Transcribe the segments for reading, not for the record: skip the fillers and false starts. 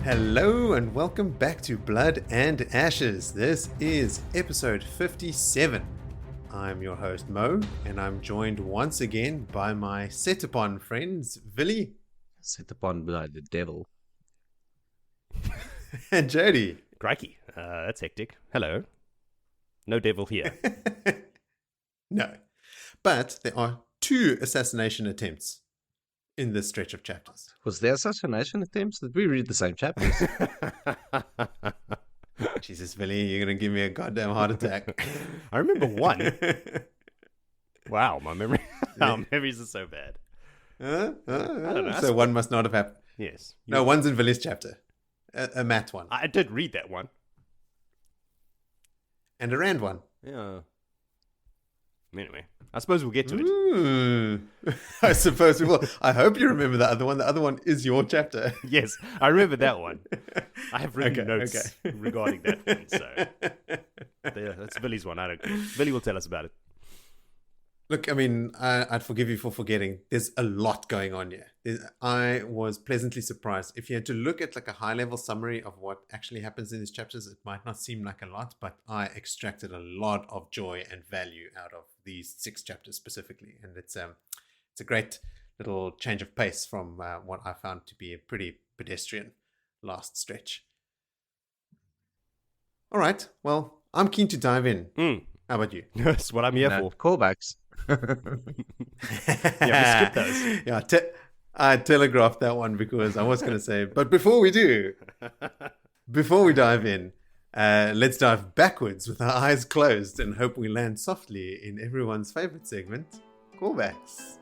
Hello and welcome back to Blood and Ashes. This is episode 57. I'm your host Mo, and I'm joined once again by my set upon friends Willie. Set upon by the devil. And Jody. Crikey, that's hectic. Hello. No devil here. No. But there are 2 assassination attempts in this stretch of chapters. Was there assassination attempts? Did we read the same chapters? Jesus, Willie, you're going to give me a goddamn heart attack. I remember one. Wow, my memory. Our memories are so bad. I don't know. So one must not have happened. Yes. No, one's in Willie's chapter. A Matt one. I did read that one. And a Rand one. Yeah. Anyway, I suppose we'll get to it. Ooh. I suppose we will. I hope you remember the other one. The other one is your chapter. Yes, I remember that one. I have written notes regarding that one. So that's Billy's one. Billy will tell us about it. Look, I mean, I'd forgive you for forgetting. There's a lot going on here. I was pleasantly surprised. If you had to look at like a high-level summary of what actually happens in these chapters, it might not seem like a lot, but I extracted a lot of joy and value out of these 6 chapters specifically. And it's a great little change of pace from what I found to be a pretty pedestrian last stretch. All right. Well, I'm keen to dive in. How about you? That's what I'm here for. Callbacks. Yeah, we skip those. Yeah, I telegraphed that one because I was going to say, but before we dive in, let's dive backwards with our eyes closed and hope we land softly in everyone's favorite segment, callbacks.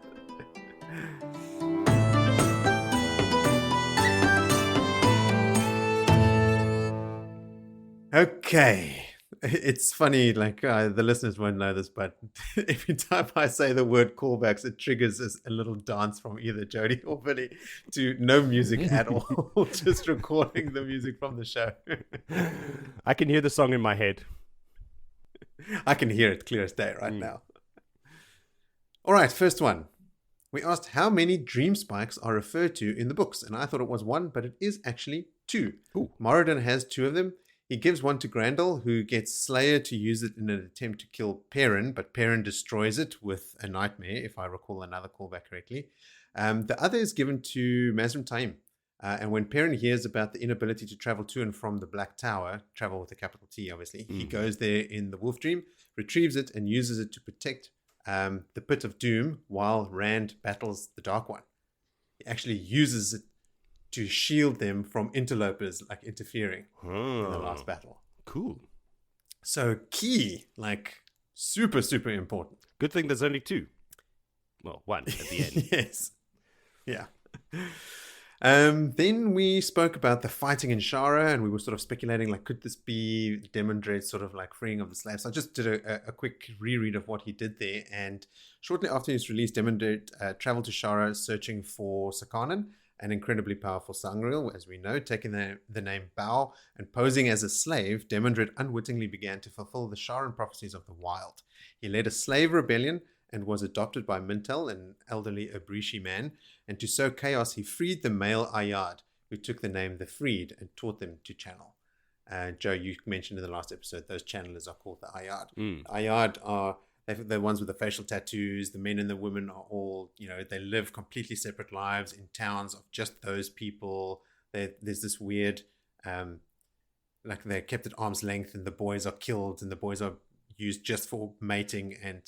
Okay. It's funny, like the listeners won't know this, but every time I say the word callbacks, it triggers a little dance from either Jody or Billy to no music at all, just recording the music from the show. I can hear the song in my head. I can hear it clear as day right now. All right, first one. We asked how many dream spikes are referred to in the books, and I thought it was 1, but it is actually 2. Ooh. Maerone has 2 of them. He gives one to Graendal, who gets Slayer to use it in an attempt to kill Perrin, but Perrin destroys it with a nightmare, if I recall another callback correctly. The other is given to Maerone, and when Perrin hears about the inability to travel to and from the Black Tower, travel with a capital T, obviously, he goes there in the Wolf Dream, retrieves it, and uses it to protect the Pit of Doom while Rand battles the Dark One. He actually uses it to shield them from interlopers, like interfering in the last battle. Cool. So key, like super, super important. Good thing there's only 2. Well, 1 at the end. Yes. Yeah. Then we spoke about the fighting in Shara, and we were sort of speculating, like, could this be Demandred's sort of like freeing of the slaves? So I just did a quick reread of what he did there, and shortly after his release, Demandred traveled to Shara searching for Sarkhanen, an incredibly powerful Sangreal, as we know, taking the name Bao and posing as a slave. Demandred unwittingly began to fulfill the Sharan prophecies of the Wild. He led a slave rebellion and was adopted by Mintel, an elderly Abrishi man, and to sow chaos, he freed the male Ayad, who took the name the Freed, and taught them to channel. Joe, you mentioned in the last episode, those channelers are called the Ayad. Ayad are the ones with the facial tattoos. The men and the women are all, they live completely separate lives in towns of just those people. There's this weird, like they're kept at arm's length, and the boys are killed, and the boys are used just for mating and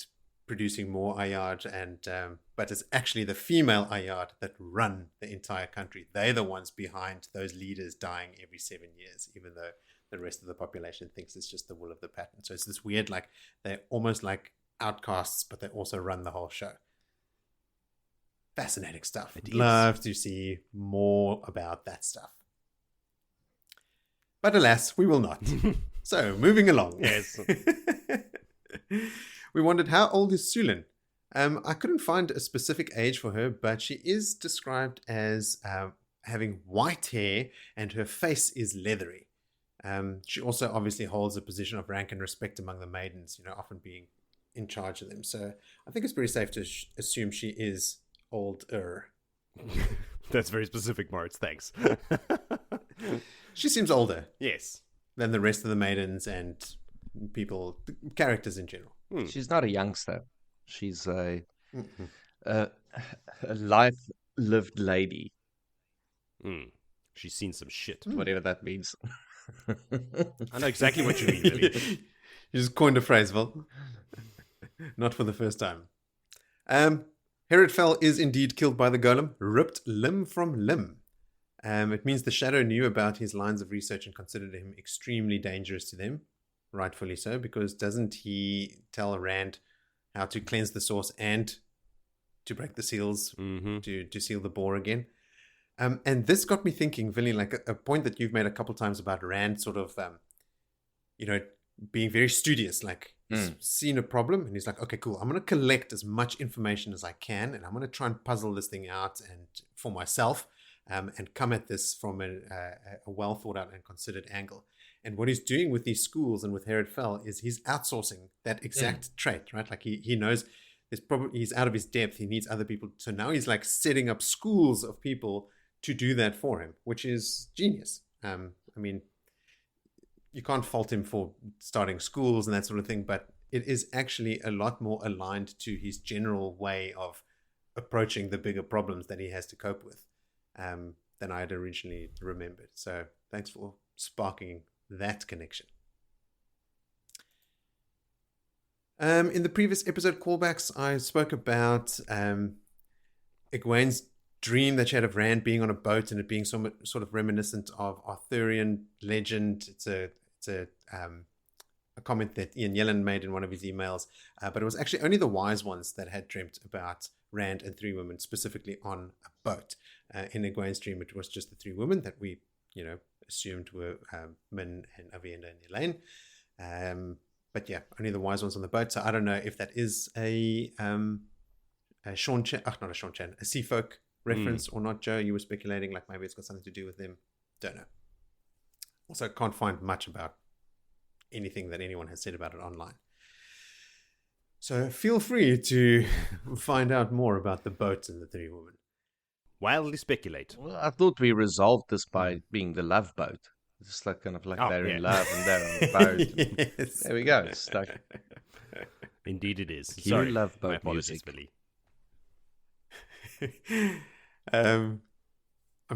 producing more Ayad. And but it's actually the female Ayad that run the entire country. They're the ones behind those leaders dying every 7 years, even though the rest of the population thinks it's just the will of the pattern. So it's this weird, like they're almost like outcasts, but they also run the whole show. Fascinating stuff. Love to see more about that stuff. But alas, we will not. So moving along. Yes. We wondered, how old is Sulin? I couldn't find a specific age for her, but she is described as having white hair, and her face is leathery. She also obviously holds a position of rank and respect among the maidens, often being in charge of them. So I think it's pretty safe to assume she is older. That's very specific, Moritz. Thanks. She seems older Yes. than the rest of the maidens and characters in general. She's not a youngster. She's a Mhm. a, a life-lived lady, She's seen some shit. whatever that means. I know exactly what you mean, Willie. You just coined a phrase, Vil. Not for the first time. Herodfell is indeed killed by the golem, ripped limb from limb. It means the Shadow knew about his lines of research and considered him extremely dangerous to them. Rightfully so, because doesn't he tell Rand how to cleanse the source and to break the seals, to seal the bore again? And this got me thinking, Willie, like a point that you've made a couple times about Rand sort of, being very studious, like he's seen a problem and he's like, okay, cool. I'm going to collect as much information as I can and I'm going to try and puzzle this thing out and for myself and come at this from a well thought out and considered angle. And what he's doing with these schools and with Herodfell is he's outsourcing that exact trait, right? Like he knows he's out of his depth. He needs other people. So now he's like setting up schools of people to do that for him, which is genius. I mean, you can't fault him for starting schools and that sort of thing, but it is actually a lot more aligned to his general way of approaching the bigger problems that he has to cope with than I had originally remembered. So thanks for sparking that connection. In the previous episode callbacks, I spoke about Egwene's dream that she had of Rand being on a boat and it being sort of reminiscent of Arthurian legend. It's a comment that Ian Yellen made in one of his emails, but it was actually only the wise ones that had dreamt about Rand and three women specifically on a boat. In Egwene's dream, it was just the three women that we, assumed were Min and Avienda and Elaine. But yeah, only the wise ones on the boat. So I don't know if that is a Sean Chan, not a Sean Chan, a Sea Folk reference or not. Joe, you were speculating like maybe it's got something to do with them. Don't know. Also, can't find much about anything that anyone has said about it online. So feel free to find out more about the boat and the three women. Wildly speculate. Well, I thought we resolved this by being the love boat. Just like kind of like they're in love and they're on the boat. Yes. There we go. It's like Indeed it is. Cue Sorry, love boat my apologies, music. Billy. I'm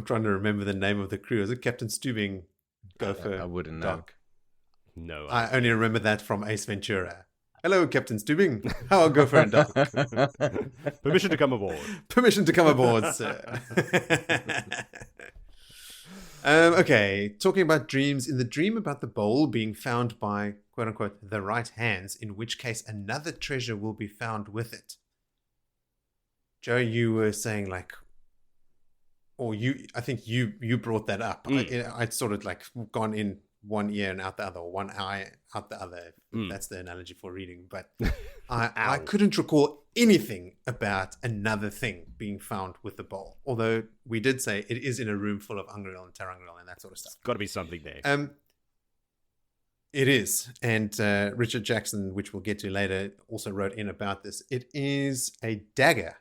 trying to remember the name of the crew. Is it Captain Stubing? Gopher? I wouldn't know. Doc? No. I only remember that from Ace Ventura. Hello, Captain Stubing. How are Gopher and Doc? Permission to come aboard. Permission to come aboard, sir. Okay, talking about dreams. In the dream about the bowl being found by, quote unquote, the right hands, in which case another treasure will be found with it. Joe, you were saying like, I think you brought that up. I'd sort of like gone in one ear and out the other, or one eye out the other. That's the analogy for reading. But I couldn't recall anything about another thing being found with the bowl. Although we did say it is in a room full of Angreal and Terangreal and that sort of stuff. Got to be something there. It is. And Richard Jackson, which we'll get to later, also wrote in about this. It is a dagger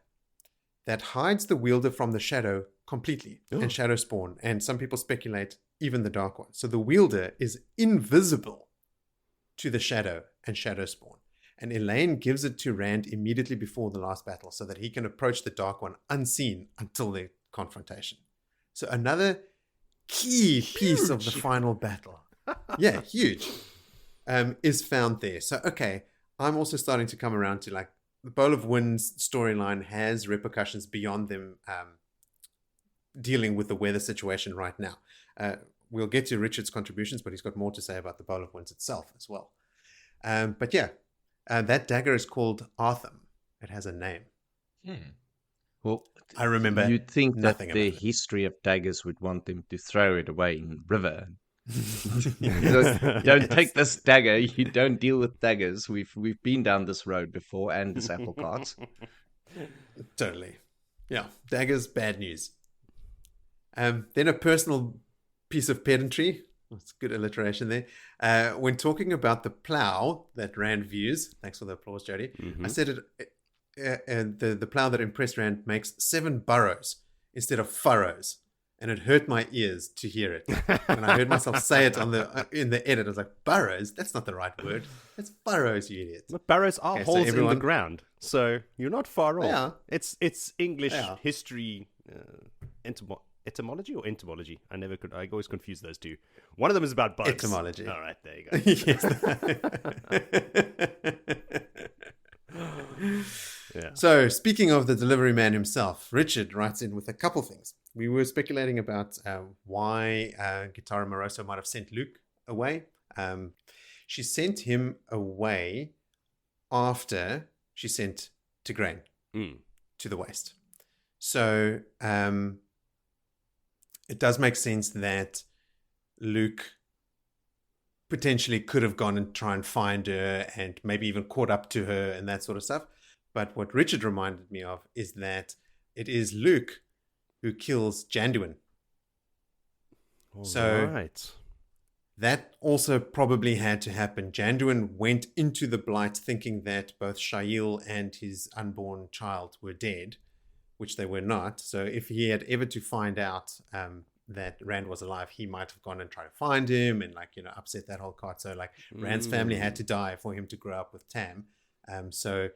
that hides the wielder from the shadow completely and shadow spawn. And some people speculate even the Dark One. So the wielder is invisible to the shadow and shadow spawn. And Elaine gives it to Rand immediately before the last battle so that he can approach the Dark One unseen until the confrontation. So another key piece of the final battle. Yeah, huge. Is found there. So, okay, I'm also starting to come around to like the Bowl of Wind's storyline has repercussions beyond them dealing with the weather situation right now. We'll get to Richard's contributions, but he's got more to say about the Bowl of Winds itself as well. But yeah, that dagger is called Artham. It has a name. Well, I remember. You'd think that nothing the about it. history of daggers would want them to throw it away in the river. Don't take this dagger. You don't deal with daggers. We've been down this road before, and this apple cart. Totally. Yeah, daggers, bad news. Then a personal piece of pedantry. That's good alliteration there. When talking about the plow that Rand views, thanks for the applause, Jody. I said the plow that impressed Rand makes 7 burrows instead of furrows. and it hurt my ears to hear it. And I heard myself say it in the edit. I was like, burrows? That's not the right word. It's burrows, you idiot. But burrows are holes in the ground, so you're not far off. Yeah. It's English history etymology or entomology. I always confuse those two. One of them is about bugs. Etymology. All right, there you go. Yeah. So, speaking of the delivery man himself, Richard writes in with a couple things. We were speculating about why Gitara Moroso might have sent Luke away. She sent him away after she sent Tigraine to the Waste. So, it does make sense that Luke potentially could have gone and try and find her and maybe even caught up to her and that sort of stuff. But what Richard reminded me of is that it is Luke who kills Janduin. Right. That also probably had to happen. Janduin went into the Blight thinking that both Shail and his unborn child were dead, which they were not. So if he had ever to find out that Rand was alive, he might have gone and tried to find him and upset that whole cart. So Rand's family had to die for him to grow up with Tam. So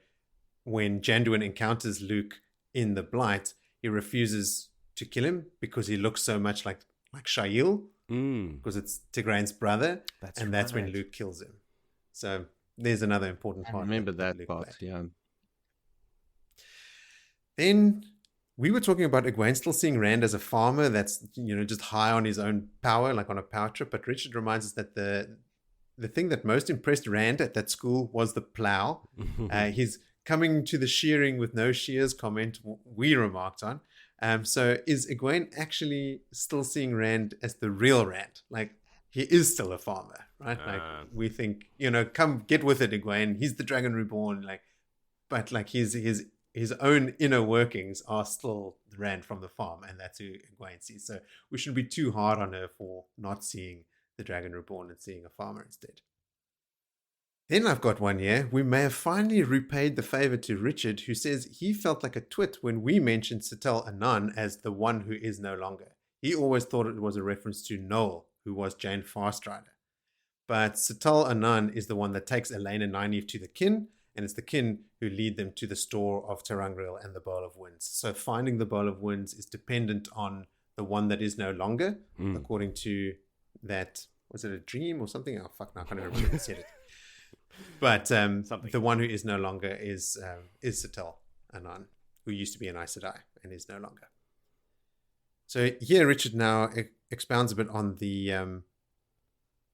when Janduin encounters Luke in the Blight, he refuses to kill him because he looks so much like Shail, because it's Tigraine's brother. That's when Luke kills him. So there's another important part. I remember that part, yeah. Then we were talking about Egwene still seeing Rand as a farmer that's just high on his own power, like on a power trip. But Richard reminds us that the thing that most impressed Rand at that school was the plow. His coming to the shearing with no shears comment we remarked on. So is Egwene actually still seeing Rand as the real Rand? Like, he is still a farmer, right? We think, come get with it, Egwene. He's the Dragon Reborn. But his own inner workings are still Rand from the farm, and that's who Egwene sees. So we shouldn't be too hard on her for not seeing the Dragon Reborn and seeing a farmer instead. Then I've got one here. We may have finally repaid the favor to Richard, who says he felt like a twit when we mentioned Satel Anan as the one who is no longer. He always thought it was a reference to Noel, who was Jane Farstrider. But Satel Anan is the one that takes Elaine and Nynaeve to the kin, and it's the kin who lead them to the store of Terangriel and the Bowl of Winds. So finding the Bowl of Winds is dependent on the one that is no longer, according to that, was it a dream or something? Oh, fuck, no, I can't remember who said it. But the one who is no longer is Satel Anan, who used to be an Aes Sedai and is no longer. So here Richard now expounds a bit on the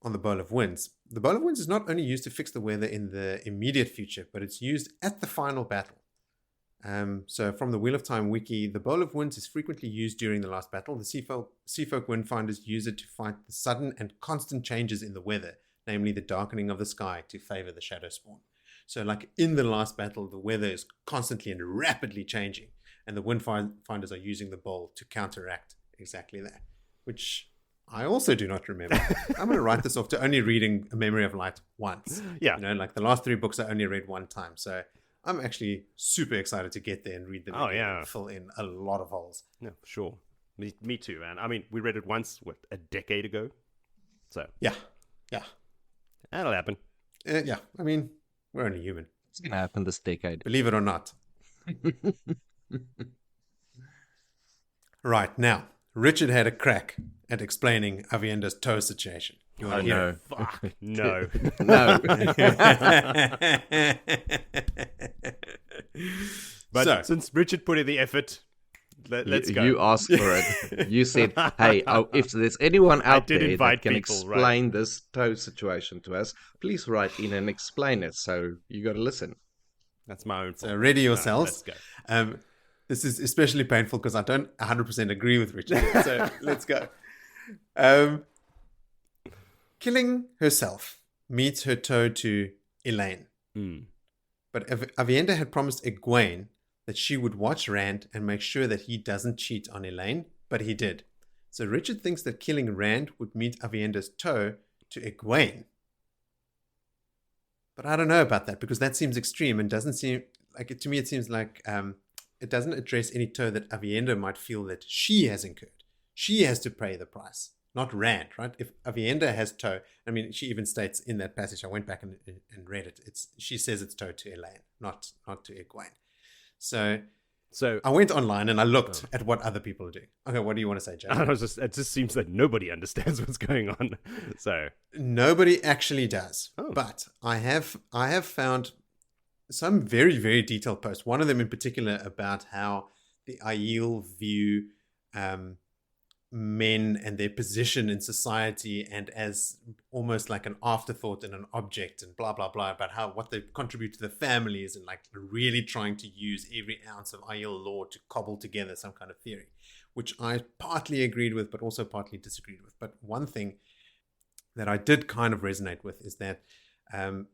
Bowl of Winds. The Bowl of Winds is not only used to fix the weather in the immediate future, but it's used at the final battle. So from the Wheel of Time wiki, the Bowl of Winds is frequently used during the last battle. The Seafolk Windfinders use it to fight the sudden and constant changes in the weather, namely the darkening of the sky to favor the shadow spawn. So in the last battle, the weather is constantly and rapidly changing, and the Windfinders are using the bowl to counteract exactly that, which I also do not remember. I'm going to write this off to only reading A Memory of Light once. Yeah. The last 3 books I only read one time. So I'm actually super excited to get there and read them and fill in a lot of holes. Yeah, sure. Me too, man. I mean, we read it once, a decade ago? So. Yeah. That'll happen. Yeah, I mean, we're only human. It's going to happen this decade. Believe it or not. Right, now, Richard had a crack at explaining Avienda's toe situation. Oh, no. Fuck, no. No. But since Richard put in the effort, let's go. You asked for it. You said, hey, if there's anyone out there that can explain this toe situation to us, please write in and explain it. So you got to listen. That's my own fault. So ready yourselves. Let's go. This is especially painful because I don't 100% agree with Richard. So let's go. Killing herself meets her toe to Elaine. But Avienda had promised Egwene that she would watch Rand and make sure that he doesn't cheat on Elaine, but he did. So Richard thinks that killing Rand would meet Avienda's toe to Egwene. But I don't know about that because that seems extreme and doesn't seem like it to me. It seems like it doesn't address any toe that Avienda might feel that she has incurred. she has to pay the price, not Rand, right? If Aviendha has tow, I mean, she even states in that passage, I went back and read it, she says it's tow to Elaine, not to Egwene. So I went online and I looked at what other people are doing. Okay, what do you want to say, Jay? It just seems that nobody understands what's going on. So nobody actually does. But I have found some very, very detailed posts. One of them in particular about how the Aiel view men and their position in society and as almost like an afterthought and an object and blah blah blah, about what they contribute to the families, and like really trying to use every ounce of Aiel lore to cobble together some kind of theory, which I partly agreed with but also partly disagreed with. But one thing that I did kind of resonate with is that and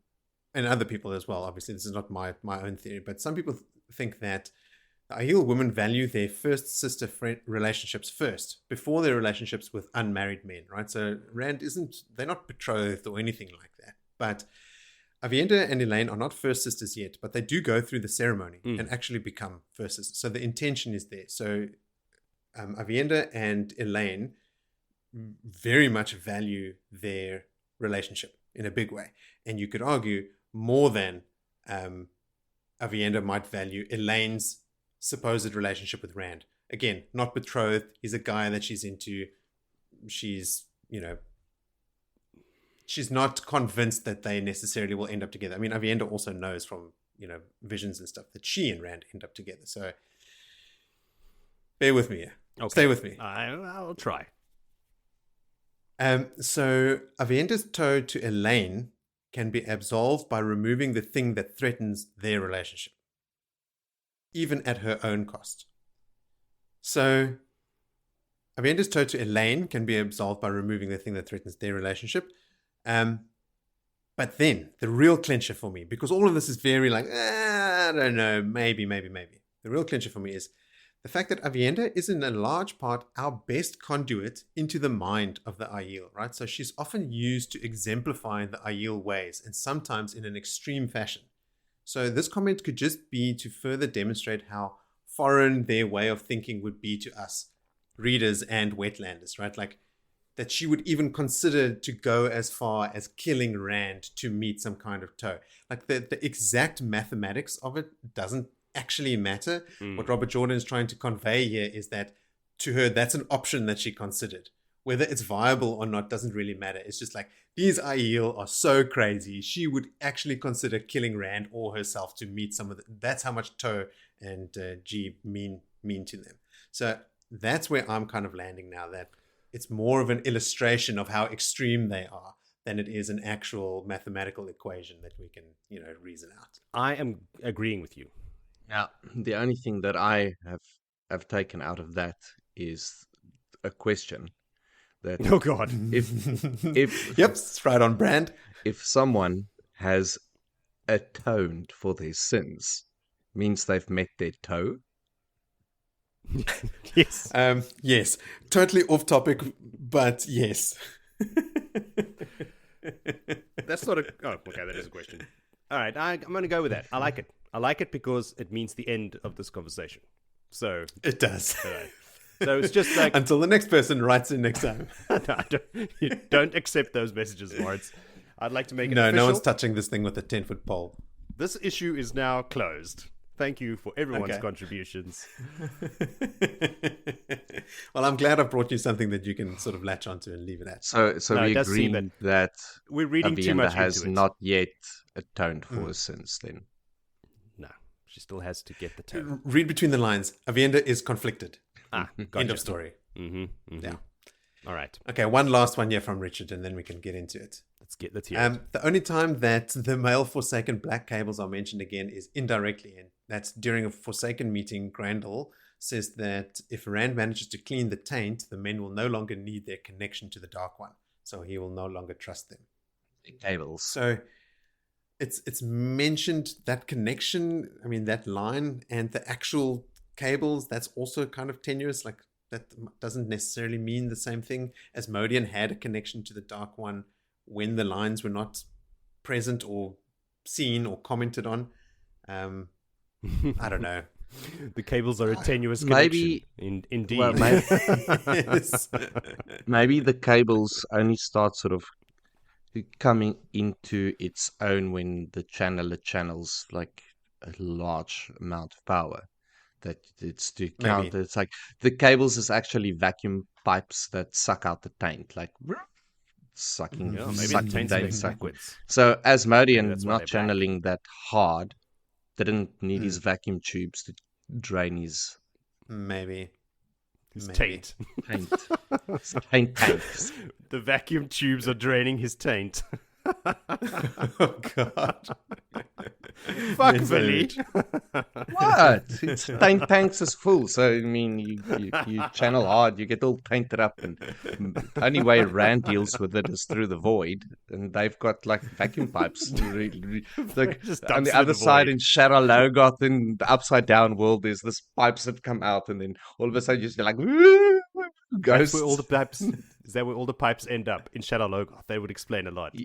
other people as well, obviously this is not my own theory, but some people think that the Aiel women value their first sister friend relationships first, before their relationships with unmarried men, right? So Rand they're not betrothed or anything like that. But Aviendha and Elaine are not first sisters yet, but they do go through the ceremony and actually become first sisters. So the intention is there. So Aviendha and Elaine very much value their relationship in a big way. And you could argue more than Aviendha might value Elaine's supposed relationship with Rand. Again, not betrothed. He's a guy that she's into. She's not convinced that they necessarily will end up together. I mean, Aviendha also knows from, visions and stuff that she and Rand end up together. So bear with me here. Okay. Stay with me. I'll try. So Aviendha's tow to Elaine can be absolved by removing the thing that threatens their relationship, even at her own cost. So Aviendha's tow to Elaine can be absolved by removing the thing that threatens their relationship. But then the real clincher for me, because all of this is very like, I don't know, maybe. The real clincher for me is the fact that Aviendha is in a large part our best conduit into the mind of the Aiel, right? So she's often used to exemplify the Aiel ways, and sometimes in an extreme fashion. So this comment could just be to further demonstrate how foreign their way of thinking would be to us readers and wetlanders, right? Like that she would even consider to go as far as killing Rand to meet some kind of tow. Like the exact mathematics of it doesn't actually matter. What Robert Jordan is trying to convey here is that to her, that's an option that she considered. Whether it's viable or not doesn't really matter. It's just like, these Aiel are so crazy. She would actually consider killing Rand or herself to meet some of that's how much Toh and G mean to them. So that's where I'm kind of landing now, that it's more of an illustration of how extreme they are than it is an actual mathematical equation that we can, reason out. I am agreeing with you. Now, the only thing that I have taken out of that is a question. That oh God! If yep, it's right on brand. If someone has atoned for their sins, means they've met their toe. Yes. Yes. Totally off topic, but yes. That's not a. Oh, okay. That is a question. All right, I'm going to go with that. I like it. I like it because it means the end of this conversation. So it does. All right. So it's just like until the next person writes in next time. You don't accept those messages, Lawrence. I'd like to make it official. No one's touching this thing with a 10-foot pole. This issue is now closed. Thank you for everyone's contributions. Well, I'm glad I brought you something that you can sort of latch onto and leave it at. So we agree that we're reading too much has into it. Not yet atoned for her sins. Then no, she still has to get the toe. Read between the lines. Aviendha is conflicted. Gotcha. End of story. Yeah. All right. Okay, one last one here from Richard, and then we can get into it. Let's hear it. The only time that the male Forsaken black cables are mentioned again is indirectly, and that's during a Forsaken meeting. Graendal says that if Rand manages to clean the taint, the men will no longer need their connection to the Dark One, so he will no longer trust them. The cables. So it's mentioned, that connection, I mean, that line, and the actual cables, that's also kind of tenuous. Like, that doesn't necessarily mean the same thing, as Modian had a connection to the Dark One when the lines were not present or seen or commented on. I don't know. The cables are a tenuous connection. Indeed. Well, maybe the cables only start sort of coming into its own when the channeler channels like a large amount of power. That it's to counter. It's like the cables is actually vacuum pipes that suck out the taint, like sucking backwards. So Asmodean not channeling that hard didn't need his vacuum tubes to drain his taint. Taint. The vacuum tubes are draining his taint. Oh God. Fuck Willie. What? It's taint tanks is full, so I mean you channel hard, you get all tainted up, and the only way Rand deals with it is through the void, and they've got like vacuum pipes. Like on the other side in Shadar Logoth in the upside down world, there's this pipes that come out, and then all of a sudden you're like ghosts. That's where all the pipes. Is that where all the pipes end up in Shadar Logoth? They would explain a lot.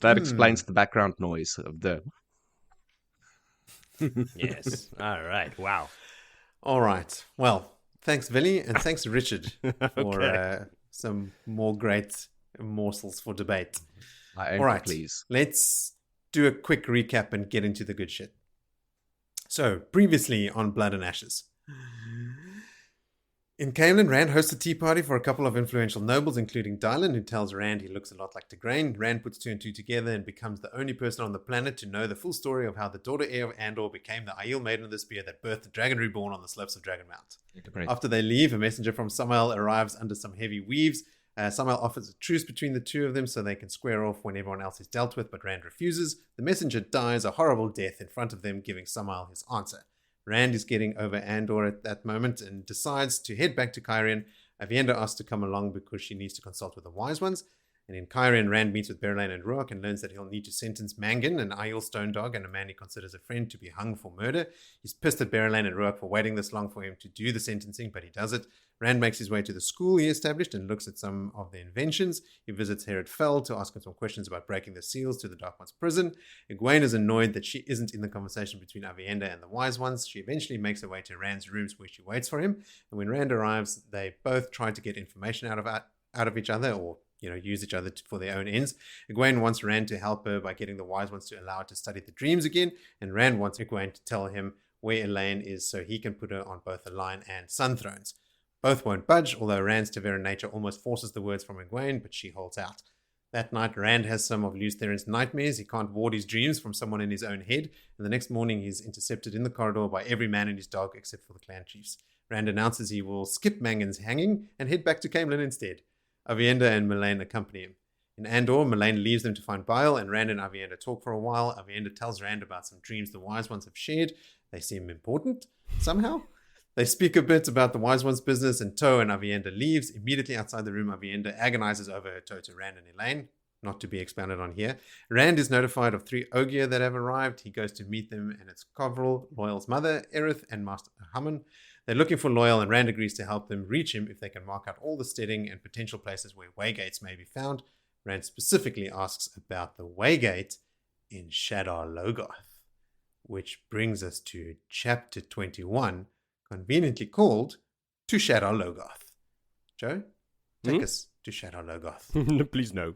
That explains the background noise of the. Yes. All right. Wow. All right. Well, thanks, Willie, and thanks, Richard, for some more great morsels for debate. All right. Please. Let's do a quick recap and get into the good shit. So, previously on Blood and Ashes. In Cairhien, Rand hosts a tea party for a couple of influential nobles, including Dylan, who tells Rand he looks a lot like Tigraine. Rand puts two and two together and becomes the only person on the planet to know the full story of how the daughter heir of Andor became the Aiel Maiden of the Spear that birthed the Dragon Reborn on the slopes of Dragon Mount. Great. After they leave, a messenger from Sammael arrives under some heavy weaves. Sammael offers a truce between the two of them so they can square off when everyone else is dealt with, but Rand refuses. The messenger dies a horrible death in front of them, giving Sammael his answer. Rand is getting over Andor at that moment and decides to head back to Cairhien. Avienda asks to come along because she needs to consult with the Wise Ones. And in Cairhien, Rand meets with Berelain and Ruach and learns that he'll need to sentence Mangan, an Aiel stone dog and a man he considers a friend, to be hung for murder. He's pissed at Berelain and Ruach for waiting this long for him to do the sentencing, but he does it. Rand makes his way to the school he established and looks at some of the inventions. He visits Herod Fell to ask him some questions about breaking the seals to the Dark One's prison. Egwene is annoyed that she isn't in the conversation between Avienda and the Wise Ones. She eventually makes her way to Rand's rooms where she waits for him. And when Rand arrives, they both try to get information out of each other, or use each other for their own ends. Egwene wants Rand to help her by getting the Wise Ones to allow her to study the dreams again, and Rand wants Egwene to tell him where Elaine is so he can put her on both the Lion and Sun thrones. Both won't budge, although Rand's Tavera nature almost forces the words from Egwene, but she holds out. That night, Rand has some of Lews Therin's nightmares. He can't ward his dreams from someone in his own head, and the next morning he's intercepted in the corridor by every man and his dog except for the clan chiefs. Rand announces he will skip Mangan's hanging and head back to Camelin instead. Avienda and Mullane accompany him. In Andor, Mullane leaves them to find Bile, and Rand and Avienda talk for a while. Avienda tells Rand about some dreams the Wise Ones have shared. They seem important, somehow. They speak a bit about the Wise Ones' business, and Toh and Avienda leaves. Immediately outside the room, Avienda agonizes over her Toh to Rand and Elaine. Not to be expounded on here. Rand is notified of 3 Ogier that have arrived. He goes to meet them, and it's Covril, Loyal's mother, Aerith, and Master Hammon. They're looking for Loyal, and Rand agrees to help them reach him if they can mark out all the steading and potential places where waygates may be found. Rand specifically asks about the waygate in Shadar Logoth, which brings us to Chapter 21, conveniently called To Shadar Logoth. Joe, take us to Shadar Logoth. Please no.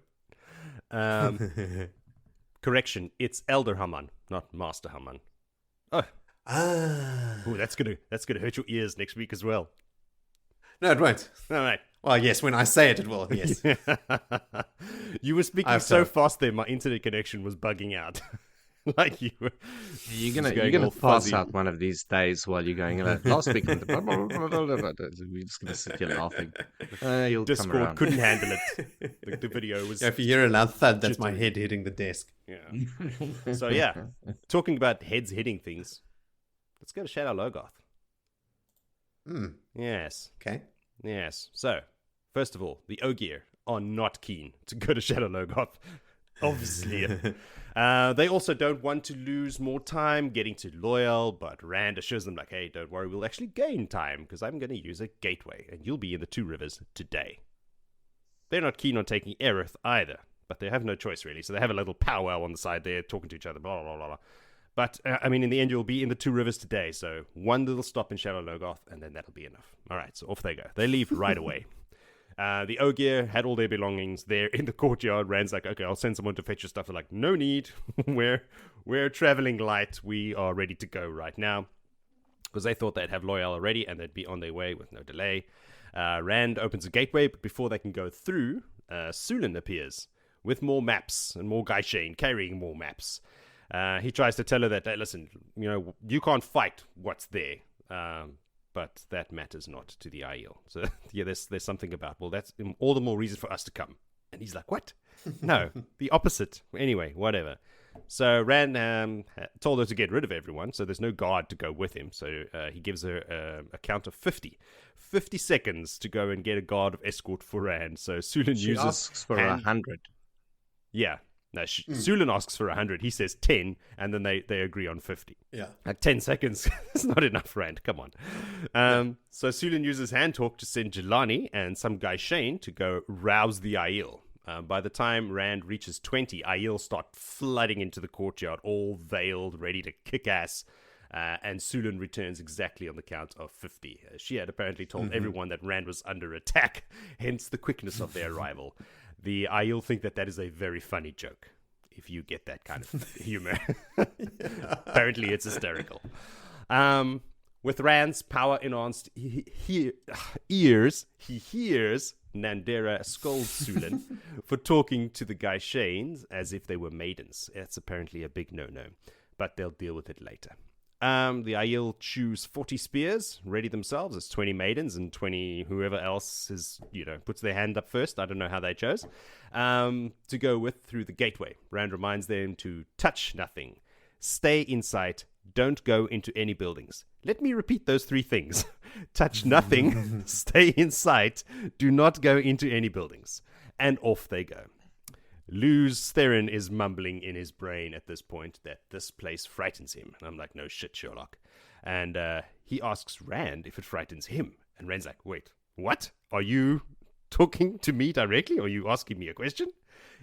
Correction, it's Elder Hammon, not Master Hammon. Oh. Ooh, that's gonna hurt your ears next week as well. No, it won't. All right. Well, yes, when I say it, it will, yes. You were speaking so fast there, my internet connection was bugging out. Like you were. You're gonna pass out one of these days while you're going. Last week, we're just gonna sit here laughing. You'll Discord come around. Couldn't handle it. The video was. Yeah, if you hear a loud thud, that's my head hitting the desk. Yeah. So yeah, talking about heads hitting things. Let's go to Shadar Logoth. Yes. Okay. Yes. So, first of all, the Ogier are not keen to go to Shadar Logoth. Obviously. They also don't want to lose more time getting to Loyal, but Rand assures them, like, hey, don't worry, we'll actually gain time, because I'm going to use a gateway, and you'll be in the Two Rivers today. They're not keen on taking Aerith either, but they have no choice, really, so they have a little powwow on the side there, talking to each other, blah, blah, blah, blah. But, in the end, you'll be in the Two Rivers today. So one little stop in Shadar Logoth, and then that'll be enough. All right, so off they go. They leave right away. The Ogier had all their belongings there in the courtyard. Rand's like, okay, I'll send someone to fetch your stuff. They're like, no need. We're traveling light. We are ready to go right now. Because they thought they'd have Loyal already, and they'd be on their way with no delay. Rand opens a gateway, but before they can go through, Sulin appears with more maps and more Gaishain carrying more maps. He tries to tell her that, listen, you can't fight what's there, but that matters not to the Aiel. So, yeah, there's something about, well, that's all the more reason for us to come. And he's like, what? No, the opposite. Anyway, whatever. So Rand told her to get rid of everyone, so there's no guard to go with him. So he gives her a count of 50. 50 seconds to go and get a guard of escort for Rand. So Sulin uses... asks for 100. Yeah. No, Sulin asks for 100. He says 10, and then they agree on 50. Yeah. Like 10 seconds is not enough, Rand. Come on. So Sulin uses hand talk to send Jelani and some guy Shane to go rouse the Aiel. By the time Rand reaches 20, Aiel start flooding into the courtyard, all veiled, ready to kick ass. And Sulin returns exactly on the count of 50. She had apparently told everyone that Rand was under attack, hence the quickness of their arrival. The Aiel think that is a very funny joke, if you get that kind of humor. Apparently it's hysterical. With Rand's power-enhanced ears, he hears Nandera scold Sulin for talking to the Gaishains as if they were maidens. That's apparently a big no-no, but they'll deal with it later. The Aiel choose 40 spears, ready themselves. It's 20 maidens and 20 whoever else is, puts their hand up first. I don't know how they chose. To go with through the gateway. Rand reminds them to touch nothing, stay in sight, don't go into any buildings. Let me repeat those 3 things. Touch nothing, stay in sight, do not go into any buildings. And off they go. Luz Theron is mumbling in his brain at this point that this place frightens him. And I'm like, no shit, Sherlock. And he asks Rand if it frightens him. And Rand's like, wait, what? Are you talking to me directly? Or are you asking me a question?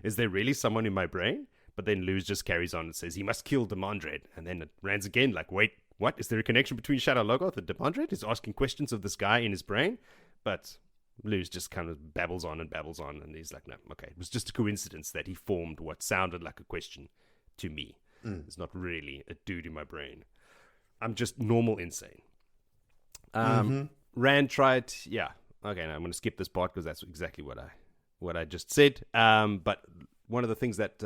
Is there really someone in my brain? But then Luz just carries on and says he must kill Demandred. And then Rand's again like, wait, what? Is there a connection between Shadar Logoth and Demandred? He's asking questions of this guy in his brain. But Luz just kind of babbles on. And he's like, no, okay. It was just a coincidence that he formed what sounded like a question to me. It's not really a dude in my brain. I'm just normal insane. Rand tried, yeah. Okay, now I'm going to skip this part because that's exactly what I just said. But one of the things that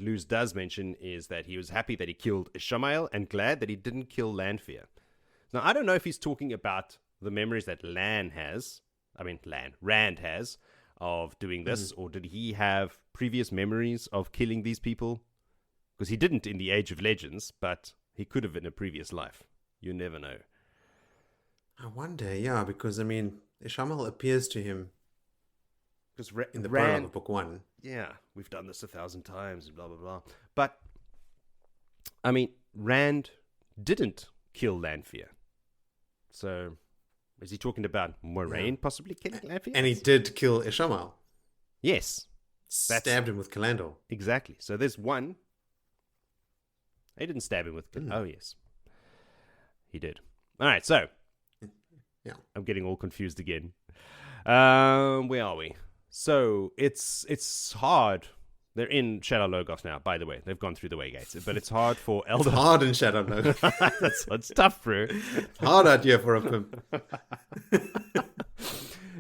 Luz does mention is that he was happy that he killed Ishamael and glad that he didn't kill Lanfear. Now, I don't know if he's talking about the memories that Rand has of doing this, or did he have previous memories of killing these people? Because he didn't in the Age of Legends, but he could have in a previous life. You never know. I wonder, yeah, because, Ishamael appears to him in the Rand, prologue of Book 1. Yeah, we've done this 1,000 times, blah, blah, blah. But, Rand didn't kill Lanfear. So, is he talking about Maerone possibly killing Lanfear? And he did kill Ishamael. Yes. Stabbed him with Calandor. Exactly. So there's one. He didn't stab him with... Oh, yes. He did. All right, so. Yeah. I'm getting all confused again. Where are we? So, it's hard. They're in Shadar Logoth now, by the way. They've gone through the way gates. But it's hard for Elder... It's hard in Shadar Logoth. That's tough, bro. It's hard out here for a pimp.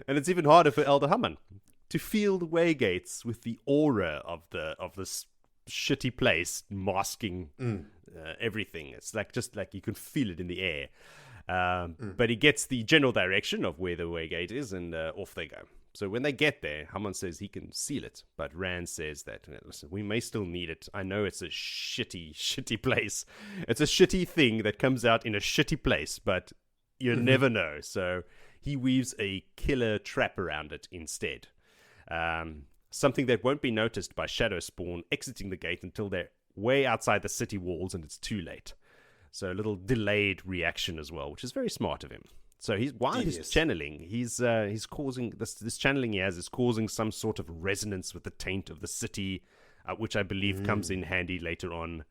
And it's even harder for Elder Hammond to feel the way gates with the aura of this shitty place masking everything. It's just like you can feel it in the air. But he gets the general direction of where the way gate is, and off they go. So when they get there, Hammond says he can seal it, but Rand says that, listen, we may still need it. I know it's a shitty place. It's a shitty thing that comes out in a shitty place, but you never know. So he weaves a killer trap around it instead. Something that won't be noticed by Shadow Spawn exiting the gate until they're way outside the city walls and it's too late. So a little delayed reaction as well, which is very smart of him. So while he's channeling, he's causing this channeling he has is causing some sort of resonance with the taint of the city, which I believe comes in handy later on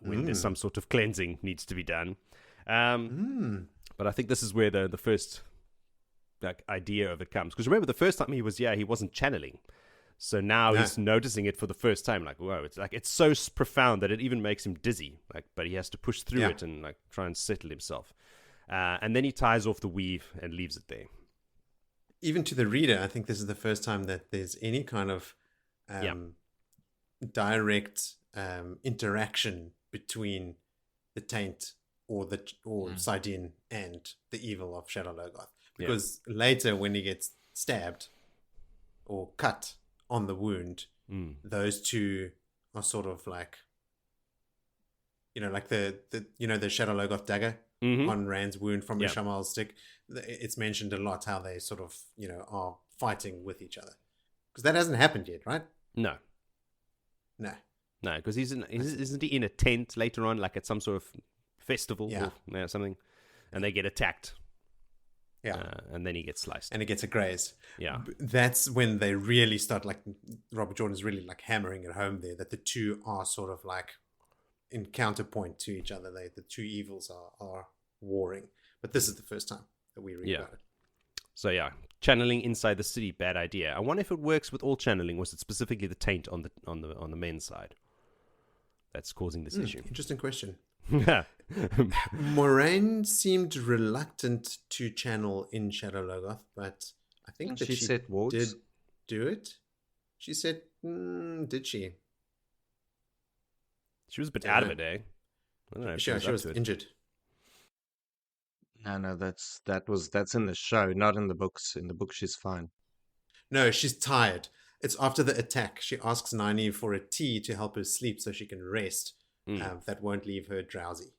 when there's some sort of cleansing needs to be done. But I think this is where the first idea of it comes. Because remember, the first time he wasn't channeling. So now he's noticing it for the first time. Like, whoa, it's so profound that it even makes him dizzy. Like, but he has to push through it and like try and settle himself. And then he ties off the weave and leaves it there. Even to the reader, I think this is the first time that there's any kind of direct interaction between the taint or Saldean and the evil of Shadar Logoth. Because later, when he gets stabbed or cut on the wound, those two are sort of like, like the Shadar Logoth dagger on Rand's wound from Ishamal's stick. It's mentioned a lot how they sort of, are fighting with each other. Because that hasn't happened yet, right? No, because isn't he in a tent later on, like at some sort of festival or something, and they get attacked. And then he gets sliced. And he gets a graze. Yeah. That's when they really start, like, Robert Jordan's really, like, hammering it home there, that the two are sort of, like, in counterpoint to each other. The two evils are warring. But this is the first time that we read about it. So, channeling inside the city, bad idea. I wonder if it works with all channeling. Was it specifically the taint on the men's side that's causing this issue? Interesting question. Maerone seemed reluctant to channel in Shadar Logoth, but I think that she said did do it. She said, did she? She was a bit out of it, eh? I don't know. She was injured. No, that's in the show, not in the books. In the book, she's fine. No, she's tired. It's after the attack. She asks Nynaeve for a tea to help her sleep so she can rest. That won't leave her drowsy.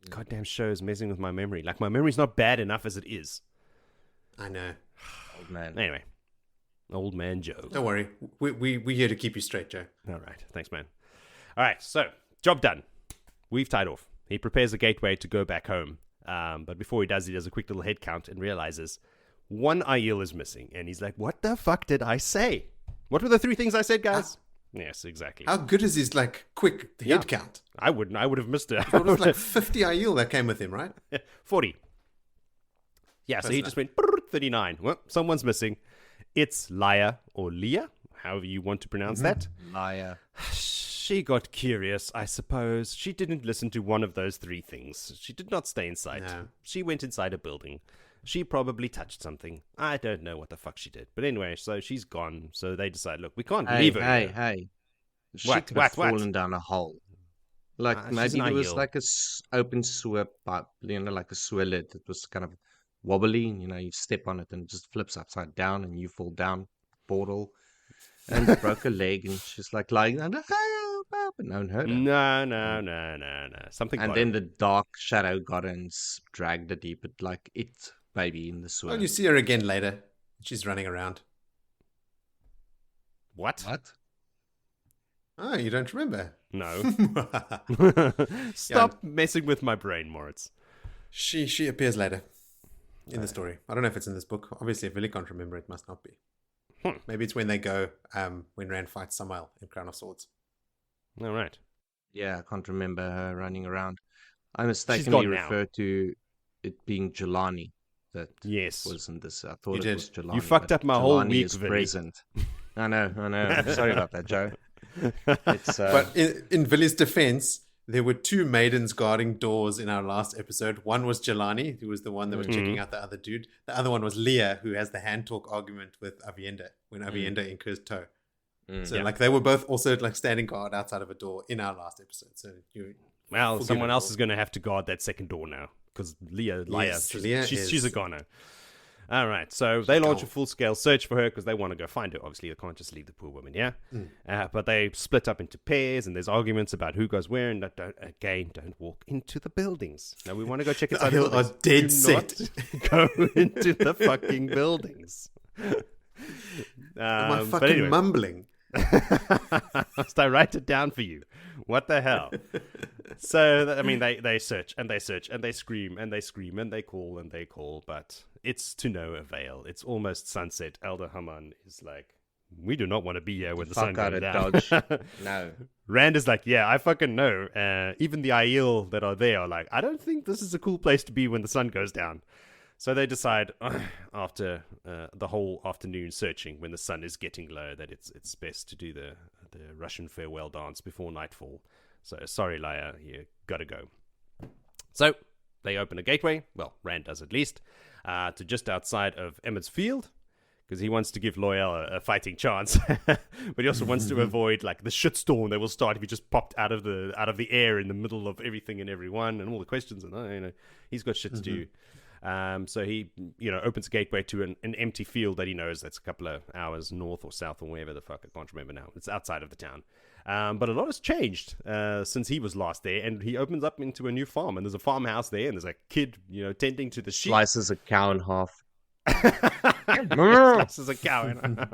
Goddamn show is messing with my memory. Like, my memory's not bad enough as it is. I know. Old man. Anyway. Old man Joe. Don't worry. We're here to keep you straight, Joe. All right. Thanks, man. All right. So, job done. We've tied off. He prepares a gateway to go back home. But before he does a quick little head count and realizes one Aiel is missing. And he's like, what the fuck did I say? What were the three things I said, guys? Yes, exactly. How good is his, like, quick head count? I would have missed it. It was like 50 Aiel that came with him, right? 40. Yeah, so he just went 39. Well, someone's missing. It's Leia or Leah, however you want to pronounce that. Leia. She got curious, I suppose. She didn't listen to one of those three things. She did not stay inside. No. She went inside a building. She probably touched something. I don't know what the fuck she did. But anyway, so she's gone. So they decide, look, we can't leave her. Hey. She could have fallen down a hole. Like, maybe there was like a open sewer pipe, like a sewer lid that was kind of wobbly. You step on it and it just flips upside down and you fall down portal. And broke a leg and she's like lying under, but no one heard her. No. Something. And then the dark shadow got her and dragged her deep, but like it. Baby in the sewer. Well, you see her again later. She's running around. What? Oh, you don't remember? No. Stop messing with my brain, Moritz. She appears later in the story. I don't know if it's in this book. Obviously, if Willie can't remember, it must not be. Maybe it's when they go, when Rand fights Sammael in Crown of Swords. All right. Yeah, I can't remember her running around. I mistakenly referred to it being Jelani. That wasn't this. I thought it was Jelani. You fucked up my whole week, is present. I know. Sorry about that, Joe. It's, but in Vili's defense, there were two maidens guarding doors in our last episode. One was Jelani, who was the one that was checking out the other dude. The other one was Leah, who has the hand talk argument with Avienda when Avienda incurs tow. So like they were both also like standing guard outside of a door in our last episode. So someone else is going to have to guard that second door now. Because Leah, she's a goner. All right, so they launch a full-scale search for her because they want to go find her. Obviously, they can't just leave the poor woman, but they split up into pairs, and there's arguments about who goes where, and don't walk into the buildings. Now, we want to go check inside the buildings. Are dead set. Go into the fucking buildings. Am I fucking mumbling? Must I write it down for you? What the hell? So, I mean, they search and they search and they scream and they scream and they call, but it's to no avail. It's almost sunset. Elder Haman is like we do not want to be here when the sun Fuck out goes of down. Dodge. No. Rand is like, yeah, I fucking know. Even the Aiel that are there are like, I don't think this is a cool place to be when the sun goes down. So they decide after the whole afternoon searching, when the sun is getting low, that it's best to do the Russian farewell dance before nightfall. So sorry, Laia, you gotta go. So they open a gateway. Well, Rand does at least, to just outside of Emmett's Field, because he wants to give Loyal a fighting chance, but he also wants to avoid like the shitstorm that will start if he just popped out of the air in the middle of everything and everyone and all the questions, and he's got shit to do. So he opens a gateway to an empty field that he knows that's a couple of hours north or south or wherever the fuck, I can't remember now. It's outside of the town. But a lot has changed since he was last there, and he opens up into a new farm, and there's a farmhouse there, and there's a kid, tending to the sheep. Slices a cow in half. Slices a cow in.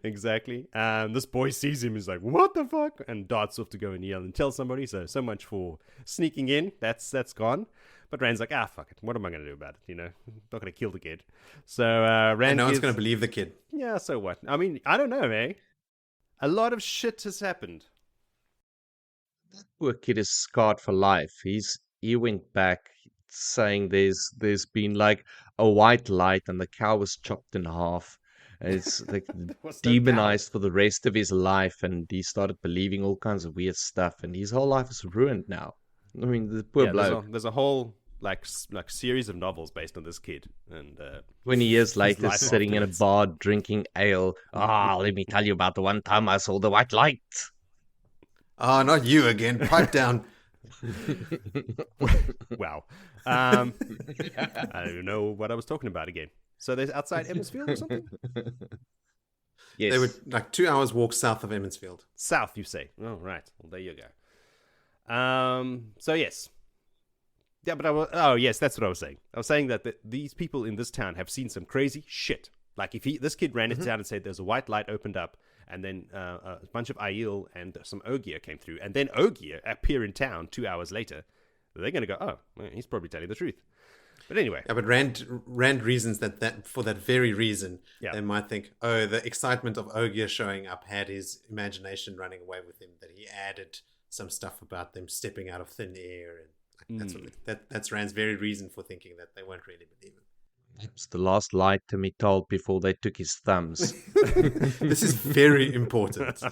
Exactly. This boy sees him, is like, what the fuck? And darts off to go and yell and tell somebody. So much for sneaking in. That's gone. But Rand's like, fuck it. What am I going to do about it? I'm not going to kill the kid. So Rand. No one's going to believe the kid. Yeah, so what? I mean, I don't know, eh? A lot of shit has happened. That poor kid is scarred for life. He went back saying there's been like a white light and the cow was chopped in half. And it's like demonized for the rest of his life, and he started believing all kinds of weird stuff, and his whole life is ruined now. I mean, the poor bloke. There's a whole like series of novels based on this kid, and 20 years later, sitting in a bar drinking ale. Let me tell you about the one time I saw the white light. Not you again. Pipe down. Wow. I don't know what I was talking about again. So there's outside Emmonsfield or something? Yes. They were like 2 hours walk south of Emmonsfield. South, you say? Oh, right. Well, there you go. So yes. Yeah, but yes, that's what I was saying. I was saying that these people in this town have seen some crazy shit. Like if this kid ran into town and said there's a white light opened up, and then a bunch of Aiel and some Ogier came through, and then Ogier appear in town 2 hours later, they're going to go, well, he's probably telling the truth. But anyway. Yeah, but Rand reasons that for that very reason, they might think, the excitement of Ogier showing up had his imagination running away with him, that he added some stuff about them stepping out of thin air, and that's Rand's very reason for thinking that they won't really believe him. It's the last lie Timmy told before they took his thumbs. This is very important.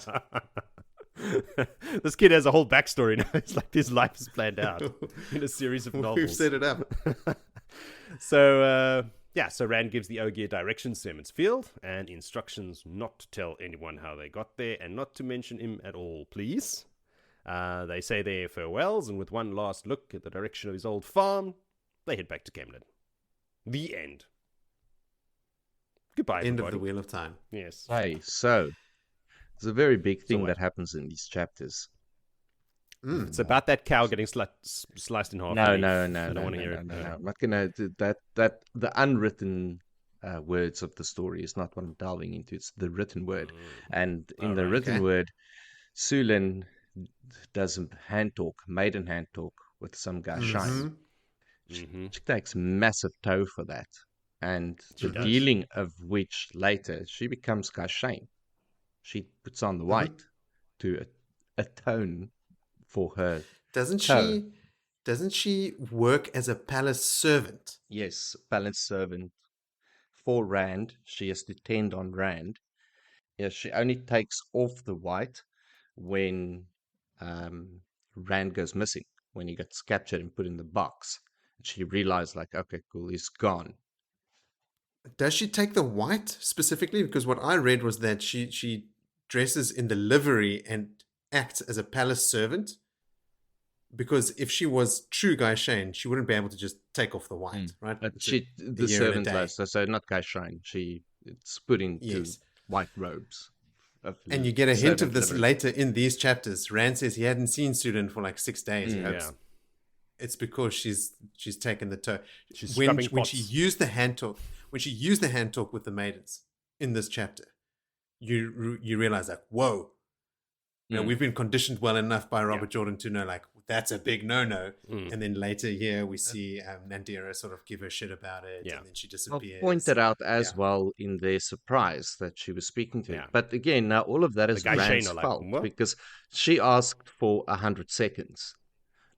This kid has a whole backstory now. It's like his life is planned out in a series of novels. We've set it up. So Rand gives the Ogier directions to Emmons Field and instructions not to tell anyone how they got there and not to mention him at all, please. They say their farewells, and with one last look at the direction of his old farm, they head back to Camelot. The end. Goodbye, End everybody. of the Wheel of Time. Yes. Hey, so there's a very big thing that happens in these chapters. It's about that cow getting sliced in half. No. I don't want to hear it. No. I'm not gonna do that. The unwritten words of the story is not what I'm delving into. It's the written word, and in the written word, Sulin does a maiden hand talk with some guy Shine. She takes massive toe for that, and the revealing of which later she becomes Cairhien. She puts on the white to atone for her. Doesn't she work as a palace servant? Yes, palace servant for Rand. She has to tend on Rand. Yeah, she only takes off the white when Rand goes missing, when he gets captured and put in the box. She realized, like, okay, cool, he's gone. Does she take the white specifically? Because what I read was that she dresses in the livery and acts as a palace servant. Because if she was true Cairhien, she wouldn't be able to just take off the white, right? But the servant does, so not Cairhien. It's put into white robes. And you get a hint of this later in these chapters. Rand says he hadn't seen Sulin for like 6 days. It's because she's taken the toe. When she used the hand talk, with the maidens in this chapter, you realize like, whoa, we've been conditioned well enough by Robert Jordan to know like that's a big no-no. And then later here we see Nandira sort of give her shit about it, and then she disappears. Pointed out as well in their surprise that she was speaking to him. But again, now all of that is Rand's fault, because she asked for 100 seconds.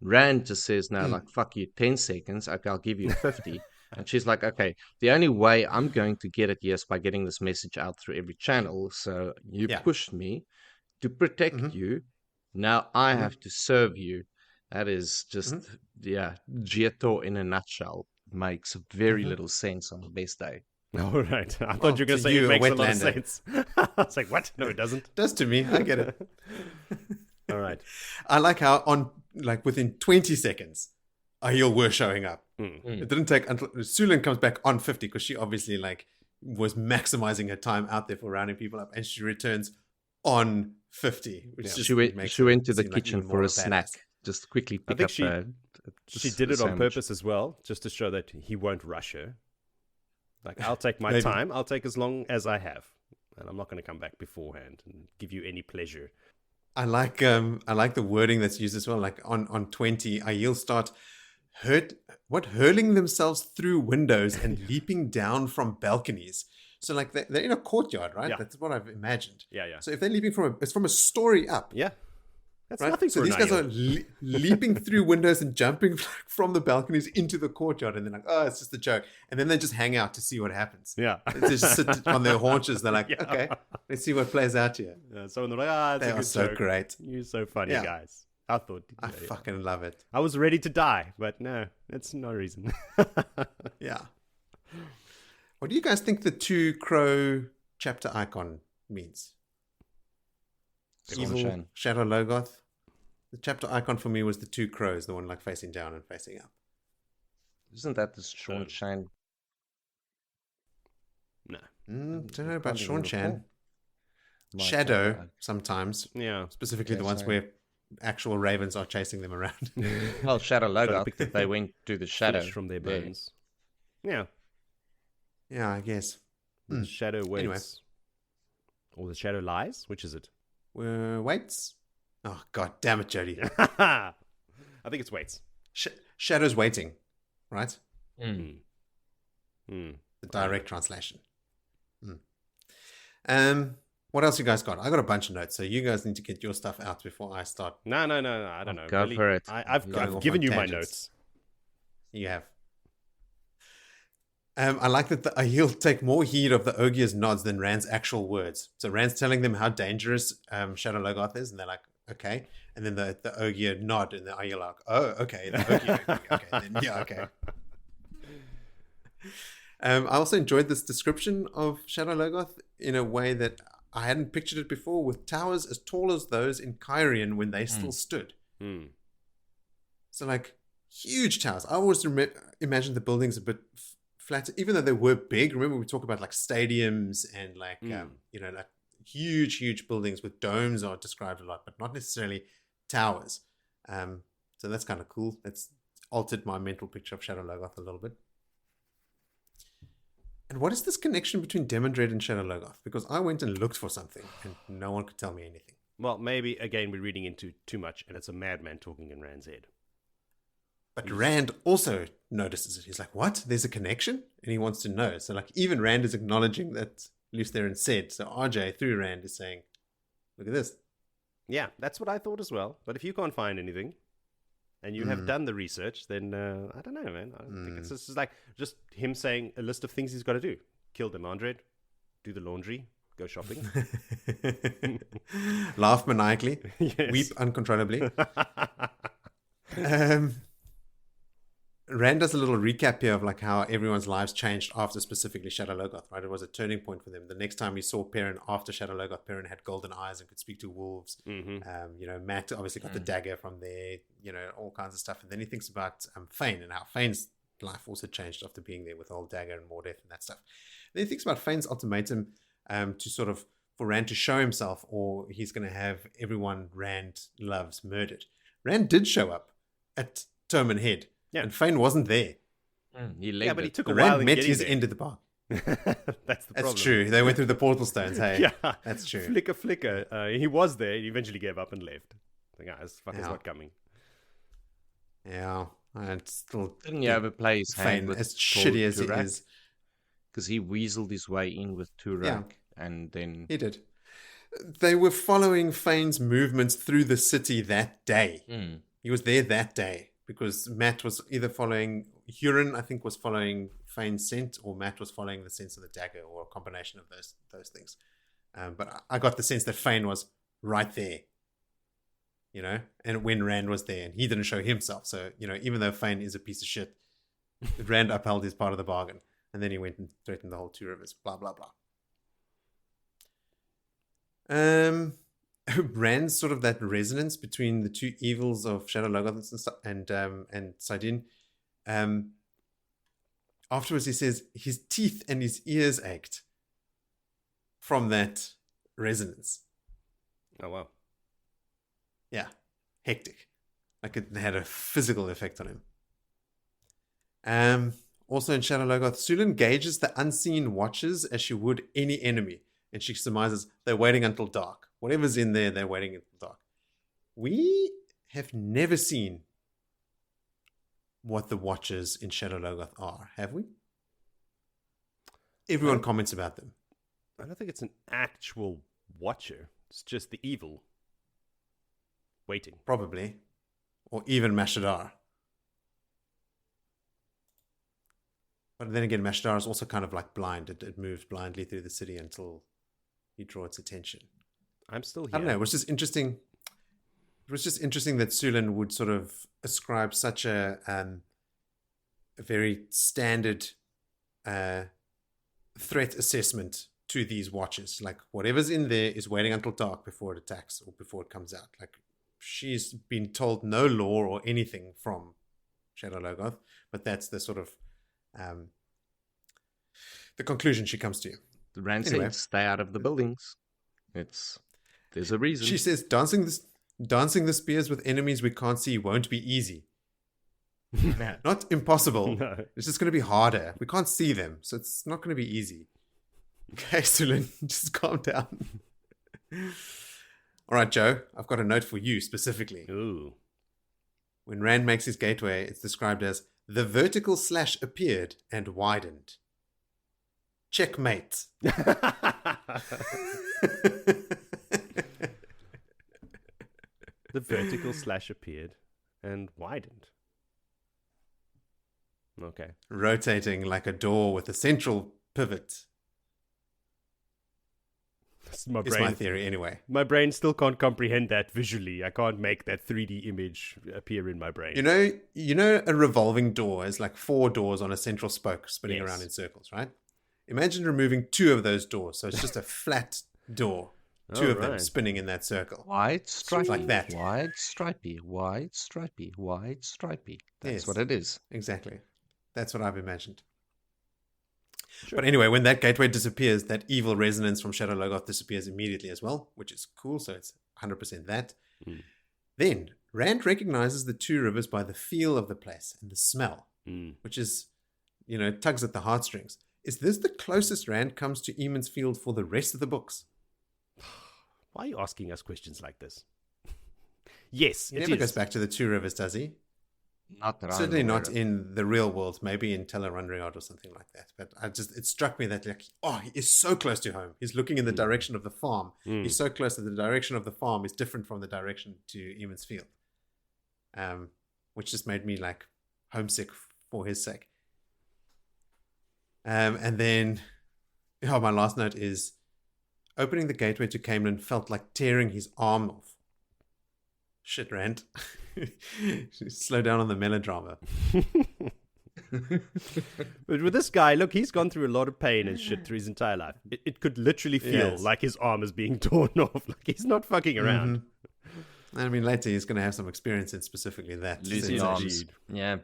Rand just says now, like, fuck you, 10 seconds, okay, I'll give you 50. And she's like, okay, the only way I'm going to get it is by getting this message out through every channel. So you pushed me to protect you. Now I have to serve you. That is just, Giotto in a nutshell. Makes very little sense on the best day. All right. I thought you were going to say it makes a lot of sense. I was like, what? No, it doesn't. It does to me. I get it. All right. I like how within 20 seconds, Aiel were showing up. It didn't take until Sulin comes back on 50, because she obviously was maximizing her time out there for rounding people up, and she returns on 50. Which she went to the kitchen for a snack. Just quickly pick up she did it on purpose as well, just to show that he won't rush her. Like, I'll take my time. I'll take as long as I have, and I'm not going to come back beforehand and give you any pleasure. I like the wording that's used as well. Like on 20, Aiel start hurling themselves through windows and leaping down from balconies. So like they're in a courtyard, right? Yeah. That's what I've imagined. Yeah. So if they're leaping it's from a story up. Yeah. That's right? nothing for So these guys are leaping through windows and jumping from the balconies into the courtyard, and they're like, oh, it's just a joke. And then they just hang out to see what happens. Yeah. They just sit on their haunches. They're like, okay, let's see what plays out here. Yeah, so they're like, they are so great. You're so funny, guys. I fucking love it. I was ready to die, but no, that's no reason. Yeah. What do you guys think the 2 crow chapter icon means? Evil Shadar Logoth. The chapter icon for me was the 2 crows, the one like facing down and facing up. Isn't that the Sean Shan? No. Don't know about Sean Shan. Shadow sometimes. Yeah. Specifically the ones where actual ravens are chasing them around. Well, Shadar Logoth, they went to the shadow from their bones. Yeah. Yeah, I guess. The shadow waits. Anyway. Or the shadow lies? Which is it? Waits? Oh, god damn it, Jody. I think it's waits. Shadow's waiting, right? The direct translation. What else you guys got? I got a bunch of notes, so you guys need to get your stuff out before I start. No. I don't know. Go for it. I've given you my notes. You have. I like that the Aiel take more heed of the Ogier's nods than Rand's actual words. So Rand's telling them how dangerous Shadar Logoth is, and they're like, okay. And then the Ogier nod, and the Aiel like, oh, okay. The Ogier, okay. Then, yeah, okay. I also enjoyed this description of Shadar Logoth in a way that I hadn't pictured it before, with towers as tall as those in Cairhien when they still stood. So like huge towers. I always imagined the buildings a bit flatter, even though they were big. Remember we talk about like stadiums and like like huge buildings with domes are described a lot, but not necessarily towers. So that's kind of cool. That's altered my mental picture of Shadar Logoth a little bit. And what is this connection between Demandred and Shadar Logoth? Because I went and looked for something and no one could tell me anything. Well, maybe, again, we're reading into too much and it's a madman talking in Rand's head. But Rand also notices it. He's like, what? There's a connection? And he wants to know. So like even Rand is acknowledging that Lews Therin said. So RJ through Rand is saying, look at this. Yeah, that's what I thought as well. But if you can't find anything and you have done the research, then I don't know, man. I think it's just like just him saying a list of things he's got to do. Kill Demandred, do the laundry, go shopping. Laugh maniacally. Yes. Weep uncontrollably. Rand does a little recap here of like how everyone's lives changed after specifically Shadar Logoth, right? It was a turning point for them. The next time we saw Perrin after Shadar Logoth, Perrin had golden eyes and could speak to wolves. Matt obviously got the dagger from there, all kinds of stuff. And then he thinks about Fane and how Fane's life also changed after being there with the old dagger and more death and that stuff. Then he thinks about Fane's ultimatum to sort of, for Rand to show himself, or he's going to have everyone Rand loves murdered. Rand did show up at Terman Head. Yeah. And Fane wasn't there. But he took a while in met getting his there. end of the bar. That's the problem. That's true. They went through the portal stones. Hey, yeah, that's true. Flicker. He was there. He eventually gave up and left. The guys, fuck is not coming. Yeah, and still Didn't he overplay his hand Fane, with as shitty as he Turak? is. Because he weaseled his way in with Turak, and then he did. They were following Fane's movements through the city that day. He was there that day because Matt was either following Huron, I think, was following Fane's scent, or Matt was following the sense of the dagger, or a combination of those things. But I got the sense that Fane was right there, and when Rand was there, and he didn't show himself. So, even though Fane is a piece of shit, Rand upheld his part of the bargain, and then he went and threatened the whole Two Rivers, blah, blah, blah. Rand's sort of that resonance between the two evils of Shadar Logoth and Saldean. Afterwards, he says his teeth and his ears ached from that resonance. Oh, wow. Yeah, hectic. Like it had a physical effect on him. Also in Shadar Logoth, Sulan gauges the unseen watchers as she would any enemy. And she surmises they're waiting until dark. Whatever's in there, they're waiting until dark. We have never seen what the Watchers in Shadar Logoth are, have we? Everyone comments about them. I don't think it's an actual Watcher. It's just the evil waiting. Probably. Or even Mashadar. But then again, Mashadar is also kind of like blind. It moves blindly through the city until you draw its attention. I'm still here. I don't know. It was just interesting. It was just interesting that Sulan would sort of ascribe such a very standard threat assessment to these watches. Like whatever's in there is waiting until dark before it attacks or before it comes out. Like she's been told no lore or anything from Shadar Logoth, but that's the sort of the conclusion she comes to. The Rand says, stay out of the buildings. There's a reason. She says, dancing the spears with enemies we can't see won't be easy. No. Not impossible. No. It's just going to be harder. We can't see them, so it's not going to be easy. Okay, Sulan, just calm down. All right, Joe, I've got a note for you specifically. Ooh. When Rand makes his gateway, it's described as the vertical slash appeared and widened. Checkmate. The vertical slash appeared and widened. Okay. Rotating like a door with a central pivot. It's my theory anyway. My brain still can't comprehend that visually. I can't make that 3D image appear in my brain. You know a revolving door is like 4 doors on a central spoke spinning around in circles, right? Imagine removing 2 of those doors. So it's just a flat door. 2 of them spinning in that circle. Wide, stripy. Like that. Wide, stripy. Wide, stripy. Wide, stripy. That's what it is. Exactly. That's what I've imagined. Sure. But anyway, when that gateway disappears, that evil resonance from Shadar Logoth disappears immediately as well, which is cool. So it's 100% that. Then Rand recognizes the 2 rivers by the feel of the place and the smell, which is, tugs at the heartstrings. Is this the closest Rand comes to Eamon's Field for the rest of the books? Why are you asking us questions like this? Yes, he never goes back to the 2 rivers, does he? Not that Certainly not in the real world, maybe in Tel'aran'rhiod or something like that. But it struck me that he is so close to home. He's looking in the direction of the farm. He's so close that the direction of the farm is different from the direction to Eamon's Field. Which just made me homesick for his sake. And then my last note is opening the gateway to Cairhien felt like tearing his arm off. Shit, Rand. Slow down on the melodrama. But with this guy, look, he's gone through a lot of pain and shit through his entire life. It could literally feel like his arm is being torn off. Like he's not fucking around. I mean, later he's going to have some experience in specifically that. Losing arms. Yeah.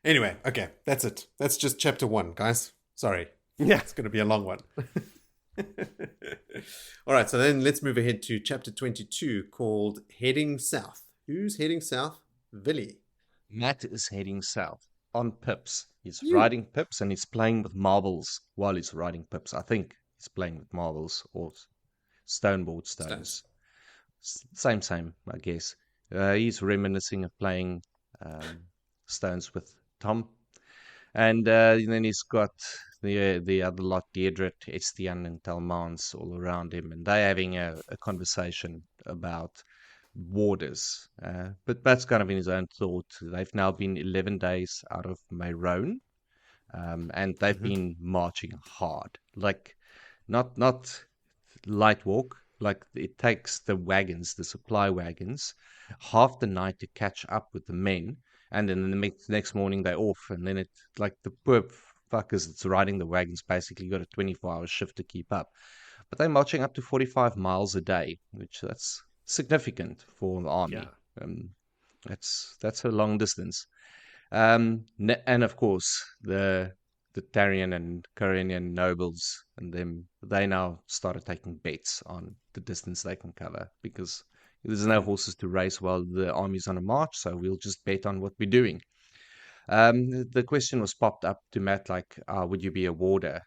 Anyway, okay, that's it. That's just chapter 1, guys. Sorry. Yeah. It's going to be a long one. All right, so then let's move ahead to chapter 22 called Heading South. Who's heading south? Willie. Matt is heading south on pips. He's riding pips and he's playing with marbles while he's riding pips. I think he's playing with marbles or stoneboard stones. Same, I guess. He's reminiscing of playing Stones with Tom. And then he's got the other lot, Deirdre, Estienne, and Talmans all around him, and they're having a conversation about warders. But that's kind of in his own thought. They've now been 11 days out of Maerone, and they've been marching hard, like not light walk. Like it takes the wagons, the supply wagons, half the night to catch up with the men, and then the next morning they're off, and then it like the poor fuckers that's riding the wagons basically got a 24-hour shift to keep up. But they're marching up to 45 miles a day, which that's significant for the army. Yeah. That's a long distance. And of course the Tarian and Cairhien nobles and them, they now started taking bets on the distance they can cover, because there's no horses to race while the army's on a march, so we'll just bet on what we're doing. The question was popped up to Matt, like, would you be a warder?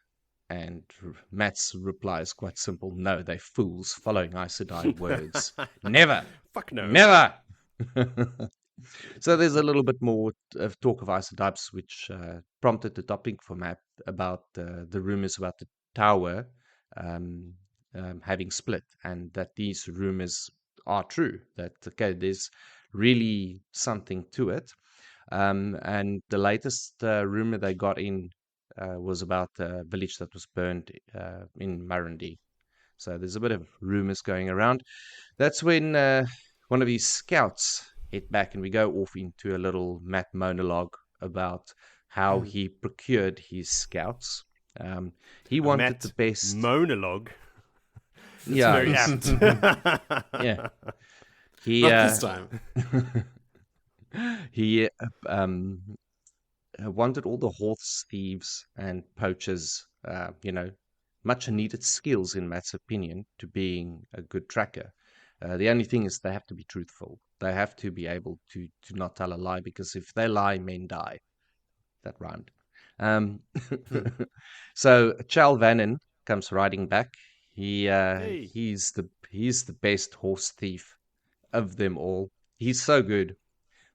And Matt's reply is quite simple: no, they fools, following Aes Sedai words. Never! Fuck no. Never! So there's a little bit more of talk of Aes Sedai, which prompted the topic for Matt about the rumors about the tower having split, and that these rumors are true, that okay, there's really something to it. And the latest rumor they got in was about a village that was burned in Maerone. So there's a bit of rumors going around. That's when one of his scouts hit back, and we go off into a little Matt monologue about how he procured his scouts. He wanted the best monologue. It's yeah, very apt. Yeah, he Not this time. he wanted all the horse thieves and poachers, much needed skills, in Matt's opinion, to being a good tracker. The only thing is they have to be truthful. They have to be able to not tell a lie, because if they lie, men die. That rhymed. So Chal Vannin comes riding back. He's the best horse thief of them all. He's so good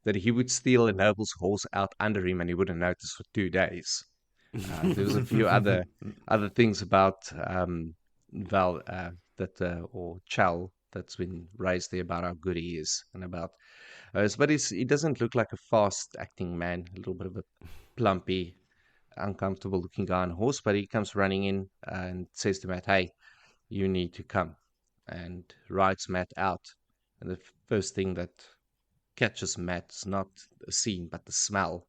that he would steal a noble's horse out under him and he wouldn't notice for 2 days. There was a few other things about Val or Chal that's been raised there about how good he is and about. But he doesn't look like a fast acting man. A little bit of a plumpy, uncomfortable looking guy on a horse. But he comes running in and says to Matt, "Hey, you need to come," and rides Matt out. And the first thing that catches Matt is not the scene but the smell.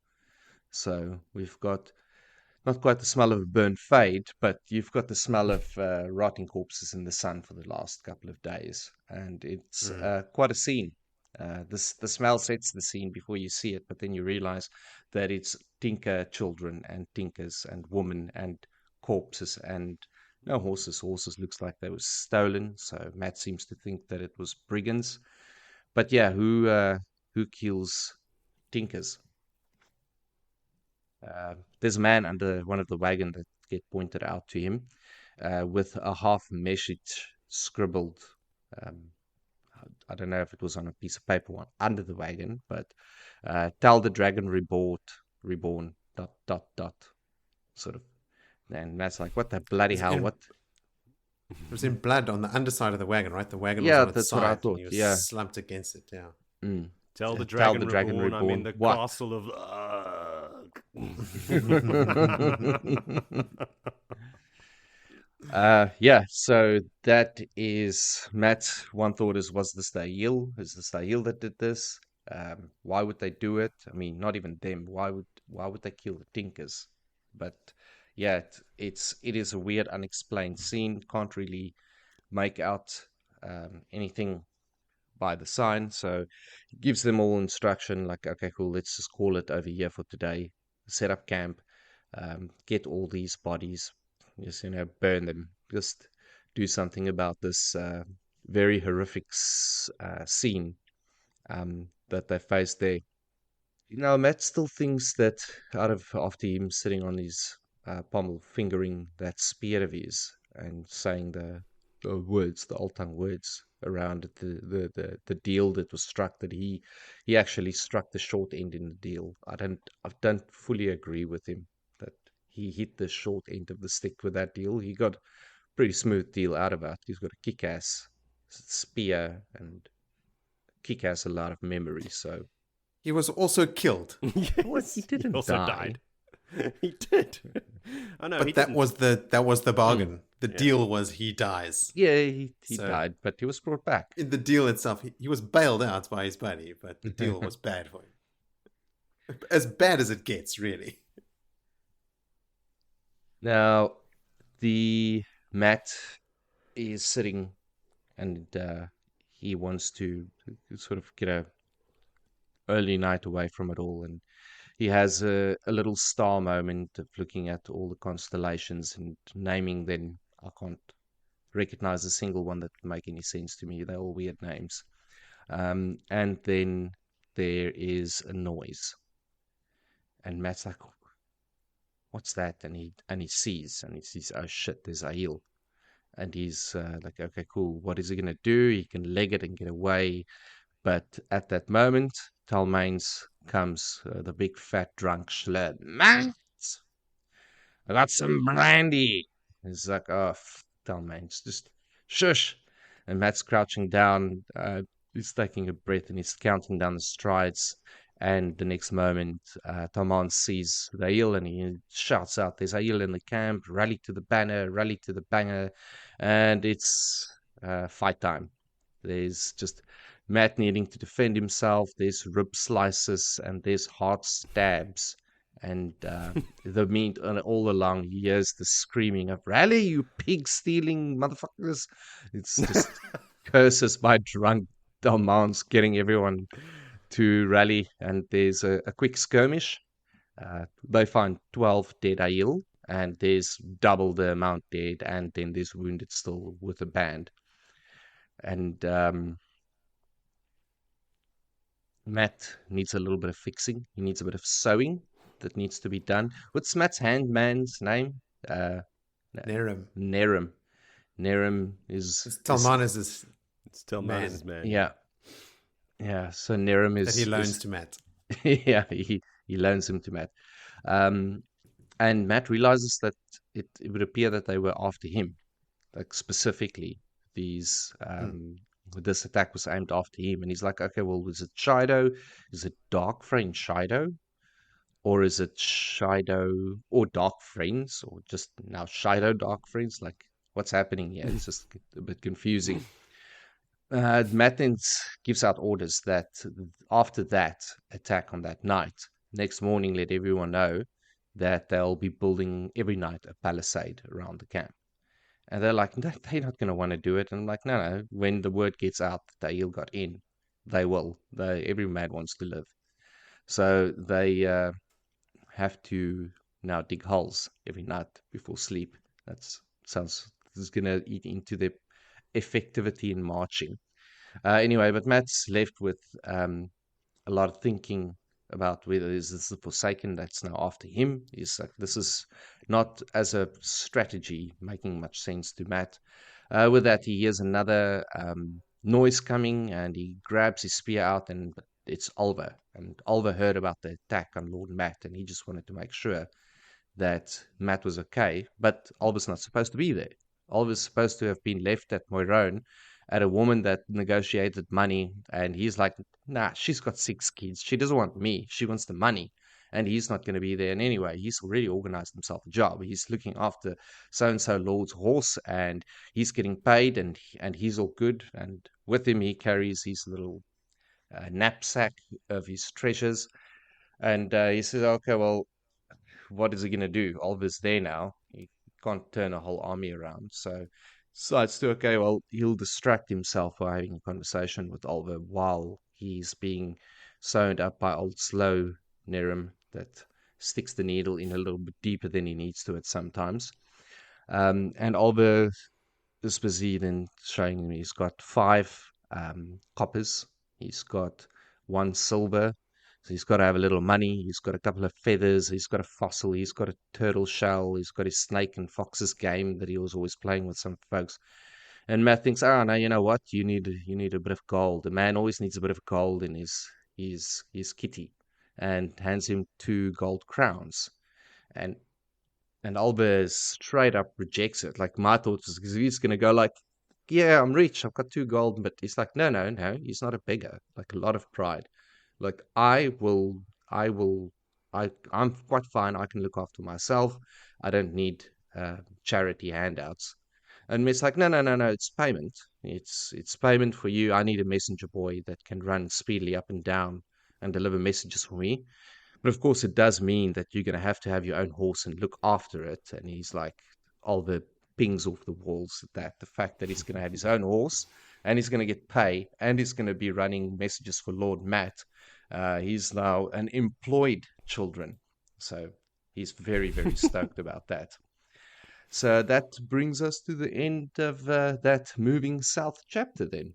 So we've got not quite the smell of a burnt fade, but you've got the smell of rotting corpses in the sun for the last couple of days, and it's quite a scene. The smell sets the scene before you see it, but then you realize that it's tinker children and tinkers and women and corpses and no horses. Horses looks like they were stolen, so Matt seems to think that it was brigands. But yeah, who kills tinkers? There's a man under one of the wagon that get pointed out to him with a half message scribbled. I don't know if it was on a piece of paper one under the wagon, but tell the dragon reborn, ... sort of. And that's like, what the bloody hell? What? It was in blood on the underside of the wagon, right? The wagon Yeah, was on its that's side. what I thought. And he was slumped against it, yeah. Tell the dragon reborn, I'm in the what? castle of... Yeah, so that is Matt's one thought is, was this the Aiel? Is this the Aiel that did this? Why would they do it? I mean, not even them. Why would they kill the Tinkers? But yeah, it is a weird, unexplained scene. Can't really make out anything by the sign. So it gives them all instruction like, okay, cool, let's just call it over here for today. Set up camp, get all these bodies, just burn them, just do something about this very horrific scene that they faced there. Matt still thinks that after him sitting on his pommel, fingering that spear of his and saying the words, the Altang words, around the deal that was struck, that he actually struck the short end in the deal. I don't fully agree with him that he hit the short end of the stick with that deal. He got a pretty smooth deal out of it. He's got a kick-ass spear and kick-ass a lot of memory. So he was also killed. Yes, he didn't he also die. Died. He did. I know, but that was the bargain. The deal was he dies. Yeah, he died, but he was brought back. In the deal itself, he was bailed out by his buddy, but the deal was bad for him. As bad as it gets, really. Now, the Matt is sitting, and he wants to sort of get a early night away from it all, and he has a little star moment of looking at all the constellations and naming them. I can't recognize a single one that would make any sense to me. They're all weird names. And then there is a noise, and Matt's like, "What's that?" And he sees, oh shit, there's Aiel. And he's like, "Okay, cool. What is he gonna do? He can leg it and get away." But at that moment, Talmains comes, the big fat drunk schlub. "Matt, I got some brandy." He's like, "Oh, Talmains, just shush." And Matt's crouching down. He's taking a breath and he's counting down the strides. And the next moment, Talmains sees the Aiel and he shouts out, "There's Aiel in the camp. Rally to the banner, rally to the banger." And it's fight time. There's just Matt needing to defend himself. There's rib slices and there's heart stabs. And the meat, and all along he hears the screaming of, "Rally, you pig-stealing motherfuckers." It's just curses by drunk Dalmans getting everyone to rally. And there's a quick skirmish. They find 12 dead Aiel, and there's double the amount dead, and then there's wounded still with a band. And Matt needs a little bit of fixing. He needs a bit of sewing that needs to be done. What's Matt's handman's name? Nerim. Nerim is... Talmanis is... It's Talmanis' man. Yeah, so Nerim is... That he loans to Matt. Yeah, he loans him to Matt. And Matt realizes that it would appear that they were after him. Like, specifically, these... This attack was aimed after him, and he's like, "Okay, well, is it Shido? Is it Dark Friend Shido? Or is it Shido or Dark Friends? Or just now Shido Dark Friends? Like, what's happening here?" It's just a bit confusing. Matt then gives out orders that after that attack on that night, next morning, let everyone know that they'll be building every night a palisade around the camp. And they're like, "No, they're not going to want to do it." And I'm like, no. When the word gets out that Aiel got in, they will. Every man wants to live. So they have to now dig holes every night before sleep. This is going to eat into their effectivity in marching. Anyway, but Matt's left with a lot of thinking about whether is this the Forsaken that's now after him. He's like, this is not as a strategy making much sense to Matt. With that, he hears another noise coming, and he grabs his spear out, and it's Oliver. And Oliver heard about the attack on Lord Matt, and he just wanted to make sure that Matt was okay. But Oliver's not supposed to be there. Oliver's supposed to have been left at Maerone at a woman that negotiated money, and he's like, "Nah, she's got 6 kids. She doesn't want me. She wants the money." And he's not going to be there. And anyway, he's already organized himself a job. He's looking after so-and-so Lord's horse, and he's getting paid, and he's all good. And with him, he carries his little knapsack of his treasures. And he says, "Okay, well, what is he going to do? Oliver's there now. He can't turn a whole army around." So decides to, okay, well, he'll distract himself by having a conversation with Oliver while he's being sewn up by old slow Nerim that sticks the needle in a little bit deeper than he needs to at sometimes. And Oliver is busy then showing him he's got 5 coppers, he's got 1 silver, so he's got to have a little money, he's got a couple of feathers, he's got a fossil, he's got a turtle shell, he's got his snake and foxes game that he was always playing with some folks. And Matt thinks, oh no, you know what? You need a bit of gold. A man always needs a bit of gold in his kitty, and hands him 2 gold crowns. And Alba straight up rejects it. Like, my thought was, because he's gonna go like, yeah, I'm rich, I've got 2 gold, but he's like, no, he's not a beggar. Like, a lot of pride. Like, I'm quite fine. I can look after myself. I don't need charity handouts. And Miss like, no, it's payment. It's payment for you. I need a messenger boy that can run speedily up and down and deliver messages for me. But of course, it does mean that you're going to have your own horse and look after it. And he's like, all the pings off the walls at that. The fact that he's going to have his own horse and he's going to get pay and he's going to be running messages for Lord Matt. He's now an employed children. So he's very, very stoked about that. So that brings us to the end of that moving south chapter then.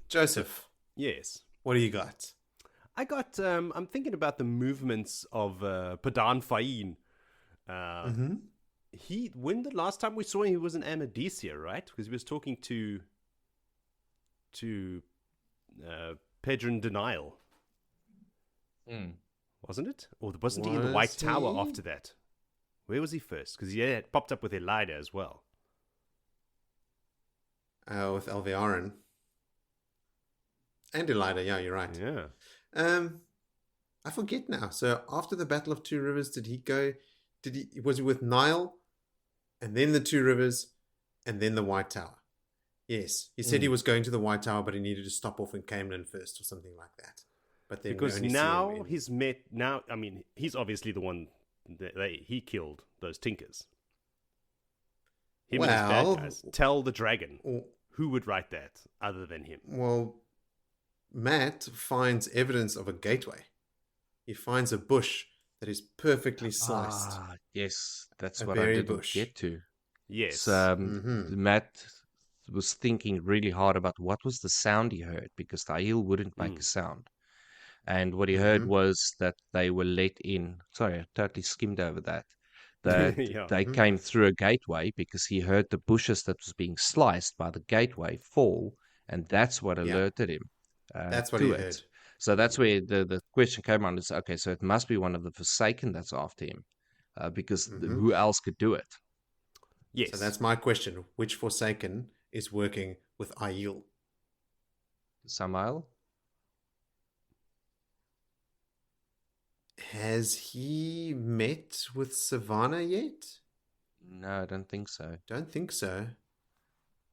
Joseph. Yes. What do you got? I got, I'm thinking about the movements of Padan Fain. When the last time we saw him, he was in Amadesia, right? Because he was talking to Pedron Denial. Wasn't it? Or wasn't he in the White Tower after that? Where was he first? Because he had popped up with Elida as well. With Elviaran. And Elida, yeah, you're right. Yeah. I forget now. So after the Battle of Two Rivers, was he with Nile? And then the Two Rivers, and then the White Tower? Yes. He said he was going to the White Tower, but he needed to stop off in Cairhien first or something like that. But then because now he's met. Now, I mean, he's obviously the one that he killed those Tinkers. Him and his bad guys. Tell the dragon. Who would write that other than him? Well, Matt finds evidence of a gateway. He finds a bush that is perfectly sliced. Yes, that's what I didn't get to. Yes. Matt was thinking really hard about what was the sound he heard, because the Aiel wouldn't make a sound. And what he heard was that they were let in. Sorry, I totally skimmed over that. That they came through a gateway, because he heard the bushes that was being sliced by the gateway fall, and that's what alerted him. That's what he heard. So that's where the question came on. Is okay, so it must be one of the Forsaken that's after him, because who else could do it? Yes. So that's my question. Which Forsaken is working with Aiel? Sammael? Has he met with Savannah yet? No, I don't think so. Don't think so.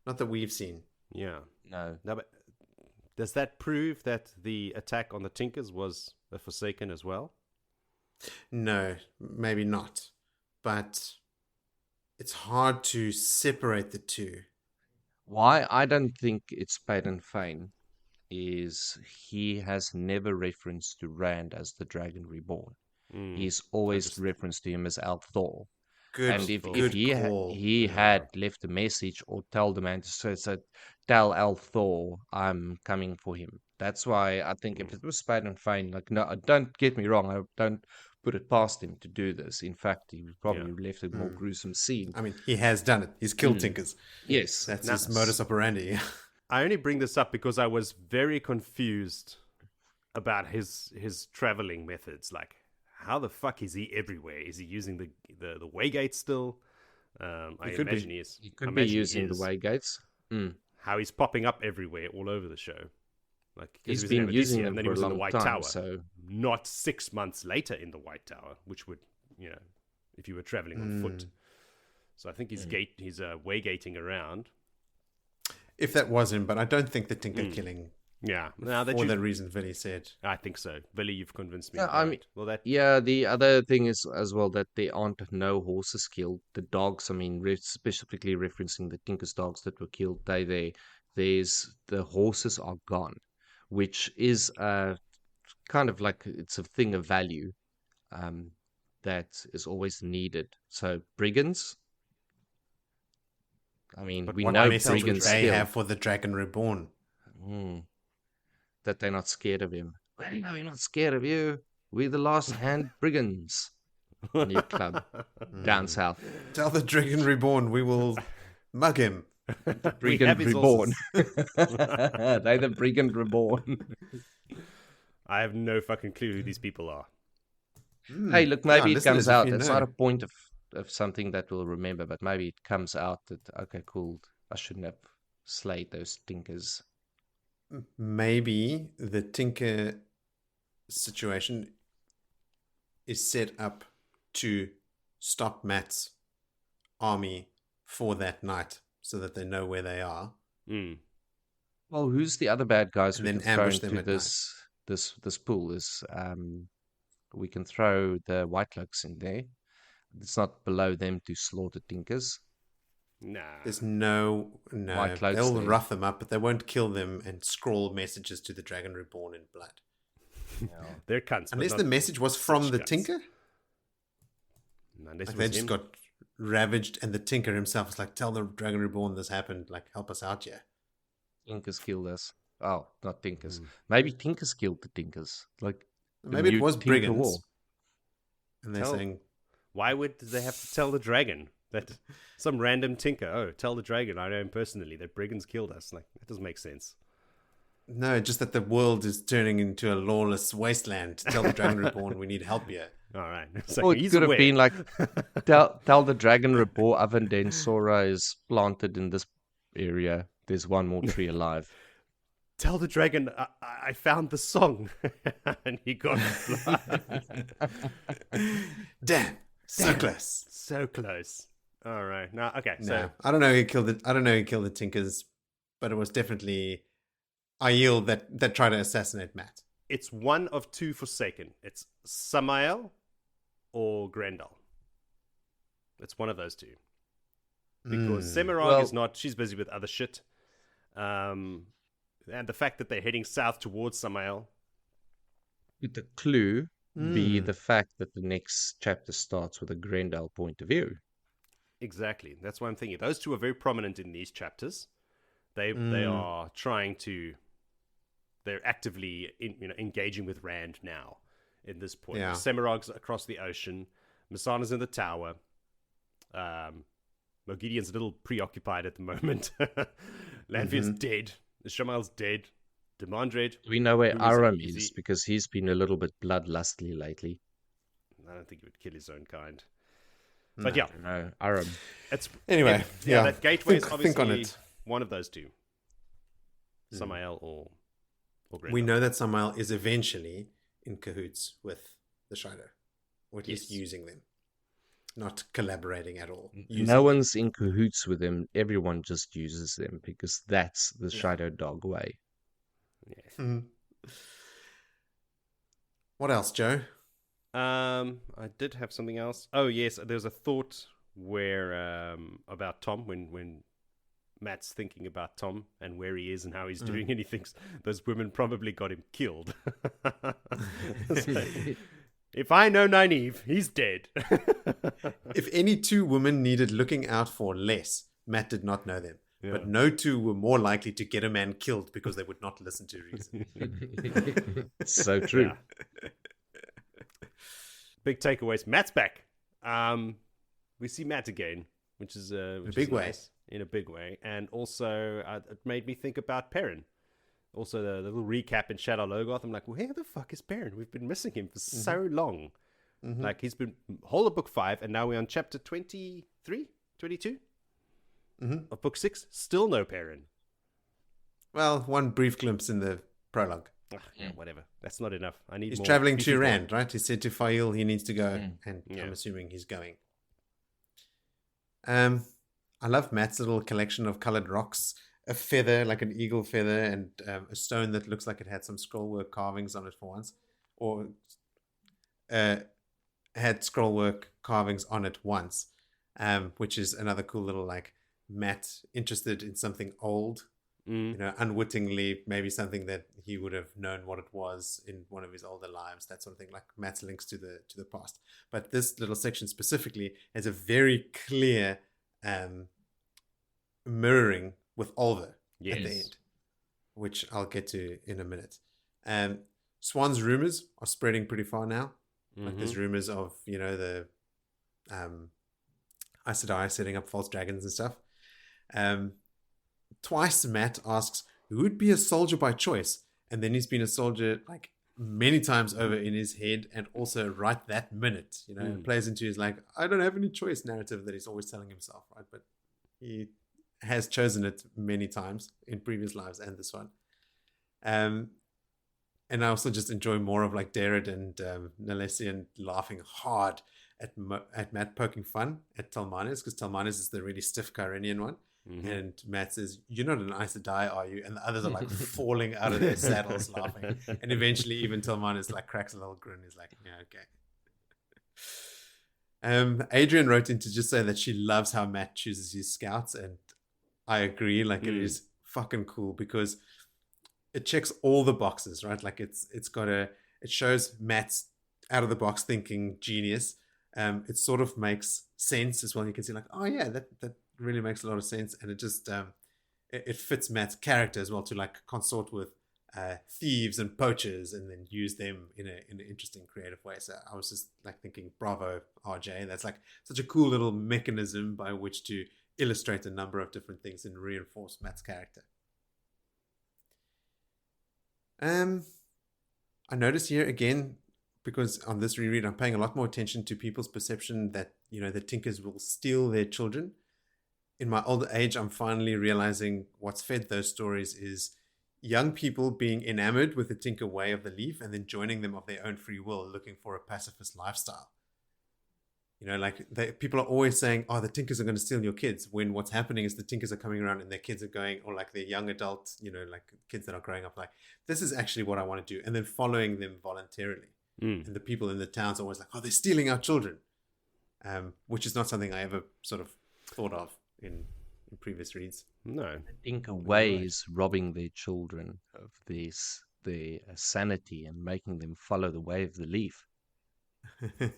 Not that we've seen. Yeah. No. No, but does that prove that the attack on the Tinkers was a Forsaken as well? No, maybe not. But it's hard to separate the two. Why I don't think it's Padan Fain is he has never referenced to Rand as the Dragon Reborn. He's always referenced to him as Althor. And if he had left a message or told the man to say, tell Althor I'm coming for him. That's why I think if it was Padan Fain, like, no, don't get me wrong, I don't put it past him to do this. In fact, he probably left a more gruesome scene. I mean, he has done it. He's killed Tinkers. Yes. That's his modus operandi. I only bring this up because I was very confused about his traveling methods. Like, how the fuck is he everywhere? Is he using the waygate still? I imagine he is. He could be using the waygates. How he's popping up everywhere, all over the show. Like, he's been using them for a long time. Tower, so not 6 months later in the White Tower, which would, if you were traveling on foot. So I think he's waygating around. If that was him, but I don't think the Tinker killing. Yeah, for the reason Willie said. I think so. Willie, you've convinced me. The other thing is as well that there aren't no horses killed. The dogs, I mean, specifically referencing the Tinker's dogs that were killed. There's the horses are gone, which is kind of like it's a thing of value that is always needed. So brigands. I mean, but we what know message would brigands they have for the Dragon Reborn? That they're not scared of him. Well, no, we're not scared of you. We're the last hand brigands. New club. Down south. Tell the Dragon Reborn we will mug him. Brigand Reborn. They the Brigand Reborn. I have no fucking clue who these people are. Hey, look, maybe it comes out. It's not a point of something that we'll remember, but maybe it comes out that, okay, cool, I shouldn't have slayed those tinkers. Maybe the tinker situation is set up to stop Matt's army for that night so that they know where they are. Well, who's the other bad guys and we then can throw ambush them into at this pool? We can throw the White Lux in there. It's not below them to slaughter tinkers. Nah. There's no. White Cloaks They'll there. rough them up, but they won't kill them and scrawl messages to the Dragon Reborn in blood. They're cunts. Unless the message was from the cunts. Tinker. Unless Like it they was just him. got ravaged, and the Tinker himself was like, "Tell the Dragon Reborn this happened. Like, help us out here." Tinkers killed us. Oh, not tinkers. Maybe tinkers killed the tinkers. Like the Maybe it new was Tinker brigands. War. And they're saying, Why would they have to tell the dragon that some random tinker? Oh, tell the dragon. I know him personally. That brigands killed us. Like that doesn't make sense. "No, just that the world is turning into a lawless wasteland. Tell the Dragon Reborn we need help here." All right. So Or it he's could have aware. been like, tell the Dragon Reborn oven den Sora is planted in this area. There's one more tree alive. Tell the dragon I found the song, and he got blood. Damn, so close. So close. All right. Now, okay. No, So I don't know who killed it. I don't know who killed the Tinkers, but it was definitely Aiel that tried to assassinate Matt. it's one of two Forsaken. It's Sammael or Graendal. It's one of those two. Because Semirog is not. She's busy with other shit. And the fact that they're heading south towards Sammael. Could the clue be the fact that the next chapter starts with a Graendal point of view? Exactly. That's what I'm thinking. Those two are very prominent in these chapters. They are trying to. They're actively engaging with Rand now. In this point, Yeah. Semirog's across the ocean. Masana's in the tower. Mogideon's a little preoccupied at the moment. Lanfear's dead. Shamal's dead. Demandred. Do we know where Who Aram he? is? Because he's been a little bit bloodlustly lately. I don't think he would kill his own kind. But yeah, No, Aram. it's Anyway, yeah. that gateway is Think obviously on it. one of those two, Sammael or Graendal. We know that Sammael is eventually in cahoots with the Shadar, or at least Yes. using them, not collaborating at all. No one's in cahoots with them. Everyone just uses them because that's the Shadow Dog way. Mhm. What else, Joe? I did have something else. Oh yes, there's a thought where about Tom when Matt's thinking about Tom and where he is and how he's doing, and he thinks those women probably got him killed. So, if I know Nynaeve, he's dead. If any two women needed looking out for less, Matt did not know them. But no two were more likely to get a man killed because they would not listen to reason. So true. Yeah. Big takeaways. Matt's back. We see Matt again, which is In a big way. nice, in a big way, and also it made me think about Perrin. Also, the little recap in Shadar Logoth. I'm like, where the fuck is Perrin? We've been missing him for so long. Like he's been whole of book 5, and now we're on chapter 23, 22 of book 6. Still no Perrin. Well, one brief glimpse in the prologue. Ugh, yeah, whatever. That's not enough. I need He's more. traveling Beefy to boy. Rand, right? He said to Fail he needs to go, and Yeah. I'm assuming he's going. I love Matt's little collection of colored rocks, a feather like an eagle feather, and a stone that looks like it had some scrollwork carvings on it for once, or had scrollwork carvings on it once, which is another cool little like Matt interested in something old. Unwittingly, maybe something that he would have known what it was in one of his older lives, that sort of thing, like Matt's links to the past. But this little section specifically has a very clear mirroring with Oliver at the end, which I'll get to in a minute. Swan's rumors are spreading pretty far now. Like there's rumors of the Aes Sedai setting up false dragons and stuff. Twice Matt asks, who would be a soldier by choice? And then he's been a soldier like many times over in his head, and also right that minute, plays into his like, I don't have any choice narrative that he's always telling himself, right? But he has chosen it many times in previous lives and this one. And I also just enjoy more of like Derek and Nalessian laughing hard at Matt poking fun at Talmanes, because Talmanes is the really stiff Cairhien one. Mm-hmm. And Matt says, "You're not an Aes Sedai, are you?" And the others are like falling out of their saddles laughing. And eventually even Talmanes like cracks a little grin. He's like, yeah, okay. Adrian wrote in to just say that she loves how Matt chooses his scouts, and I agree. Like it is fucking cool because it checks all the boxes, right? Like it shows Matt's out of the box thinking genius. It sort of makes sense as well. You can see like, oh yeah, that really makes a lot of sense, and it just it fits Matt's character as well to like consort with thieves and poachers, and then use them in an interesting, creative way. So I was just like thinking, bravo, RJ. That's like such a cool little mechanism by which to illustrate a number of different things and reinforce Matt's character. I notice here again, because on this reread, I'm paying a lot more attention to people's perception that, the Tinkers will steal their children. In my older age, I'm finally realizing what's fed those stories is young people being enamored with the Tinker way of the Leaf and then joining them of their own free will, looking for a pacifist lifestyle. People are always saying, oh, the Tinkers are going to steal your kids, when what's happening is the Tinkers are coming around and their kids are going, or like their young adults, like kids that are growing up, like, this is actually what I want to do. And then following them voluntarily. And the people in the towns are always like, oh, they're stealing our children. Which is not something I ever sort of thought of in previous reads. No. Tinker ways robbing their children of their sanity and making them follow the way of the Leaf.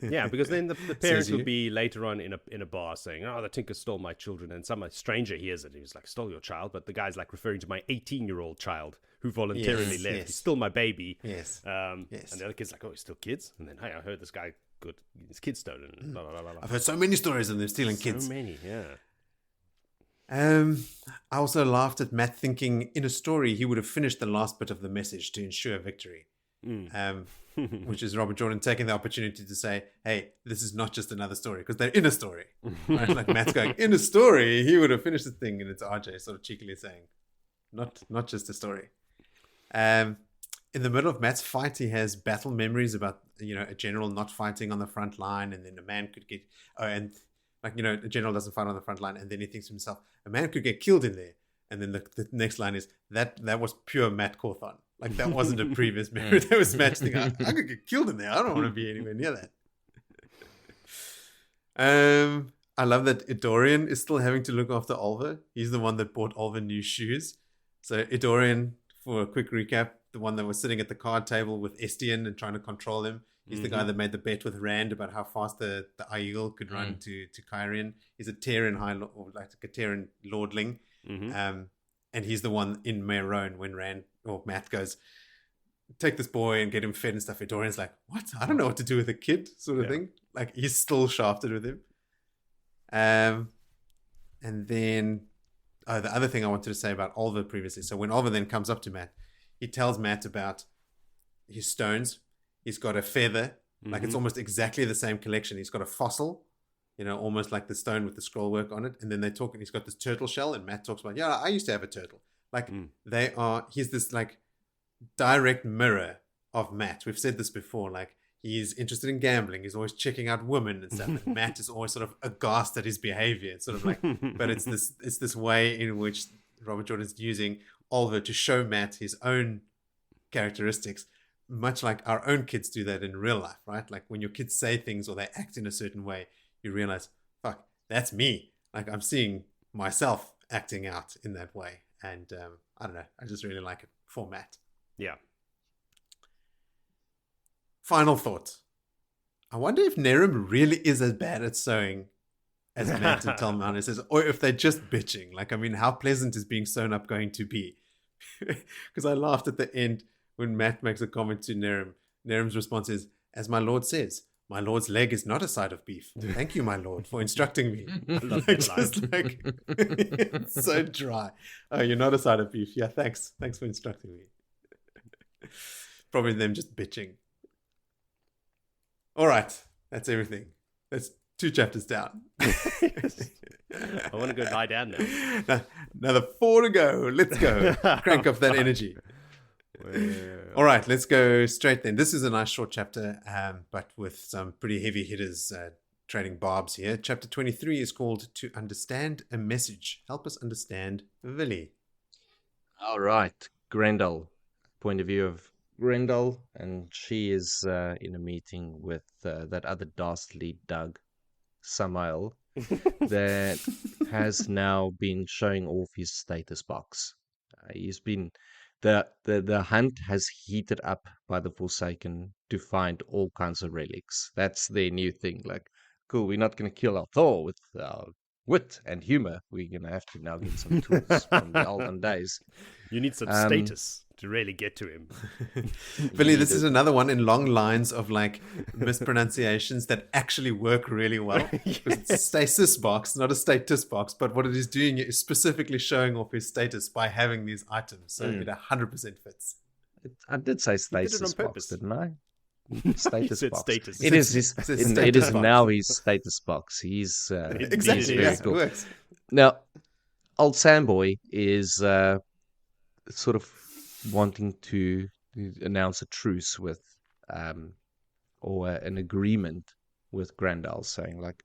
Yeah, because then the parents will be later on in a bar saying, oh, the Tinker stole my children, and some stranger hears it. He's like, stole your child? But the guy's like referring to my 18-year-old child who voluntarily left. He's still my baby. Yes. And the other kid's like, oh, he's still kids? And then, hey, I heard this guy got his kids stolen. Blah, blah, blah, blah. I've heard so many stories of them stealing kids. So many, yeah. I also laughed at Matt thinking in a story he would have finished the last bit of the message to ensure victory. Which is Robert Jordan taking the opportunity to say, hey, this is not just another story, because they're in a story. Right? Like Matt's going, in a story, he would have finished the thing, and it's RJ sort of cheekily saying, not just a story. In the middle of Matt's fight, he has battle memories about, a general not fighting on the front line, and then a man could get, a general doesn't fight on the front line, and then he thinks to himself, a man could get killed in there. And then the next line is, that was pure Matt Cawthon. Like, that wasn't a previous memory. That was Matt thinking, I could get killed in there. I don't want to be anywhere near that. I love that Idorian is still having to look after Olva. He's the one that bought Olva new shoes. So Idorian, for a quick recap, the one that was sitting at the card table with Estian and trying to control him. He's the guy that made the bet with Rand about how fast the Aiel could run to Cairhien. He's a Terran a Terran lordling. And he's the one in Maerone when Matt goes, take this boy and get him fed and stuff. Idorian's like, what? I don't know what to do with a kid, sort of thing. Like, he's still shafted with him. And then the other thing I wanted to say about Olva previously. So when Olva then comes up to Matt, he tells Matt about his stones. He's got a feather. Like, it's almost exactly the same collection. He's got a fossil, almost like the stone with the scroll work on it. And then they talk, and he's got this turtle shell, and Matt talks about, yeah, I used to have a turtle. Like, he's this like direct mirror of Matt. We've said this before, like, he's interested in gambling. He's always checking out women and stuff. And Matt is always sort of aghast at his behavior. It's sort of like, but it's this way in which Robert Jordan's using Olva to show Matt his own characteristics, much like our own kids do that in real life, right? Like, when your kids say things or they act in a certain way, you realize, fuck, that's me. Like, I'm seeing myself acting out in that way. And I don't know, I just really like it for Matt. Yeah. Final thought. I wonder if Nerem really is as bad at sewing as Matt and Talman says, or if they're just bitching. Like, I mean, how pleasant is being sewn up going to be? Because I laughed at the end when Matt makes a comment to Nerem. Nerem's response is, as my lord says, My lord's leg is not a side of beef. Thank you, my lord, for instructing me. It's so dry. Oh, you're not a side of beef. Yeah, thanks. Thanks for instructing me. Probably them just bitching. All right, that's everything. That's 2 chapters down. I want to go lie down now. Another 4 to go. Let's go. Crank up that energy. All right, let's go straight then. This is a nice short chapter, but with some pretty heavy hitters trading barbs here. Chapter 23 is called To Understand a Message. Help us understand Willie. All right, Graendal. Point of view of Graendal, and she is in a meeting with that other dastardly Doug, Sammael, that has now been showing off his status box. He's been the hunt has heated up by the Forsaken to find all kinds of relics. That's their new thing. Like, cool, we're not going to kill our Thor with our wit and humor. We're going to have to now get some tools from the olden days. You need some status to really get to him. Billy, this is another one in long lines of like mispronunciations that actually work really well. Yes. It's a stasis box, not a status box, but what it is doing is specifically showing off his status by having these items. So it 100% fits. I did say stasis box, didn't I? Status box. Status. It is now his status box. He's exactly. He's it works. Now, old Samboy is sort of wanting to announce a truce with, or an agreement with Graendal, saying like,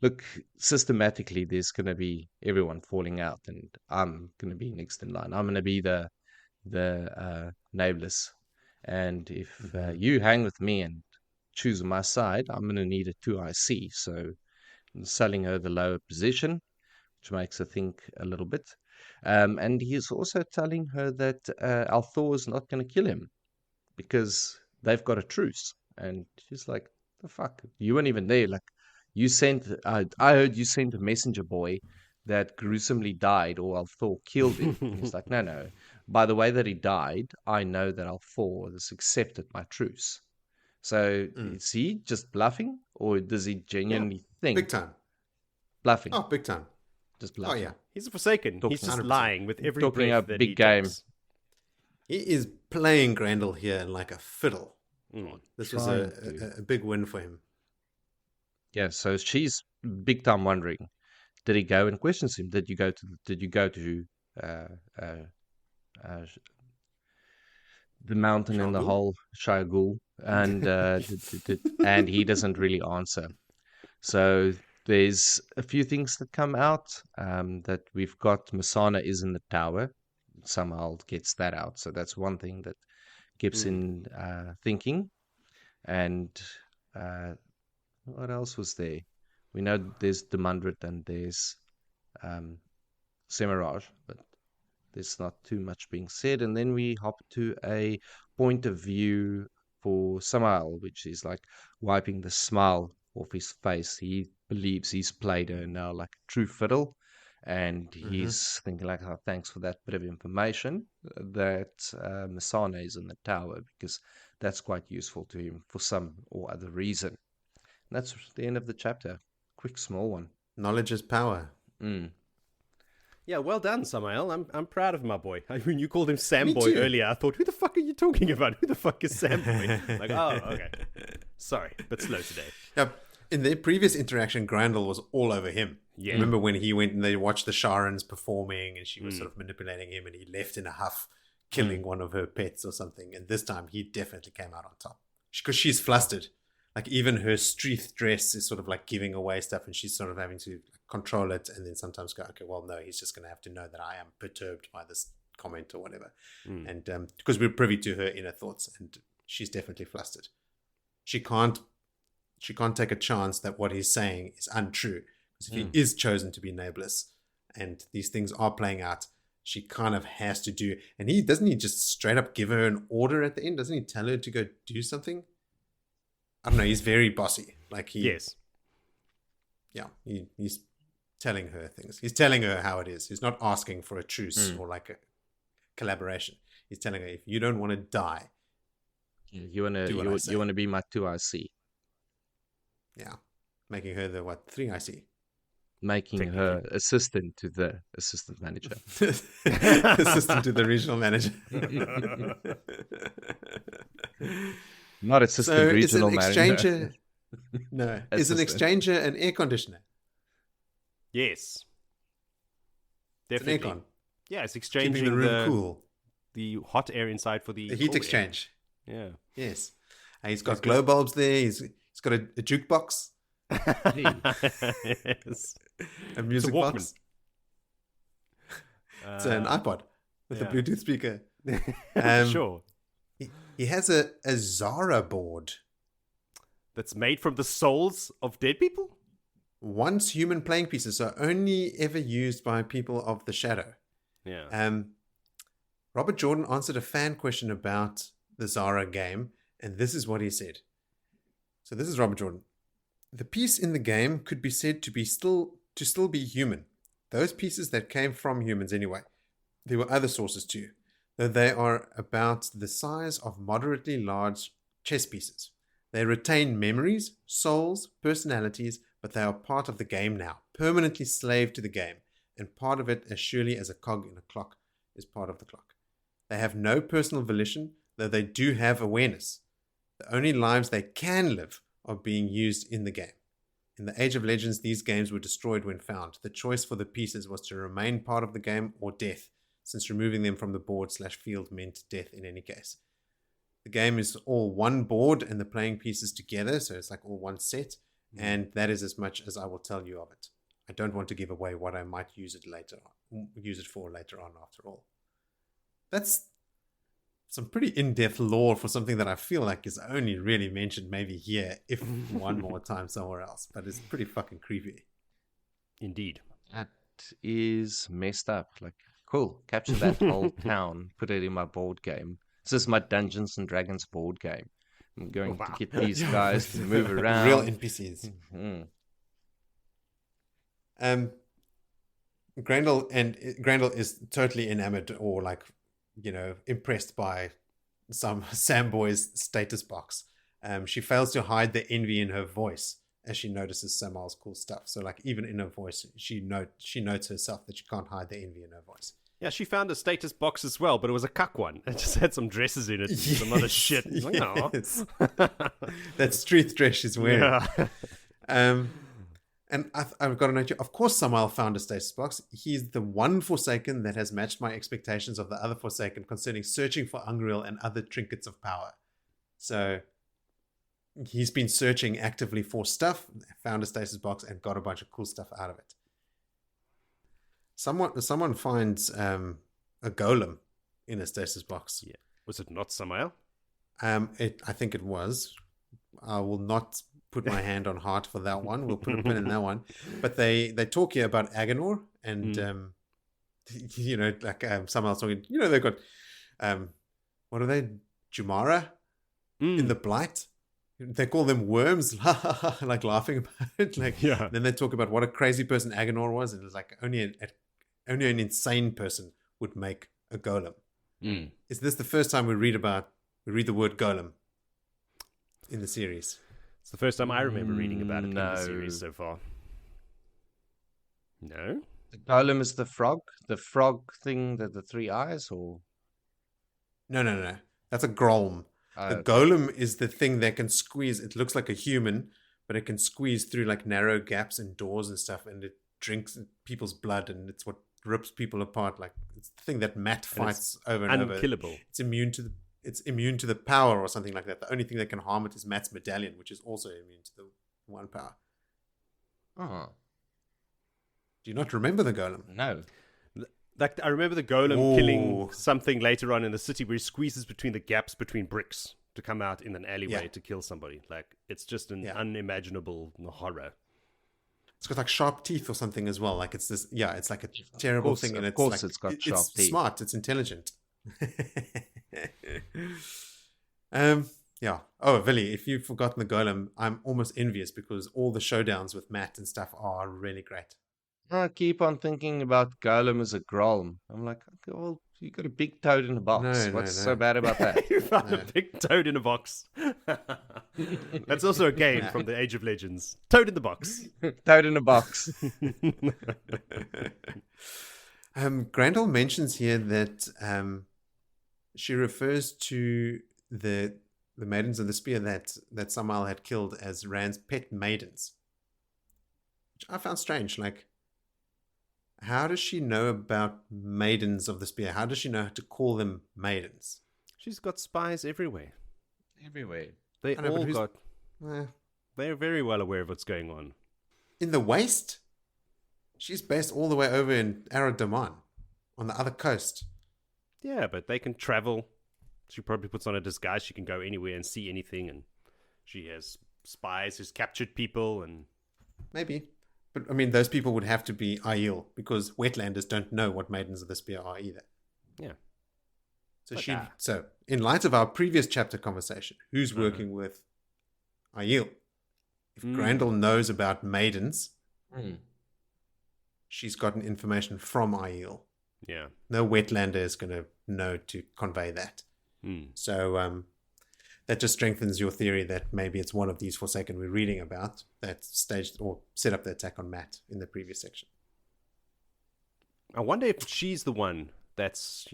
look, systematically there's going to be everyone falling out, and I'm going to be next in line. I'm going to be the nameless. And if you hang with me and choose my side, I'm going to need a 2IC. So I'm selling her the lower position, which makes her think a little bit. And he's also telling her that Althor is not going to kill him because they've got a truce. And she's like, the fuck? You weren't even there. Like, you sent, I heard you sent a messenger boy that gruesomely died, or Althor killed him. He's like, no. By the way that he died, I know that Althor has accepted my truce. So is he just bluffing, or does he genuinely think? Big time. Bluffing. Oh, big time. Just bluffing. Oh, yeah. He's a Forsaken. He's just 100%. lying with every Talking breath a that big he game. takes. He is playing Graendal here like a fiddle. This was a big win for him. Yeah, so she's big time wondering, did he go and questions him? Did you go to the mountain in the hole, Shai'gul, and and he doesn't really answer. So there's a few things that come out, that we've got Masana is in the tower. Somehow gets that out. So that's one thing that keeps in thinking. And what else was there? We know there's Demandrit and there's Semiraj, but there's not too much being said. And then we hop to a point of view for Sammael, which is like wiping the smile off his face. He believes he's played her now like a true fiddle, and he's thinking like, oh, thanks for that bit of information that Masana is in the tower, because that's quite useful to him for some or other reason. And that's the end of the chapter. Quick, small one. Knowledge is power. Yeah, well done, Sammael. I'm proud of my boy. When you called him Sam Boy earlier, I thought, who the fuck are you talking about? Who the fuck is Sam Boy? Like, oh, okay. Sorry, but slow today. Yeah, in their previous interaction, Graendal was all over him. Yeah. Remember when he went and they watched the Sharans performing and she was sort of manipulating him and he left in a huff, killing one of her pets or something. And this time he definitely came out on top because she's flustered. Like even her streath dress is sort of like giving away stuff and she's sort of having to control it and then sometimes go, okay, well, no, he's just going to have to know that I am perturbed by this comment or whatever. And because we're privy to her inner thoughts and she's definitely flustered. She can't take a chance that what he's saying is untrue. Because if he is chosen to be nameless and these things are playing out, she kind of has to do. And doesn't he just straight up give her an order at the end? Doesn't he tell her to go do something? I don't know. He's very bossy. Like yes. Yeah, he's telling her things. He's telling her how it is. He's not asking for a truce or like a collaboration. He's telling her, if you don't want to die, you want to be my 2IC. Yeah. Making her the, 3 I see? Making her assistant to the assistant manager. Assistant to the regional manager. Not assistant regional manager. No. Is an exchanger an air conditioner? Yes. Definitely. It's an aircon. Yeah, it's exchanging keeping the room cool. The hot air inside for the heat exchange. Air. Yeah. Yes. And he's got glow bulbs there. He's got a jukebox. Yes. A music box. It's an iPod with a Bluetooth speaker. Sure. He has a Zara board. That's made from the souls of dead people? Once human playing pieces, so only ever used by people of the shadow. Yeah. Robert Jordan answered a fan question about the Zara game, and this is what he said. So this is Robert Jordan. The piece in the game could be said to still be human. Those pieces that came from humans anyway. There were other sources too, though they are about the size of moderately large chess pieces. They retain memories, souls, personalities, but they are part of the game now, permanently slave to the game, and part of it as surely as a cog in a clock is part of the clock. They have no personal volition, though they do have awareness. The only lives they can live are being used in the game. In the Age of Legends, these games were destroyed when found. The choice for the pieces was to remain part of the game or death, since removing them from the board/field meant death in any case. The game is all one board and the playing pieces together, so it's like all one set, and that is as much as I will tell you of it. I don't want to give away what I might use it for later on, after all. That's some pretty in-depth lore for something that I feel like is only really mentioned maybe here, if one more time somewhere else. But it's pretty fucking creepy. Indeed. That is messed up. Like, cool. Capture that whole town. Put it in my board game. This is my Dungeons and Dragons board game. I'm going to get these guys to move around. Real NPCs. Graendal is totally enamored or like, impressed by some Samboy's status box. She fails to hide the envy in her voice as she notices Sammael's cool stuff. So like even in her voice, she notes herself that she can't hide the envy in her voice. Yeah, she found a status box as well, but it was a cuck one. It just had some dresses in it, some other shit. Yes. That street dress she's wearing. Yeah. And I've got to note, of course, Sammael found a status box. He's the one Forsaken that has matched my expectations of the other Forsaken concerning searching for Ungreal and other trinkets of power. So he's been searching actively for stuff, found a status box, and got a bunch of cool stuff out of it. Someone finds a golem in a stasis box. Yeah. Was it not Sammael? I think it was. I will not put my hand on heart for that one. We'll put a pin in that one. But they talk here about Agenor and Sammael's talking. They've got what are they? Jumara in the Blight. They call them worms, like laughing about it. Then they talk about what a crazy person Agenor was, and it's like only an insane person would make a golem. Is this the first time we read the word golem in the series? It's the first time I remember reading about it in the series so far. No? The golem is the frog thing, the 3 eyes, or? No. That's a grolm. The golem is the thing that can squeeze. It looks like a human, but it can squeeze through like narrow gaps and doors and stuff, and it drinks people's blood, and it's what rips people apart. Like it's the thing that Matt fights over and over. Unkillable. It's immune to the power or something like that. The only thing that can harm it is Matt's medallion, which is also immune to the 1 power. Oh. Do you not remember the golem? No. Like I remember the golem killing something later on in the city where he squeezes between the gaps between bricks to come out in an alleyway to kill somebody. Like it's just an unimaginable horror. It's got like sharp teeth or something as well. Like it's this, it's like a terrible thing, and it's got sharp teeth. It's smart. It's intelligent. Oh, Willie, if you've forgotten the golem, I'm almost envious because all the showdowns with Matt and stuff are really great. I keep on thinking about golem as a grolm. I'm like, okay, well, You got a big toad in a box. What's so bad about that? You found a big toad in a box. That's also a game from the Age of Legends. Toad in the box. Toad in a box. Graendal mentions here that she refers to the maidens of the spear that Sammael had killed as Rand's pet maidens, which I found strange. Like, how does she know about maidens of the spear? How does she know to call them maidens? She's got spies everywhere. They all got... They're very well aware of what's going on. In the Waste? She's based all the way over in Arad-Daman, on the other coast. Yeah, but they can travel. She probably puts on a disguise. She can go anywhere and see anything. And she has spies who's captured people. And maybe. But, I mean, those people would have to be Aiel, because wetlanders don't know what Maidens of the Spear are either. Yeah. So in light of our previous chapter conversation, who's working with Aiel? If Graendal knows about maidens, she's gotten information from Aiel. Yeah. No wetlander is going to know to convey that. So that just strengthens your theory that maybe it's one of these Forsaken we're reading about that staged or set up the attack on Matt in the previous section. I wonder if she's the one that's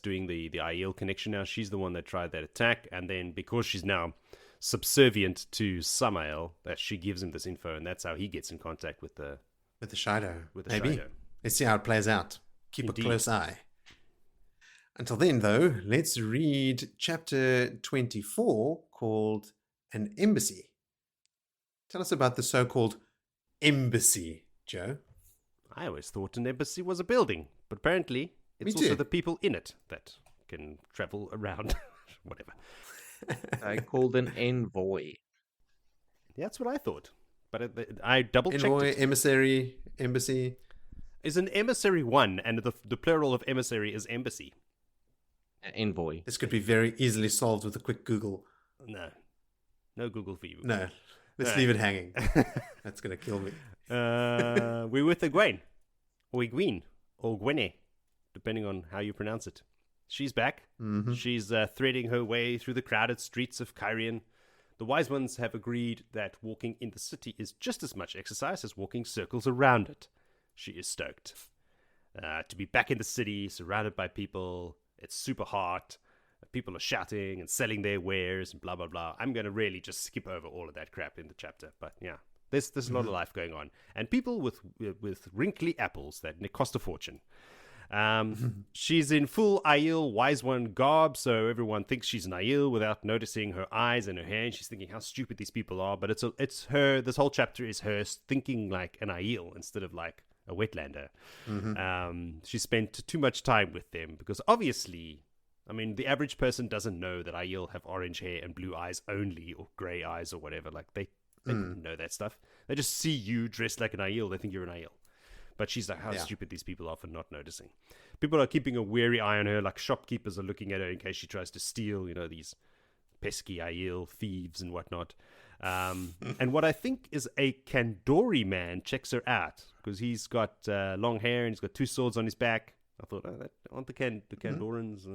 doing the Aiel connection now. She's the one that tried that attack, and then because she's now subservient to Sammael, that she gives him this info, and that's how he gets in contact with the Shadow. Maybe. Shadow. Let's see how it plays out. Keep a close eye. Until then, though, let's read chapter 24 called An Embassy. Tell us about the so-called embassy, Joe. I always thought an embassy was a building, but apparently it's also the people in it that can travel around. Whatever. I called an envoy. Yeah, that's what I thought. But I double-checked Envoy, it. emissary, embassy. Is an emissary one, and the plural of emissary is embassy? Envoy. This could be very easily solved with a quick Google. No Google for you. No, let's leave it hanging. That's going to kill me. We're with Egwene, or Egwene, or Gwene, depending on how you pronounce it. She's back. Mm-hmm. She's threading her way through the crowded streets of Cairhien. The wise ones have agreed that walking in the city is just as much exercise as walking circles around it. She is stoked to be back in the city, surrounded by people. It's super hot. People are shouting and selling their wares and blah, blah, blah. I'm going to really just skip over all of that crap in the chapter. But yeah, there's a lot of life going on. And people with wrinkly apples that cost a fortune. She's in full Aiel Wise One garb, so everyone thinks she's an Aiel without noticing her eyes and her hair. She's thinking how stupid these people are. But it's her. This whole chapter is her thinking like an Aiel instead of like a wetlander. She spent too much time with them because obviously, I mean, the average person doesn't know that Aiel have orange hair and blue eyes only, or grey eyes or whatever. Like they don't know that stuff. They just see you dressed like an Aiel. They think you're an Aiel. But she's like, how stupid these people are for not noticing. People are keeping a wary eye on her, like shopkeepers are looking at her in case she tries to steal, these pesky Aiel thieves and whatnot. And what I think is a Kandori man checks her out because he's got long hair and he's got two swords on his back. I thought, aren't the Kandorans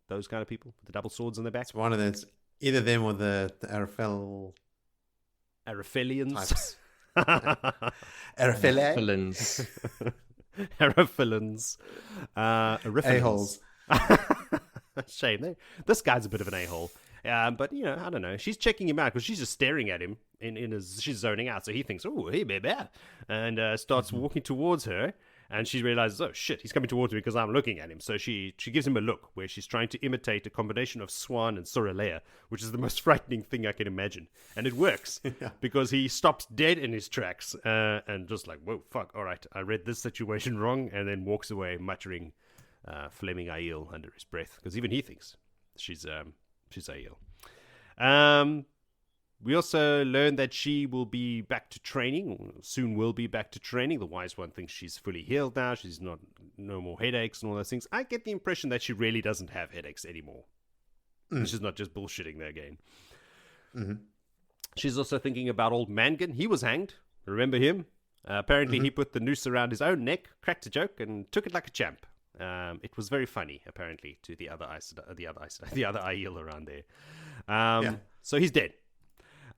those kind of people with the double swords on their back? It's one of those, either them or the Araphelians. Types. Araphelians. Araphelians. A-holes. Shame. This guy's a bit of an a-hole. But, I don't know. She's checking him out because she's just staring at him. She's zoning out. So he thinks, oh, hey, baby. And starts walking towards her. And she realizes, oh, shit, he's coming towards me because I'm looking at him. So she gives him a look where she's trying to imitate a combination of Swan and Sorelea, which is the most frightening thing I can imagine. And it works because he stops dead in his tracks and just like, whoa, fuck, all right, I read this situation wrong, and then walks away muttering Fleming Aiel under his breath because even he thinks she's Aiel. We also learned that she will be back to training, or soon will be back to training. The Wise One thinks she's fully healed now. She's no more headaches and all those things. I get the impression that she really doesn't have headaches anymore. She's not just bullshitting there again. She's also thinking about old Mangan. He was hanged. Remember him? Apparently he put the noose around his own neck, cracked a joke, and took it like a champ. It was very funny, apparently, to the other Aiel around there. So he's dead.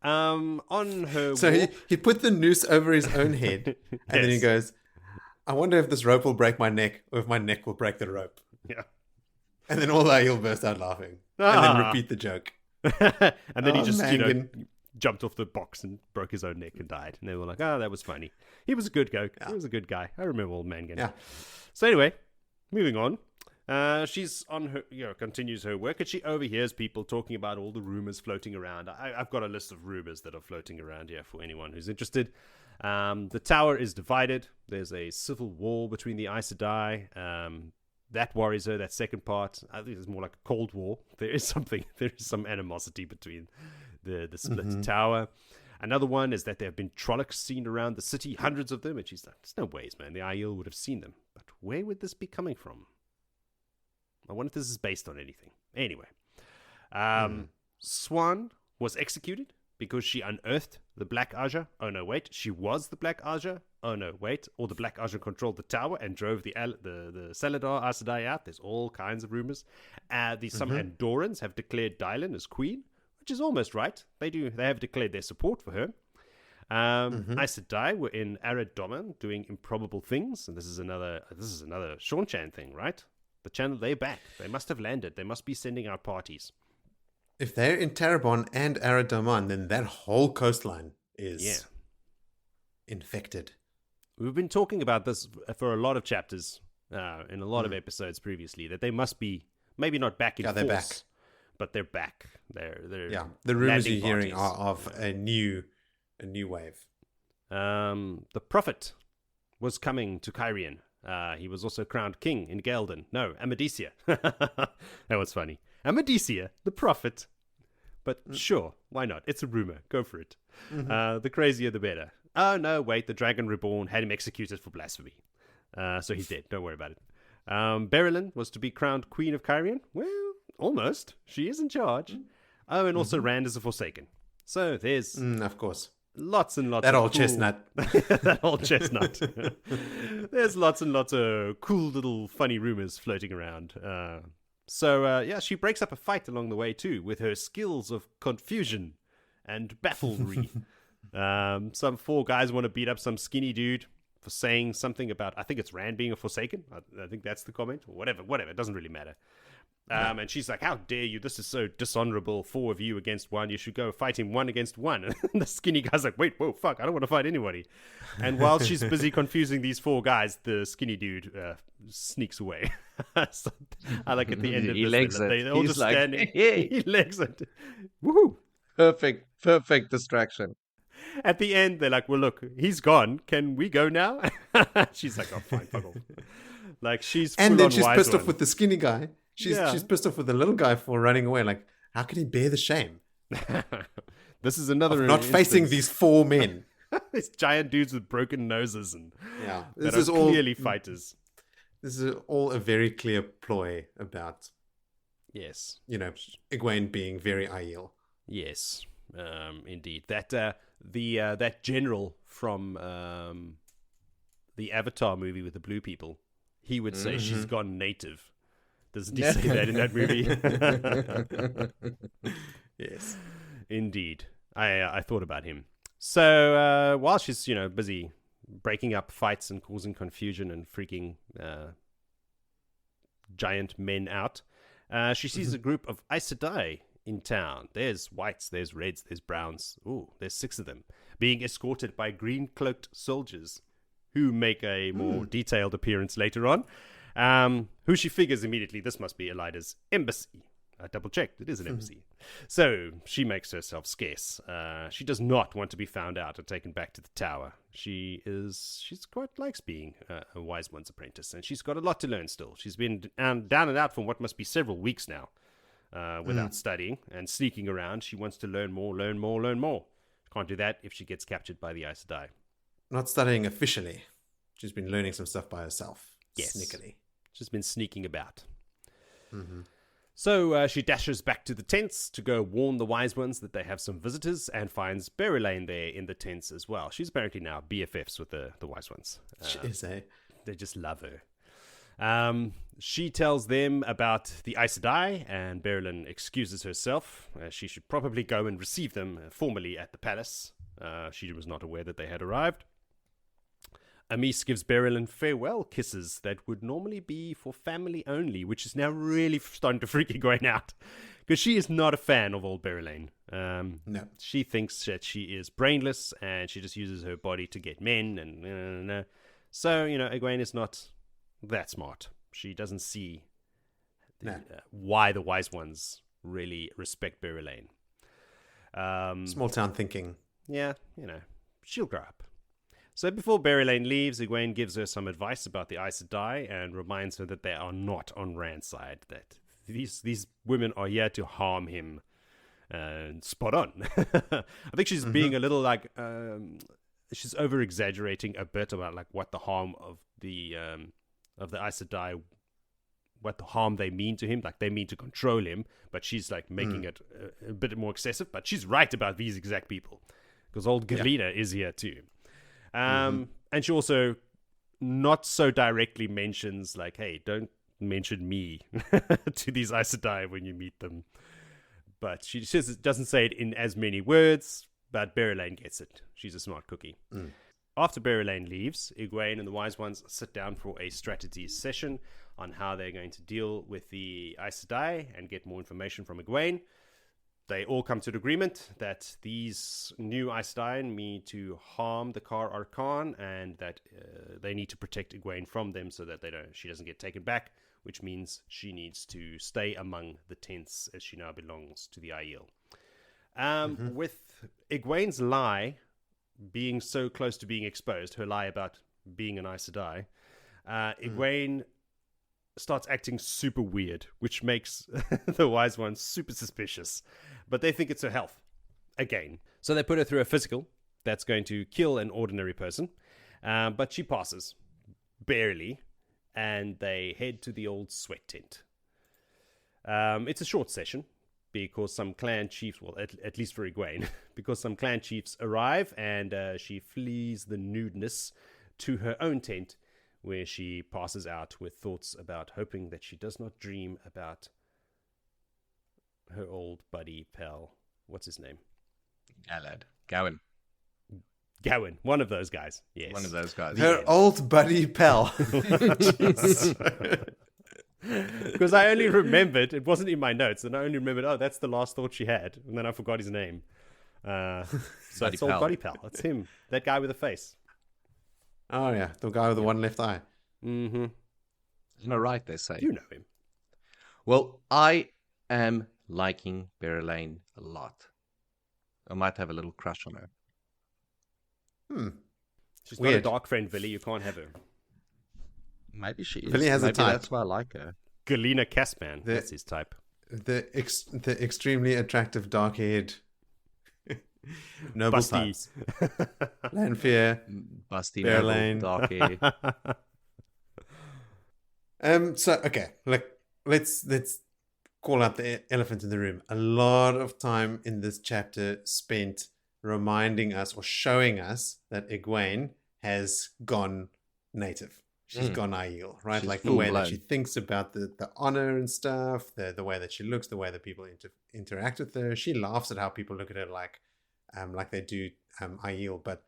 On her So he put the noose over his own head, and then he goes, I wonder if this rope will break my neck, or if my neck will break the rope. Yeah. And then all the Aiel burst out laughing. And then repeat the joke. And then he just, jumped off the box and broke his own neck and died. And they were like, that was funny. He was a good guy. Yeah. He was a good guy. I remember old Mangan. Yeah. So anyway, moving on. She's on her, continues her work, and she overhears people talking about all the rumors floating around. I've got a list of rumors that are floating around here for anyone who's interested. The tower is divided. There's a civil war between the Aes Sedai. That worries her. That second part, I think it's more like a cold war. There is some animosity between the split tower. Another one is that there have been Trollocs seen around the city, hundreds of them, and she's like, there's no ways, man. The Aiel would have seen them. But where would this be coming from? I wonder if this is based on anything. Anyway, Swan was executed because she unearthed the Black Ogier. Oh, no, wait. She was the Black Ogier. Oh, no, wait. Or the Black Ogier controlled the tower and drove the Saldean Aes Sedai out. There's all kinds of rumors. Some Andorans have declared Dylan as queen, which is almost right. They have declared their support for her. Aes Sedai were in Arid Doman doing improbable things. And this is another Sean-Chan thing, right? The channel, they're back. They must have landed. They must be sending out parties. If they're in Tarabon and Arid Doman, then that whole coastline is infected. We've been talking about this for a lot of chapters in a lot of episodes previously, that they must be maybe not back in force, they're back. But they're back. They're the rumors you're hearing parties. are of a new wave. The prophet was coming to Cairhien. He was also crowned king in Gaelden. No, Amadisia. That was funny. Amadisia, the prophet. But sure, why not? It's a rumor. Go for it. The crazier, the better. Oh, no, wait. The Dragon Reborn had him executed for blasphemy. So he's dead. Don't worry about it. Berylyn was to be crowned queen of Cairhien. Well, almost. She is in charge. Oh, and also Rand is a Forsaken. So there's... of course. Lots and lots that of old chestnut. That old chestnut. There's lots and lots of cool little funny rumors floating around. So she breaks up a fight along the way too with her skills of confusion and bafflery. Some 4 guys want to beat up some skinny dude for saying something about, I think it's Rand being a Forsaken. I think that's the comment. Or whatever. It doesn't really matter. And she's like, how dare you? This is so dishonorable. 4 of you against 1. You should go fight him 1 against 1. And the skinny guy's like, wait, whoa, fuck. I don't want to fight anybody. And while she's busy confusing these 4 guys, the skinny dude sneaks away. So I like at the end of this, they're all just standing. He legs it. Woohoo! Perfect distraction. At the end, they're like, well, look, he's gone. Can we go now? She's like, oh, fine, fuck off. Like, she's and then she's pissed off with the skinny guy. She's pissed off with the little guy for running away. Like, how can he bear the shame? This is another of not facing these 4 men. These giant dudes with broken noses and this is all clearly fighters. This is all a very clear ploy about, Egwene being very Aiel. Yes, indeed. That that general from the Avatar movie with the blue people, he would say she's gone native. Doesn't he say that in that movie? Yes, indeed. I thought about him. So while she's busy breaking up fights and causing confusion and freaking giant men out, she sees a group of Aes Sedai in town. There's whites, there's reds, there's browns. Ooh, there's 6 of them being escorted by green-cloaked soldiers who make a more detailed appearance later on. Who she figures immediately, this must be Elida's embassy. I double-checked, it is an embassy. So she makes herself scarce. She does not want to be found out and taken back to the tower. She's quite likes being a wise one's apprentice, and she's got a lot to learn still. She's been down and out for what must be several weeks now without studying and sneaking around. She wants to learn more. Can't do that if she gets captured by the Aes Sedai. Not studying officially. She's been learning some stuff by herself. Yes. Sneakily. She's been sneaking about. So she dashes back to the tents to go warn the wise ones that they have some visitors, and finds Berylane there in the tents as well. She's apparently now BFFs with the wise ones. She is, eh? They just love her. She tells them about the Aes Sedai, and Berylin excuses herself. She should probably go and receive them formally at the palace. She was not aware that they had arrived. Amis gives Berylin farewell kisses that would normally be for family only, which is now really starting to freak Egwene out, because she is not a fan of old Berylin. No. She thinks that she is brainless, and she just uses her body to get men, and so, Egwene is not that smart. She doesn't see why the wise ones really respect Berylin. Small town thinking. Yeah, she'll grow up. So before Berylin leaves, Egwene gives her some advice about the Aes Sedai and reminds her that they are not on Rand's side, that these women are here to harm him. And spot on. I think she's being a little she's over exaggerating a bit about like what the harm of the Aes Sedai, what the harm they mean to him. Like they mean to control him, but she's like making it a bit more excessive. But she's right about these exact people, because old Galena is here too. And she also not so directly mentions like, hey, don't mention me to these Aes Sedai when you meet them. But she just doesn't say it in as many words, but Berylin gets it. She's a smart cookie. After Berylin leaves, Egwene and the Wise Ones sit down for a strategy session on how they're going to deal with the Aes Sedai and get more information from Egwene. They all come to an agreement that these new Aes Sedai need to harm the Kar Arkan, and that they need to protect Egwene from them so that she doesn't get taken back, which means she needs to stay among the tents as she now belongs to the Aiel. With Egwene's lie being so close to being exposed, her lie about being an Aes Sedai, Egwene starts acting super weird, which makes the Wise Ones super suspicious. But they think it's her health, again. So they put her through a physical that's going to kill an ordinary person, but she passes, barely, and they head to the old sweat tent. It's a short session, because some clan chiefs, well, at least for Egwene, because some clan chiefs arrive, and she flees the nudeness to her own tent, where she passes out with thoughts about hoping that she does not dream about her old buddy pal. What's his name? Gowan. One of those guys. Yes. One of those guys. Her old buddy pal. Because I only remembered, it wasn't in my notes, and I only remembered, that's the last thought she had, and then I forgot his name. So it's old buddy pal. It's him. That guy with the face. Oh, yeah. The guy with the one left eye. Mm-hmm. Isn't it right, they say? You know him. Well, I am liking Berylin a lot. I might have a little crush on her. She's not a dark friend, Willie. You can't have her. Maybe she is. Willie has a type. That's why I like her. Galena Cassman. That's his type. The extremely attractive dark-haired noble types. Lanfear, Busty, Berylin, dark hair. So okay, let's call out the elephant in the room. A lot of time in this chapter spent reminding us or showing us that Egwene has gone native. She's gone Aiel, right? She's like the way blown. that she thinks about the honor and stuff, the way that she looks, the way that people interact with her. She laughs at how people look at her like they do Aiel, but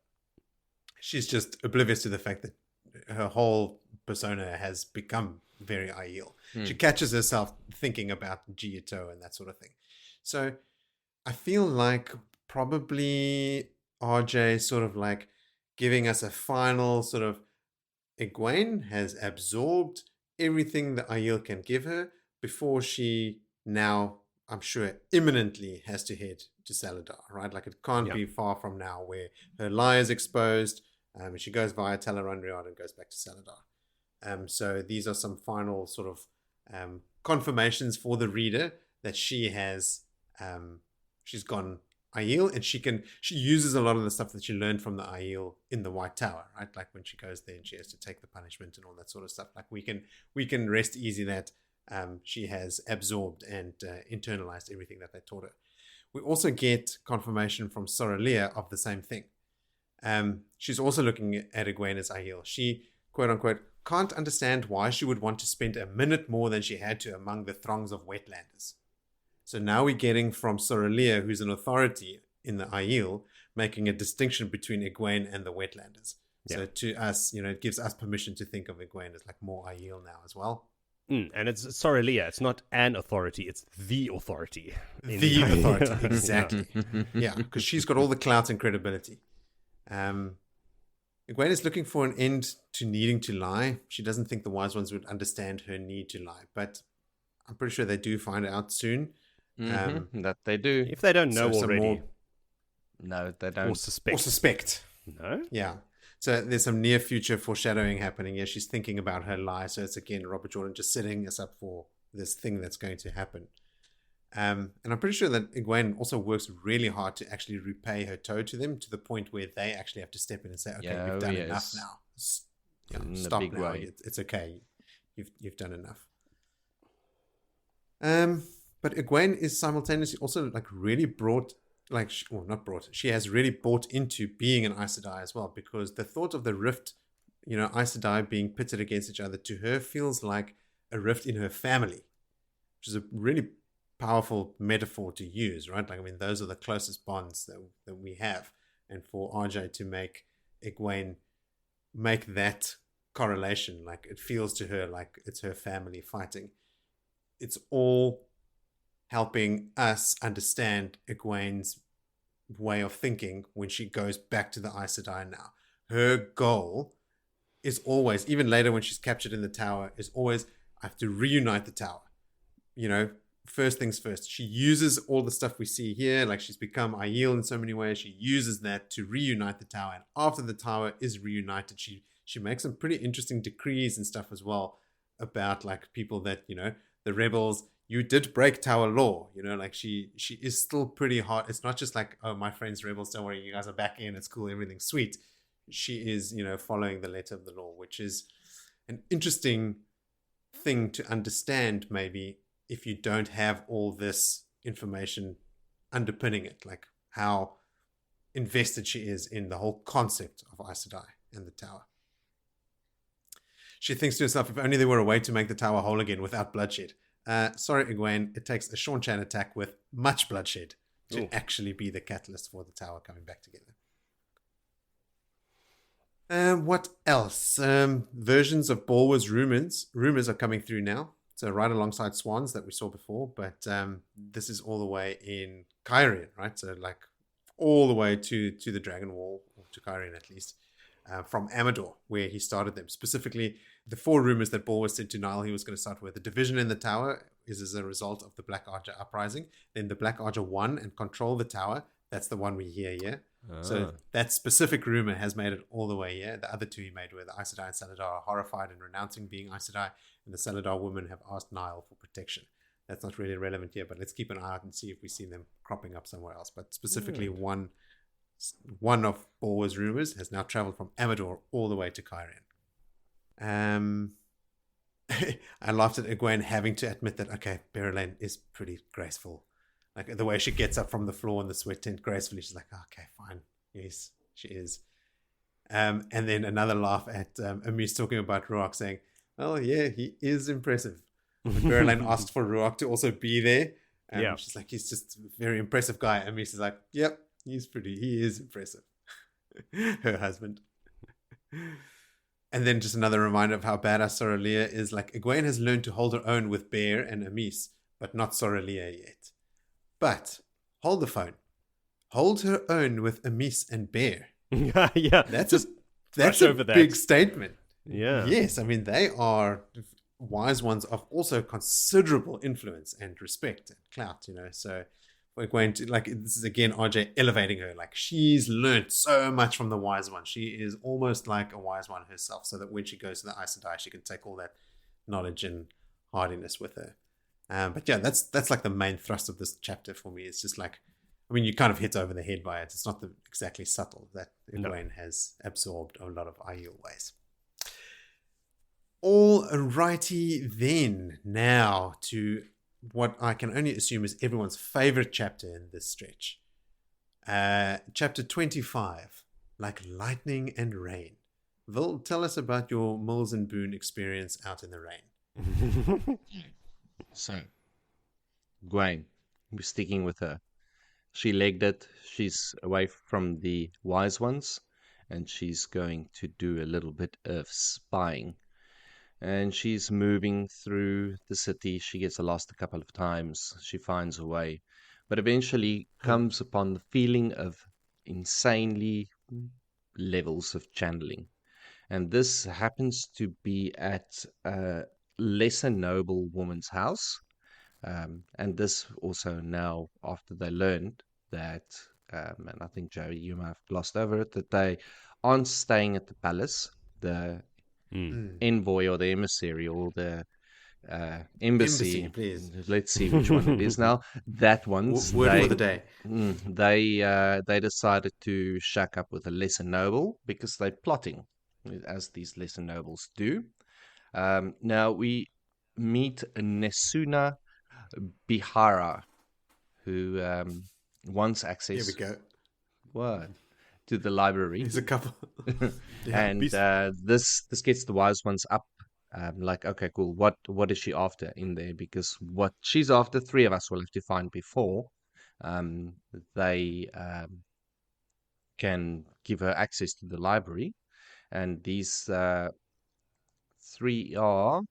she's just oblivious to the fact that her whole persona has become very Aiel. She catches herself thinking about Giotto and that sort of thing. So I feel like probably RJ sort of like giving us a final sort of Egwene has absorbed everything that Aiel can give her before she now, I'm sure, imminently has to head to Saldean, right? Like it can't be far from now where her lie is exposed. She goes via Tel'aran'rhiod and goes back to Saldean. So these are some final sort of confirmations for the reader that she has, she's gone Aiel, and she uses a lot of the stuff that she learned from the Aiel in the White Tower, right? Like when she goes there and she has to take the punishment and all that sort of stuff. Like we can rest easy that she has absorbed and internalized everything that they taught her. We also get confirmation from Soralia of the same thing. She's also looking at Egwene as Aiel. She, quote unquote, can't understand why she would want to spend a minute more than she had to among the throngs of wetlanders. So now we're getting from Soralia, who's an authority in the Aiel, making a distinction between Egwene and the wetlanders. Yeah. So to us, it gives us permission to think of Egwene as like more Aiel now as well. And it's Soralia. It's not an authority. It's the authority. The authority, exactly. Yeah, because she's got all the clout and credibility. Egwene is looking for an end to needing to lie. She doesn't think the wise ones would understand her need to lie, but I'm pretty sure they do find out soon. That they do. If they don't know already. No, they don't. Or suspect. No? Yeah. So there's some near future foreshadowing happening here. She's thinking about her lie. So it's again Robert Jordan just setting us up for this thing that's going to happen. And I'm pretty sure that Egwene also works really hard to actually repay her toe to them, to the point where they actually have to step in and say, okay, we've done enough now. Stop now. It's okay. You've done enough. But Egwene is simultaneously also like really she has really bought into being an Aes Sedai as well, because the thought of the rift, Aes Sedai being pitted against each other, to her feels like a rift in her family, which is a really powerful metaphor to use, right? Like, I mean, those are the closest bonds that we have. And for RJ to make Egwene make that correlation, like it feels to her like it's her family fighting. It's all helping us understand Egwene's way of thinking when she goes back to the Aes Sedai now. Her goal is always, even later when she's captured in the tower, is always, I have to reunite the tower. First things first. She uses all the stuff we see here, like she's become Aiel in so many ways. She uses that to reunite the tower. And after the tower is reunited, she makes some pretty interesting decrees and stuff as well about like people that, the rebels, you did break tower law, like she is still pretty hard. It's not just like, oh, my friends rebels, don't worry, you guys are back in, it's cool, everything's sweet. She is, following the letter of the law, which is an interesting thing to understand maybe if you don't have all this information underpinning it, like how invested she is in the whole concept of Aes Sedai and the tower. She thinks to herself, if only there were a way to make the tower whole again without bloodshed. Sorry, Egwene, it takes a Sean Chan attack with much bloodshed to actually be the catalyst for the tower coming back together. What else? Versions of Borwa's rumors are coming through now. So right alongside Swans that we saw before, but this is all the way in Cairhien, right? So like all the way to the Dragon Wall, or to Cairhien at least, from Amador, where he started them. Specifically, the 4 rumors that Borwa said to Niall he was going to start with. The division in the tower is as a result of the Black Archer uprising. Then the Black Archer won and controlled the tower. That's the one we hear here. So that specific rumor has made it all the way here. The other 2 he made were the Aes Sedai and Saldean are horrified and renouncing being Aes Sedai, and the Saldean women have asked Niall for protection. That's not really relevant here, but let's keep an eye out and see if we see them cropping up somewhere else. But specifically, one of Borwa's rumors has now traveled from Amador all the way to Cairhien. I laughed at Egwene having to admit that, okay, Berylane is pretty graceful. Like the way she gets up from the floor in the sweat tent gracefully, she's like, okay, fine. Yes, she is. And then another laugh at Amis talking about Ruach, saying, well, yeah, he is impressive. Berylane asked for Ruach to also be there. She's like, he's just a very impressive guy. Amis is like, yep, he is impressive. Her husband. And then just another reminder of how badass Soralia is. Like, Egwene has learned to hold her own with Bear and Amis, but not Soralia yet. But hold the phone. Hold her own with Amis and Bear. Yeah, that's a big statement. Yeah. Yes, I mean, they are wise ones of also considerable influence and respect and clout, So we're going to, like, this is again RJ elevating her. Like, she's learned so much from the wise one. She is almost like a wise one herself, so that when she goes to the Aes Sedai, she can take all that knowledge and hardiness with her. But yeah, that's like the main thrust of this chapter for me. It's just like, I mean, you kind of hit over the head by it. It's not exactly subtle that Egwene has absorbed a lot of Aiel ways. Alrighty then, now to what I can only assume is everyone's favorite chapter in this stretch. Chapter 25, Like Lightning and Rain, Vil, tell us about your Mills and Boone experience out in the rain. So, Egwene, we're sticking with her. She legged it. She's away from the wise ones, and she's going to do a little bit of spying. And she's moving through the city. She gets lost a couple of times. She finds a way, but eventually comes upon the feeling of insanely levels of channeling. And this happens to be at a lesser noble woman's house. And this also now, after they learned that, and I think, Joey, you might have glossed over it, that they aren't staying at the palace. The envoy or the emissary or the embassy, please. Let's see which one it is now. That one's word for the day. They decided to shack up with a lesser noble because they're plotting, as these lesser nobles do. Now we meet Nesuna Bihara, who wants access. Here we go. What? To the library. There's a couple. And this gets the wise ones up. Like, okay, cool. What is she after in there? Because what she's after, three of us will have to find before they can give her access to the library. And these three are...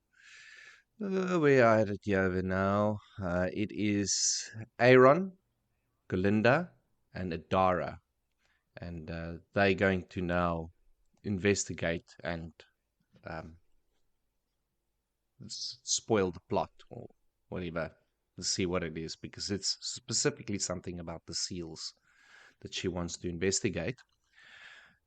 we are at it over now. It is Aaron, Galinda, and Adara. And they're going to now investigate and spoil the plot or whatever, to see what it is, because it's specifically something about the seals that she wants to investigate.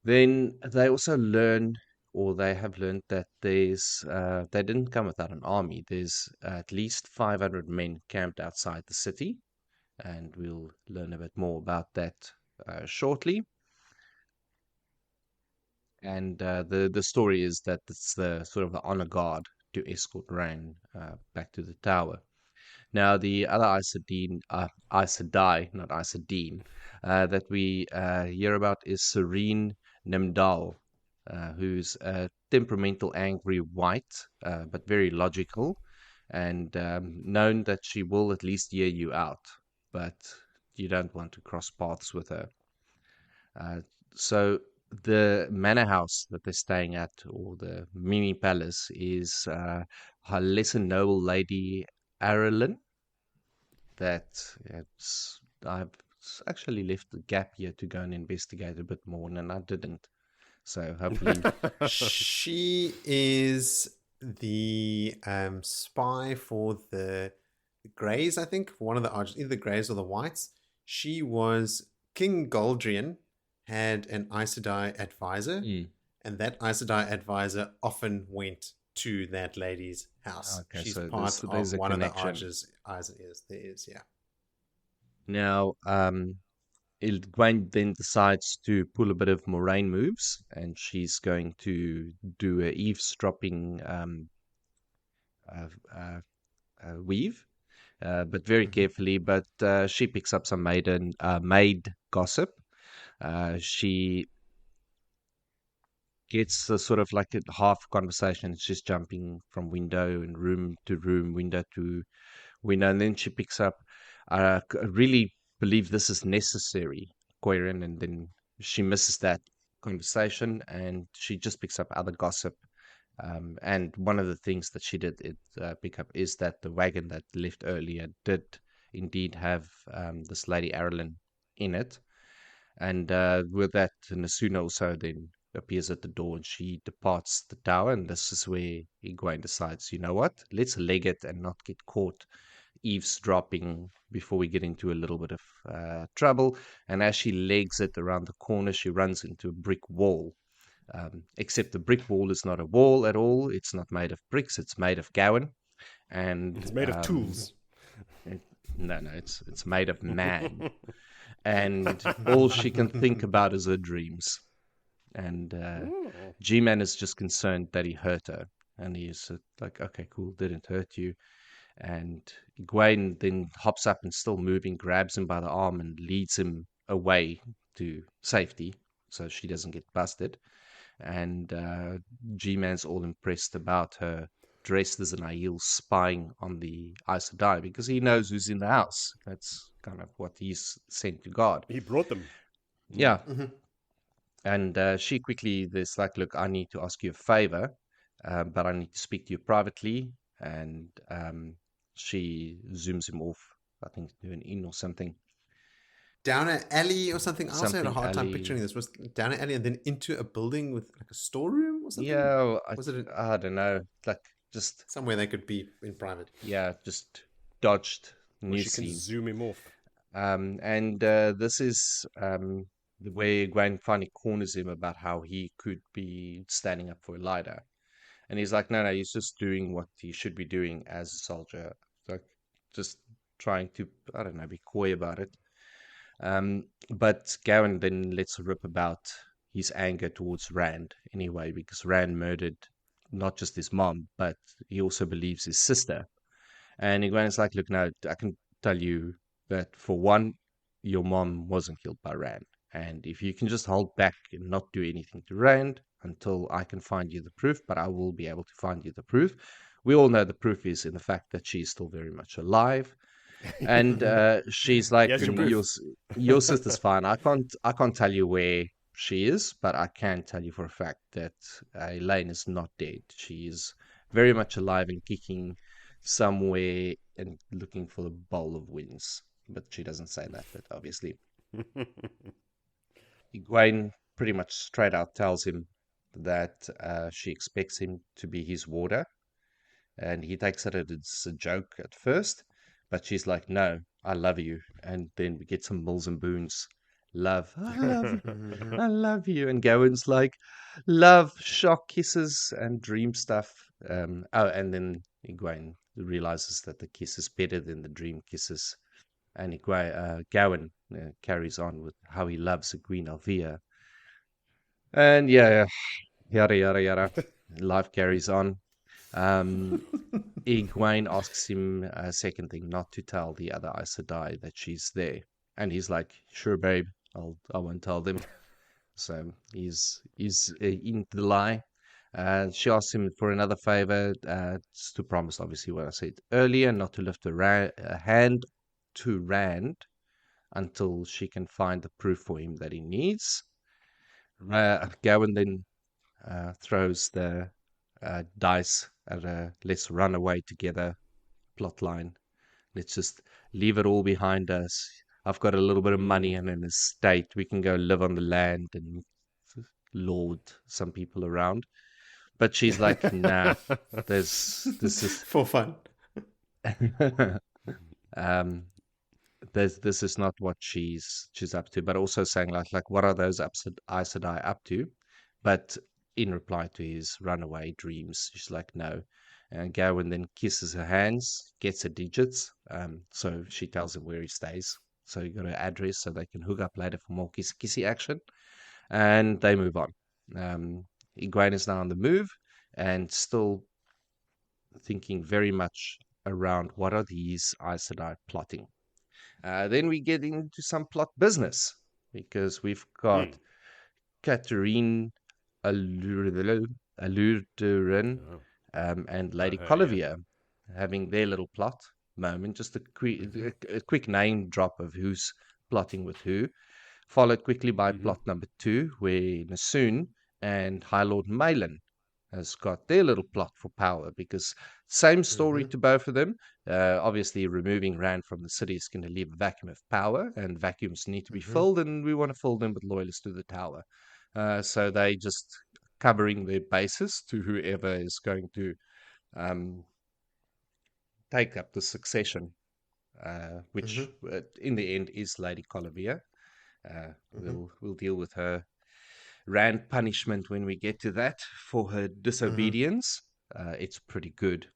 Then they also learn, or they have learned, that there's they didn't come without an army. There's at least 500 men camped outside the city, and we'll learn a bit more about that shortly. And the story is that it's the sort of the honor guard to escort Rand back to the tower. Now, the other Aes Sedai, not Aes Sedai, that we hear about is Serene Nimdal, who's a temperamental, angry white, but very logical, and known that she will at least hear you out, but you don't want to cross paths with her. So the manor house that they're staying at, or the mini palace, is her lesser noble lady Arelyn. That I've actually left the gap here to go and investigate a bit more, and I didn't. So hopefully, she is the spy for the Greys, I think, for one of the archers, either the Greys or the Whites. She was King Goldrian had an Aes Sedai advisor, and that Aes Sedai advisor often went to that lady's house. Okay, she's so part of one connection. Of the archers' eyes. There is, yeah. Now, Egwene then decides to pull a bit of Maerone moves, and she's going to do a eavesdropping weave, but very carefully. But she picks up some maid gossip. She gets a sort of like a half conversation. It's just jumping from window and room to room, window to window, and then she picks up, I really believe this is necessary, Cairhien, and then she misses that conversation, and she just picks up other gossip. And one of the things that she did pick up is that the wagon that left earlier did indeed have this Lady Arelyn in it. And with that, Nesuna also then appears at the door, and she departs the tower. And this is where Egwene decides, you know what, let's leg it and not get caught eavesdropping before we get into a little bit of trouble. And as she legs it around the corner, she runs into a brick wall. Except the brick wall is not a wall at all. It's not made of bricks. It's made of gowan. And it's made of tools. It's made of man. And all she can think about is her dreams. And G-Man is just concerned that he hurt her. And he's like, okay, cool, didn't hurt you. And Egwene then hops up and, still moving, grabs him by the arm and leads him away to safety so she doesn't get busted. and G-Man's all impressed about her dressed as an Aiel spying on the Aes Sedai because he knows who's in the house. That's kind of what he's sent to guard. He brought them. Yeah. And she quickly is like, look, I need to ask you a favor, but I need to speak to you privately. And she zooms him off, I think, to an inn or something. Down an alley or something. I also had a hard time picturing this. Was down an alley and then into a building with like a storeroom or something? Yeah, I don't know. Like just somewhere they could be in private. Yeah, just dodged. She can zoom him off. And this is where Egwene finally corners him about how he could be standing up for Elida. And he's like, no, he's just doing what he should be doing as a soldier. Like, just trying to, I don't know, be coy about it. But Gawain then lets rip about his anger towards Rand anyway, because Rand murdered not just his mom, but he also believes his sister. And Egwene is like, look, no, I can tell you that for one, your mom wasn't killed by Rand. And if you can just hold back and not do anything to Rand until I can find you the proof, but I will be able to find you the proof. We all know the proof is in the fact that she's still very much alive. And she's like, your sister's fine. I can't tell you where she is, but I can tell you for a fact that Elaine is not dead. She is very much alive and kicking somewhere and looking for the bowl of winds. But she doesn't say that, but obviously. Egwene pretty much straight out tells him that she expects him to be his warder. And he takes it as a joke at first. But she's like, no, I love you. And then we get some bills and boons. Love, I love you. I love you. And Gawain's like, love, shock kisses, and dream stuff. And then Egwene realizes that the kiss is better than the dream kisses. And Gawain carries on with how he loves Egwene Alvia. And yada, yada. Life carries on. Egwene asks him a second thing not to tell the other Aes Sedai that she's there, and he's like, "Sure, babe, I won't tell them." So he's in the lie. She asks him for another favor, to promise, obviously, what I said earlier, not to lift a hand to Rand until she can find the proof for him that he needs. Gawain then throws the dice at a let's run away together plotline. Let's just leave it all behind us. I've got a little bit of money and an estate. We can go live on the land and lord some people around. But she's like, nah, this is for fun. This is not what she's up to. But also saying like what are those Aes Sedai up to? But in reply to his runaway dreams, she's like, no. And Gawain then kisses her hands, gets her digits. So she tells him where he stays. So he got her address so they can hook up later for more kissy action. And they move on. Egwene is now on the move and still thinking very much around what are these Aes Sedai plotting. Then we get into some plot business because we've got Catherine Allurin and Lady Colivia having their little plot moment. Just a quick name drop of who's plotting with who, followed quickly by plot number 2, where Nassoon and High Lord Maelon has got their little plot for power, because same story to both of them. Obviously, removing Rand from the city is going to leave a vacuum of power, and vacuums need to be filled, and we want to fill them with loyalists to the tower. So they just covering their bases to whoever is going to take up the succession, which in the end is Lady Colivia. We'll deal with her Rand punishment when we get to that for her disobedience. It's pretty good.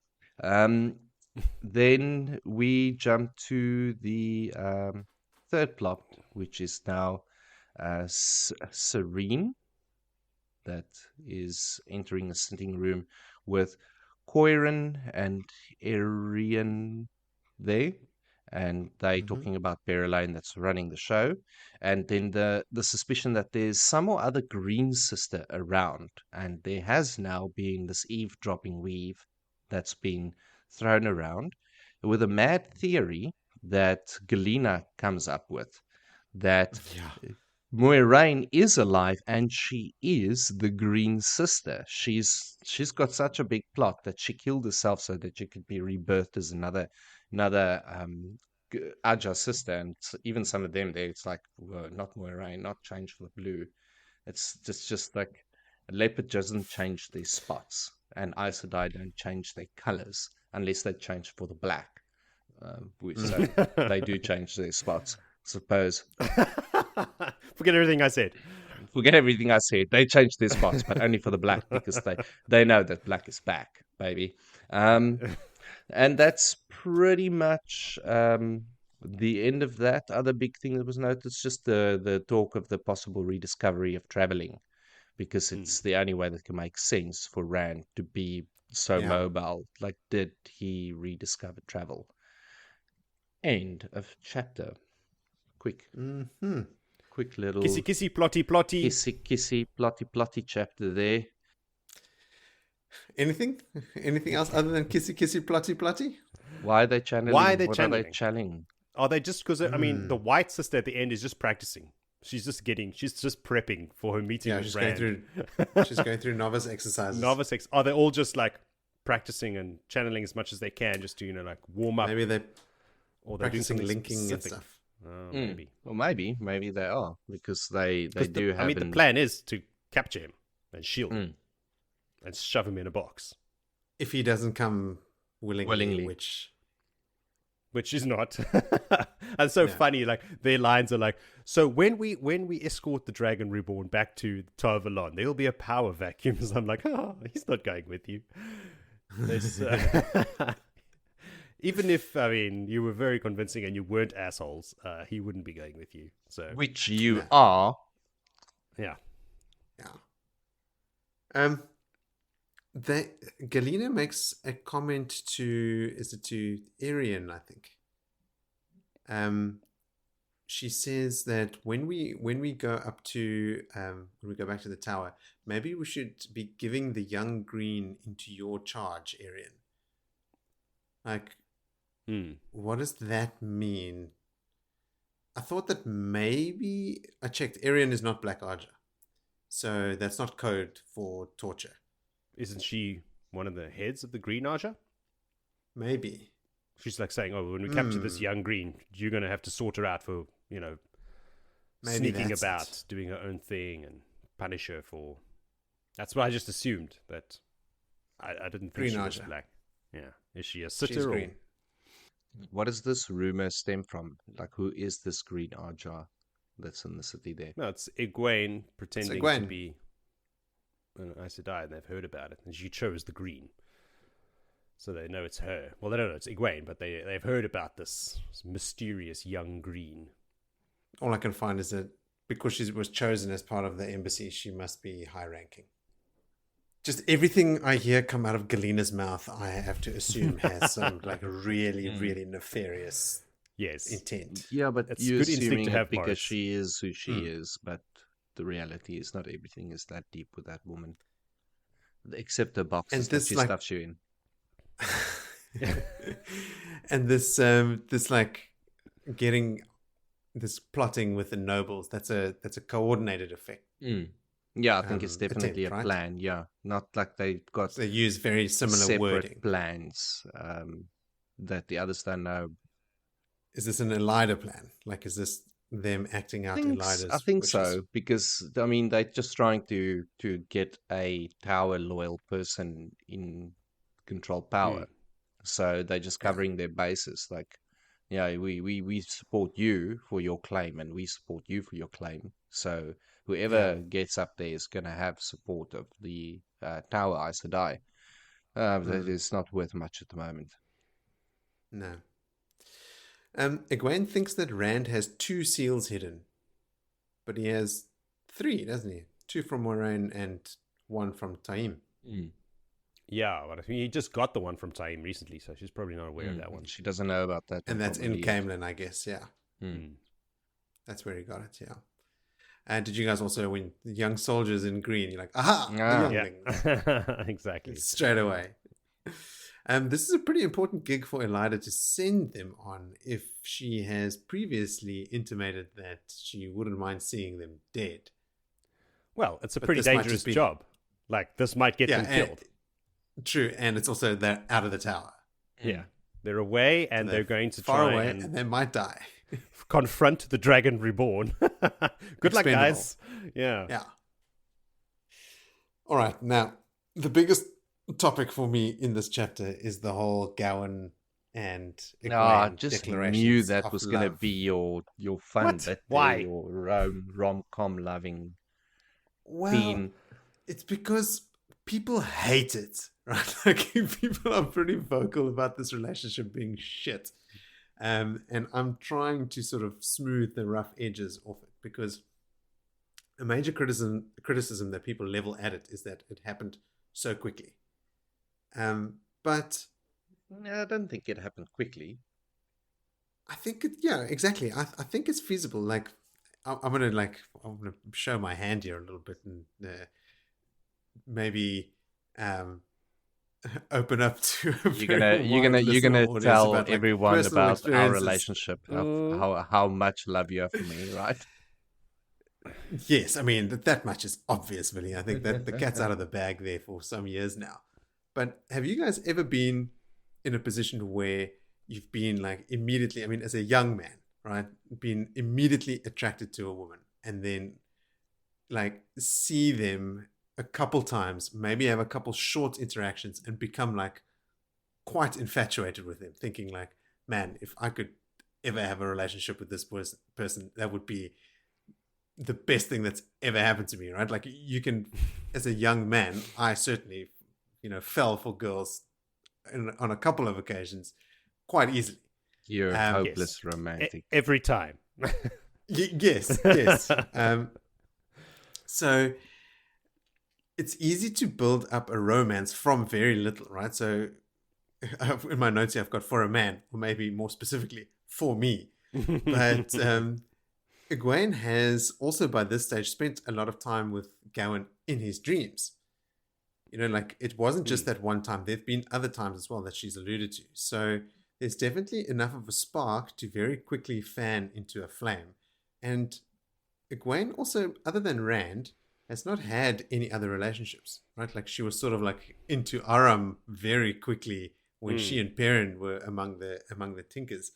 Then we jump to the third plot, which is now Serene, that is entering a sitting room with Cairhien and Arian there. and they talking about Maerone that's running the show, and then the suspicion that there's some or other green sister around, and there has now been this eavesdropping weave that's been thrown around with a mad theory that Galina comes up with, that Maerone is alive and she is the green sister. She's got such a big plot that she killed herself so that she could be rebirthed as another Aja sister, and even some of them there, it's like, well, not Maerone, not change for the blue. It's just like a leopard doesn't change their spots, and Aes Sedai don't change their colors unless they change for the black. So they do change their spots, I suppose. Forget everything I said. They changed their spots, but only for the black, because they know that black is back, baby. And that's pretty much the end of that. Other big thing that was noticed, just the talk of the possible rediscovery of traveling, because it's the only way that can make sense for Rand to be so mobile. Like, did he rediscover travel? End of chapter. Quick. Quick little kissy kissy plotty plotty. Kissy plotty chapter there. Anything else other than kissy plotty plotty? Why are they channeling? What are they channeling? Are they just because I mean the white sister at the end is just practicing. She's just prepping for her meeting with Rand. She's going through novice exercises. Are they all just like practicing and channeling as much as they can, just to like warm up? Maybe they're practicing linking specific. And stuff. Maybe. Well, maybe they are, because they do have. I mean, the plan is to capture him and shield him and shove him in a box. If he doesn't come willingly. Which is not. And so funny, like their lines are like, so when we escort the Dragon Reborn back to Tower of Elon, there'll be a power vacuum. So I'm like, he's not going with you. Even if, I mean, you were very convincing and you weren't assholes, he wouldn't be going with you. So, which you are. Yeah. Galina makes a comment to Illian, I think. She says that when we go up to when we go back to the tower, maybe we should be giving the young green into your charge, Illian. Like, what does that mean? I thought that maybe I checked. Illian is not Black Aja, so that's not code for torture. Isn't she one of the heads of the Green Aja? Maybe. She's like saying, when we capture this young green, you're going to have to sort her out for, maybe sneaking about, doing her own thing, and punish her for... That's what I just assumed, that I didn't think Green she was Aja. black. Yeah. Is she a sitter? She's green. What does this rumor stem from? Like, who is this Green Aja that's in the city there? No, it's Egwene pretending to be an Aes Sedai, and they've heard about it, and she chose the green. So they know it's her. Well, they don't know it's Egwene, but they've heard about this mysterious young green. All I can find is that because she was chosen as part of the embassy, she must be high-ranking. Just everything I hear come out of Galina's mouth, I have to assume has some like really, really nefarious intent. Yeah, but it's you're good assuming to have because Morris. she is who she is, but the reality is not everything is that deep with that woman. Except the boxes that she stuffs you in. And this like getting this plotting with the nobles, that's a coordinated effect. Yeah, I think it's definitely a plan. Yeah, not like they use very similar separate wording plans that the others don't know. Is this an Elida plan? Like, is this them acting out Elida's I think wishes? so, because I mean they're just trying to get a tower loyal person in control power. So they're just covering their bases. Like, we support you for your claim, and we support you for your claim. So whoever gets up there is going to have support of the tower Aes Sedai. That is not worth much at the moment. No. Egwene thinks that Rand has 2 seals hidden, but he has 3, doesn't he? 2 from Maerone and 1 from Taim. Yeah, but I think he just got the one from Taim recently, so she's probably not aware of that one. She doesn't know about that. And that's in Camelin, I guess, yeah. That's where he got it, yeah. And did you guys also, when young soldiers in green, you're like, aha, the younglings. Yeah. Exactly. Straight away. This is a pretty important gig for Elida to send them on if she has previously intimated that she wouldn't mind seeing them dead. Well, it's a pretty dangerous job. Like, this might get them killed. True, and it's also they're out of the tower. Yeah. They're away, and they're going to far try away, and they might die. Confront the dragon reborn. Good luck, guys. Yeah. All right, now, the biggest topic for me in this chapter is the whole Gawain and Egwene I just knew that was going to be your fun bit. Why? Your rom-com loving theme. It's because people hate it, right? Like, people are pretty vocal about this relationship being shit. And I'm trying to sort of smooth the rough edges off it, because a major criticism that people level at it is that it happened so quickly. But I don't think it happened quickly. I think exactly. I think it's feasible. Like, I'm gonna show my hand here a little bit and maybe open up to you're gonna tell everyone about our relationship, how much love you have for me, right? Yes, I mean that much is obvious, Willie. I think that the cat's out of the bag there for some years now. But have you guys ever been in a position where you've been like immediately, I mean, as a young man, right, been immediately attracted to a woman, and then like see them a couple times, maybe have a couple short interactions, and become like quite infatuated with them, thinking like, man, if I could ever have a relationship with this person, that would be the best thing that's ever happened to me, right? Like, you can, as a young man, I certainly, fell for girls on a couple of occasions quite easily. You're a hopeless romantic. Every time. Yes. So it's easy to build up a romance from very little, right? So in my notes here, I've got for a man, or maybe more specifically, for me. But Egwene has also by this stage spent a lot of time with Gawain in his dreams. Like, it wasn't just that one time. There've been other times as well that she's alluded to. So there's definitely enough of a spark to very quickly fan into a flame. And Egwene also, other than Rand, has not had any other relationships, right? Like, she was sort of like into Aram very quickly when she and Perrin were among the Tinkers.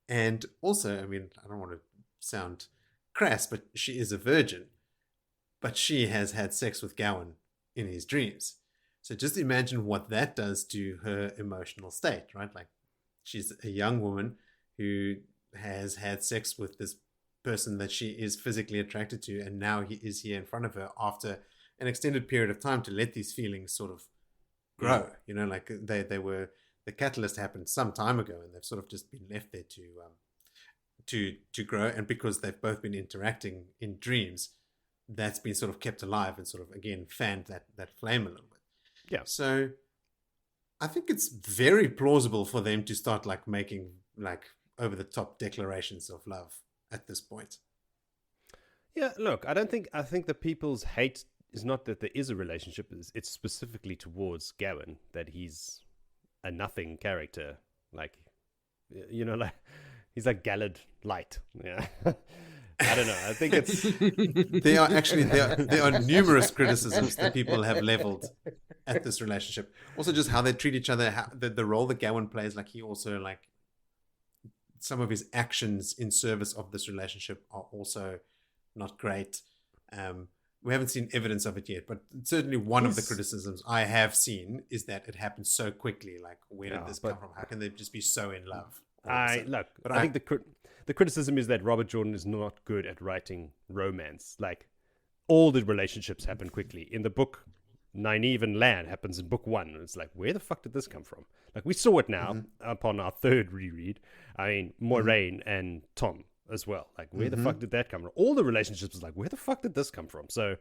And also, I mean, I don't want to sound crass, but she is a virgin. But she has had sex with Gawain in his dreams. So just imagine what that does to her emotional state, right? Like, she's a young woman who has had sex with this person that she is physically attracted to, and now he is here in front of her after an extended period of time to let these feelings sort of grow. Like, they were, the catalyst happened some time ago, and they've sort of just been left there to grow. And because they've both been interacting in dreams, that's been sort of kept alive and sort of again fanned that flame a little bit. Yeah. So I think it's very plausible for them to start like making like over the top declarations of love at this point. Yeah, look, I think the people's hate is not that there is a relationship, it's specifically towards Gawain, that he's a nothing character. Like, like he's like Gallad light. Yeah. I don't know. I think it's there are numerous criticisms that people have leveled at this relationship. Also, just how they treat each other, how, the role that Gawain plays. Like, he also, like, some of his actions in service of this relationship are also not great. We haven't seen evidence of it yet, but certainly one of the criticisms I have seen is that it happened so quickly. Like, where did this come from? How can they just be so in love? I think the criticism is that Robert Jordan is not good at writing romance. Like, all the relationships happen quickly. In the book, Nynaeve and Lan happens in book 1. And it's like, where the fuck did this come from? Like, we saw it now upon our third reread. I mean, Maerone and Tom as well. Like, where the fuck did that come from? All the relationships was like, where the fuck did this come from? So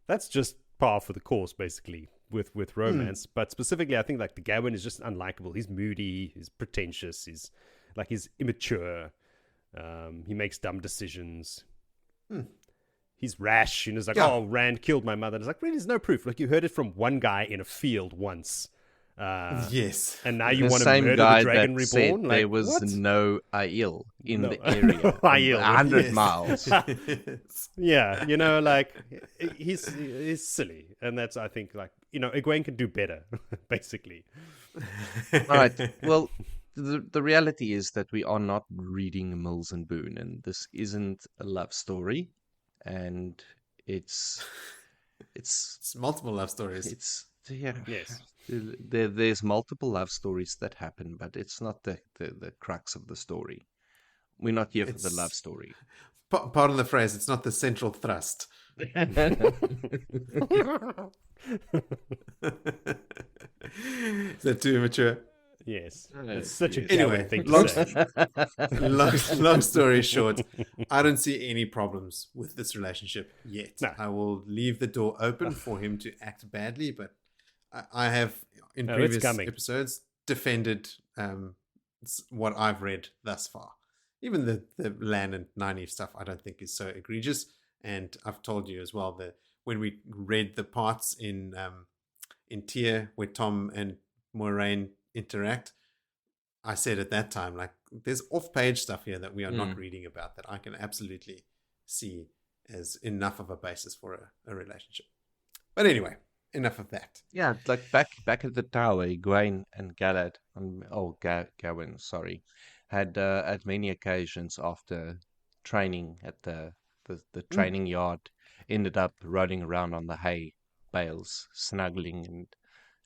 that's just par for the course, basically, with romance, but specifically, I think like the Gawain is just unlikable. He's moody, he's pretentious, he's immature. He makes dumb decisions. He's rash, and he's like, "Oh, Rand killed my mother." And it's like, really, there's no proof. Like, you heard it from one guy in a field once. Yes. And now you want to murder the Dragon Reborn? Like, there was what? no Aiel in the area. No Aiel. 100 miles. Yes. Yeah, like, he's silly. And that's, I think, like, Egwene can do better, basically. All right. Well, the reality is that we are not reading Mills and Boone, and this isn't a love story, and it's multiple love stories. Yes. There's multiple love stories that happen, but it's not the crux of the story. We're not here for the love story. Pardon the phrase, it's not the central thrust. Is that too immature? Yes. It's such a Gawain thing to say. Long story short, I don't see any problems with this relationship yet. No. I will leave the door open for him to act badly, but I have, in previous episodes, defended what I've read thus far. Even the Lan and Nynaeve stuff, I don't think is so egregious. And I've told you as well that when we read the parts in Tyr where Tom and Maerone interact, I said at that time, like, there's off-page stuff here that we are not reading about that I can absolutely see as enough of a basis for a relationship. But anyway, enough of that. Yeah, like back at the tower, Egwene and Gawain, had at many occasions after training at the training yard, ended up rolling around on the hay bales, snuggling and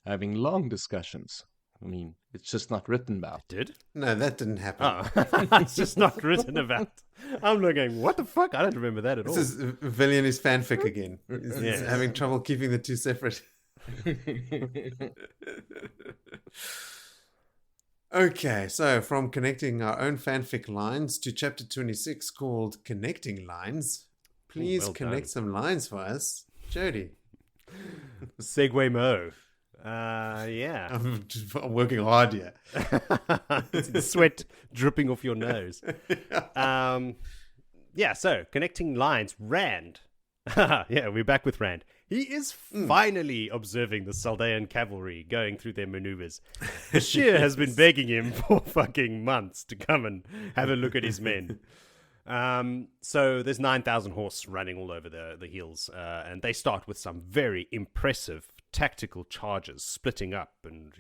having long discussions. I mean, it's just not written about. It did? No, that didn't happen. Oh, it's just not written about. I'm looking, what the fuck? I don't remember that at all. This is Willie and his fanfic again. He's having trouble keeping the two separate. Okay, so from connecting our own fanfic lines to chapter 26 called Connecting Lines, please connect some lines for us. Jody. Segue Mo. Yeah. I'm working hard here. The sweat dripping off your nose. Yeah, so connecting lines. Rand. Yeah, we're back with Rand. He is finally observing the Saldean cavalry going through their maneuvers. Bashere has been begging him for fucking months to come and have a look at his men. So there's 9,000 horse running all over the hills, and they start with some very impressive tactical charges, splitting up and,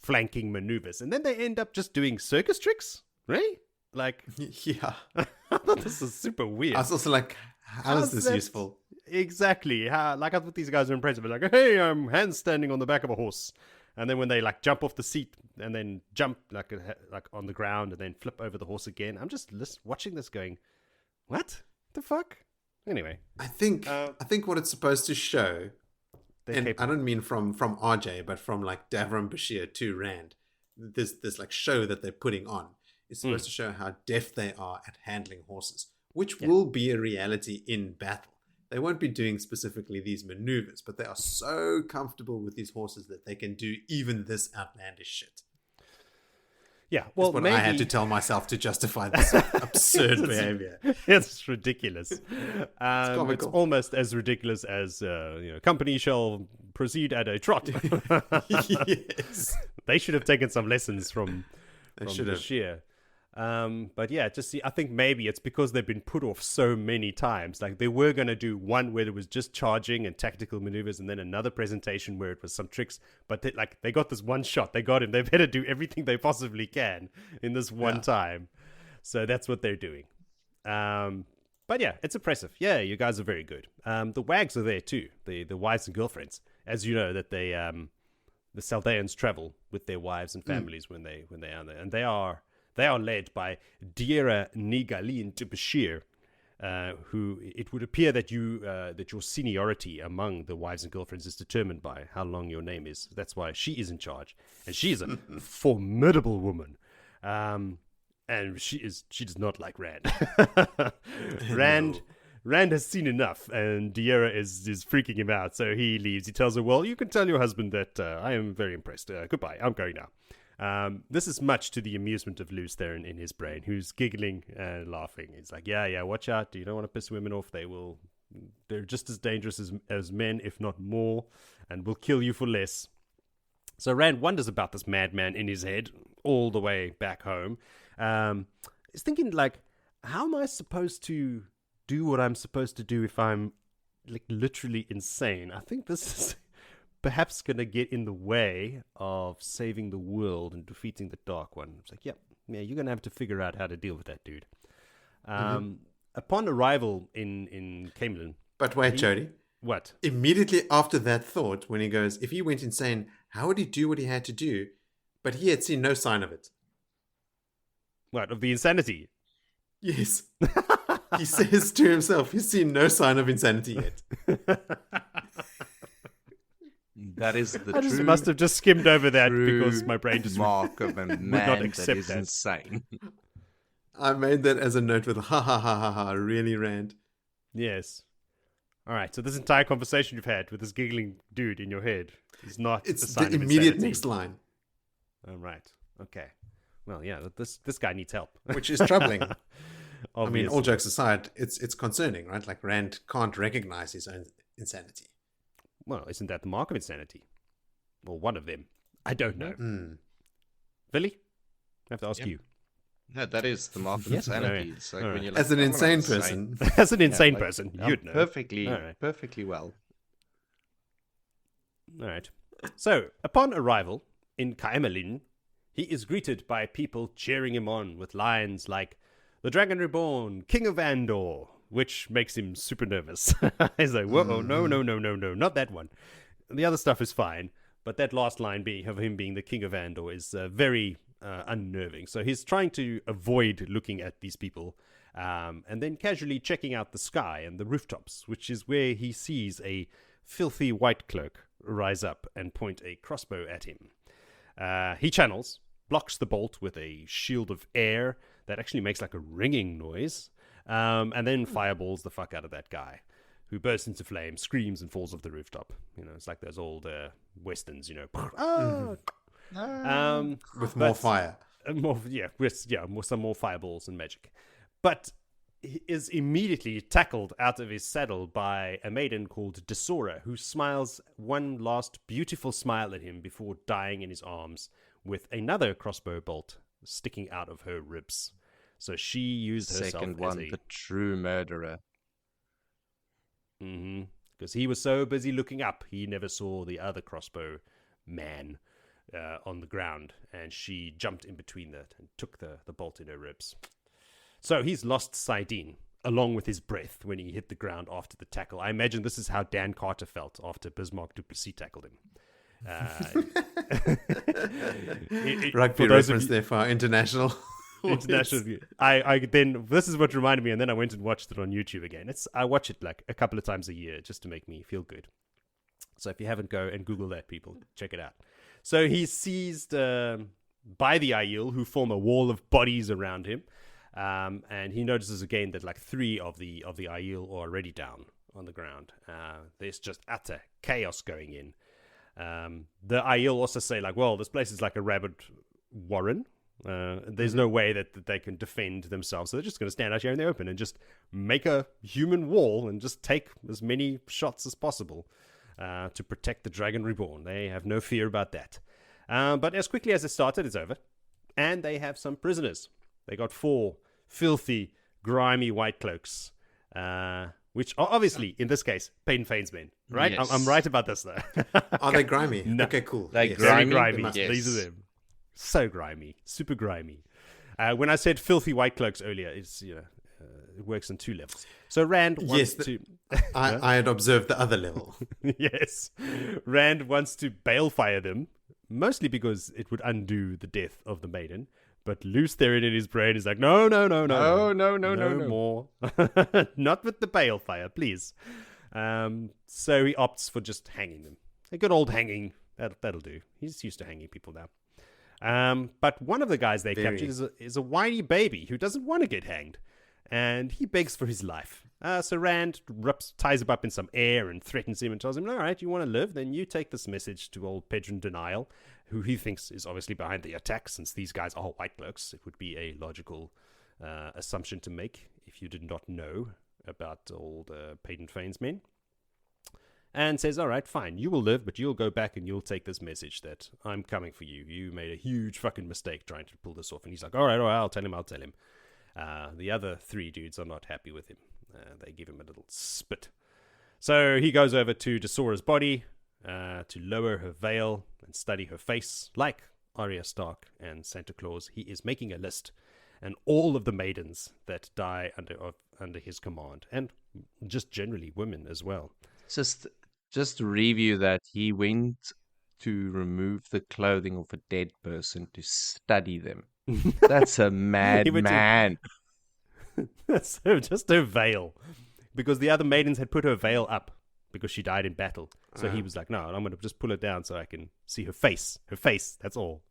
flanking maneuvers. And then they end up just doing circus tricks, right? Like, yeah. I thought this was super weird. I was also like, how is this useful? Exactly. I thought these guys are impressive. But like, hey, I'm handstanding on the back of a horse. And then when they like jump off the seat and then jump like on the ground and then flip over the horse again, I'm just watching this going, what the fuck? Anyway, I think what it's supposed to show, and I don't mean from RJ, but from like Davram Bashere to Rand, this like show that they're putting on is supposed to show how deft they are at handling horses, which will be a reality in battle. They won't be doing specifically these maneuvers, but they are so comfortable with these horses that they can do even this outlandish shit. Yeah, well, maybe I had to tell myself to justify this absurd behavior. It's ridiculous. It's almost as ridiculous as company shall proceed at a trot. Yes, they should have taken some lessons from Bashere. But yeah, I think maybe it's because they've been put off so many times. Like, they were going to do one where it was just charging and tactical maneuvers, and then another presentation where it was some tricks. But they got this one shot. They got him. They better do everything they possibly can in this one time. So that's what they're doing. But yeah, it's impressive. Yeah, you guys are very good. The wags are there too. The wives and girlfriends, as you know, that they the Saldeans travel with their wives and families when they are there, and they are led by Dira Nigalin to Bashere, who it would appear that your seniority among the wives and girlfriends is determined by how long your name is. That's why she is in charge, and she is a formidable woman, and she does not like Rand. Rand has seen enough, and Deira is freaking him out, so he leaves. He tells her, well, you can tell your husband that I am very impressed. Goodbye, I'm going now. This is much to the amusement of Lews Therin in his brain, who's giggling and laughing. He's like, yeah, watch out. You don't want to piss women off. They're just as dangerous as men, if not more, and will kill you for less. So Rand wonders about this madman in his head all the way back home. He's thinking, like, how am I supposed to do what I'm supposed to do if I'm like literally insane? I think this is perhaps going to get in the way of saving the world and defeating the Dark One. It's like, yeah, you're going to have to figure out how to deal with that dude. Upon arrival in Cairhien... But wait, Jody. What? Immediately after that thought, when he goes, if he went insane, how would he do what he had to do? But he had seen no sign of it. What, of the insanity? Yes. He says to himself, he's seen no sign of insanity yet. That is the I true... must have just skimmed over that because my brain just mark of a man not accept that is that. insane. I made that as a note with ha ha ha ha ha, really, Rand? Yes. All right, so this entire conversation you've had with this giggling dude in your head is not It's a sign the of immediate insanity. next line. All right. Okay. Well, yeah, this guy needs help. Which is troubling. I mean, all Obviously. jokes aside, it's concerning, right? Like, Rand can't recognize his own insanity. Well, isn't that the mark of insanity? Well, one of them. I don't know. Billy? I have to ask you. No, that is the mark of Yes? insanity. Alright. It's like Alright. when you're like, As an "I'm not insane person. As an insane like, person, I'm you'd know. perfectly well. All right. So, upon arrival in Cairhien, he is greeted by people cheering him on with lines like, "The Dragon Reborn, King of Andor," which makes him super nervous. He's like, whoa, no, not that one. The other stuff is fine, but that last line of him being the King of Andor is very unnerving. So he's trying to avoid looking at these people and then casually checking out the sky and the rooftops, which is where he sees a filthy white cloak rise up and point a crossbow at him. He channels, blocks the bolt with a shield of air that actually makes like a ringing noise, and then fireballs the fuck out of that guy, who bursts into flame, screams, and falls off the rooftop. You know, it's like those old westerns, you know. With more fire. Some more fireballs and magic. But he is immediately tackled out of his saddle by a maiden called Desora, who smiles one last beautiful smile at him before dying in his arms with another crossbow bolt sticking out of her ribs. So she used herself Second one, the true murderer. Because he was so busy looking up, he never saw the other crossbow man on the ground, and she jumped in between that and took the bolt in her ribs. So he's lost Saldean, along with his breath, when he hit the ground after the tackle. I imagine this is how Dan Carter felt after Bismarck Duplessis tackled him. Rugby reference there for our international view. I then this is what reminded me, and then I went and watched it on YouTube again. I watch it like a couple of times a year just to make me feel good. So if you haven't, go and Google that, people. Check it out. So he's seized by the Aiel, who form a wall of bodies around him, and he notices again that like 3 of the Aiel are already down on the ground. There's just utter chaos going in. The Aiel also say like, well, this place is like a rabid warren. There's no way that they can defend themselves, so they're just going to stand out here in the open and just make a human wall and just take as many shots as possible to protect the Dragon Reborn. They have no fear about that. But as quickly as it started, it's over, and they have some prisoners. They got 4 filthy, grimy white cloaks, which are obviously, in this case, Payton Fane's men, right? Yes. I'm right about this, though. Are they grimy? No. Okay, cool. They're Yes. Very grimy, grimy. yes. These are them. So grimy, super grimy. When I said filthy white cloaks earlier, it's it works on 2 levels. So Rand wants to. I had observed the other level. Yes, Rand wants to balefire them, mostly because it would undo the death of the maiden. But Lews Therin in his brain is like, no more, not with the balefire, please. So he opts for just hanging them. A good old hanging. That'll do. He's used to hanging people now. But one of the guys they captured is a whiny baby who doesn't want to get hanged. and he begs for his life. So Rand ties him up in some air and threatens him and tells him, all right, you want to live? Then you take this message to old Pedron Denial, who he thinks is obviously behind the attack, since these guys are white cloaks. It would be a logical assumption to make if you did not know about old Paden Fane's men. And says, all right, fine, you will live, but you'll go back and you'll take this message that I'm coming for you. You made a huge fucking mistake trying to pull this off. And he's like, all right, I'll tell him. The other 3 dudes are not happy with him. They give him a little spit. So he goes over to Desora's body to lower her veil and study her face. Like Arya Stark and Santa Claus, he is making a list. And all of the maidens that die under his command. And just generally women as well. Just to review that, he went to remove the clothing of a dead person to study them. That's a mad man. So just her veil, because the other maidens had put her veil up because she died in battle. So he was like, no, I'm going to just pull it down so I can see her face. Her face, that's all.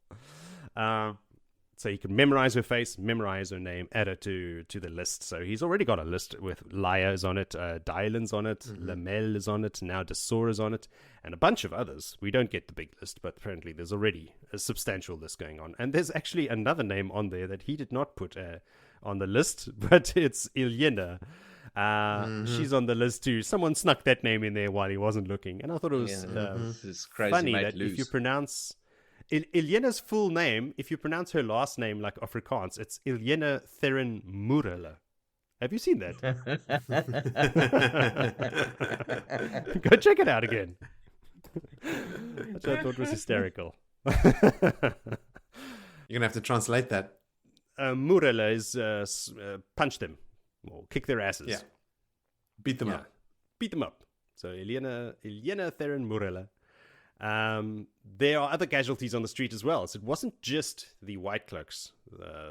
So he can memorize her face, memorize her name, add her to the list. So he's already got a list with Lyra is on it, Dylan's on it, Lamel is on it, now Desora's on it, and a bunch of others. We don't get the big list, but apparently there's already a substantial list going on. And there's actually another name on there that he did not put on the list, but it's Illian. She's on the list too. Someone snuck that name in there while he wasn't looking. And I thought it was funny that if you pronounce... Ilyena's full name, if you pronounce her last name like Afrikaans, it's Ilyena Theron Murele. Have you seen that? Go check it out again. Which I thought was hysterical. You're going to have to translate that. Murele is punch them or kick their asses. Yeah. Beat them up. Beat them up. So Ilyena Theron Murele. There are other casualties on the street as well. So it wasn't just the White Cloaks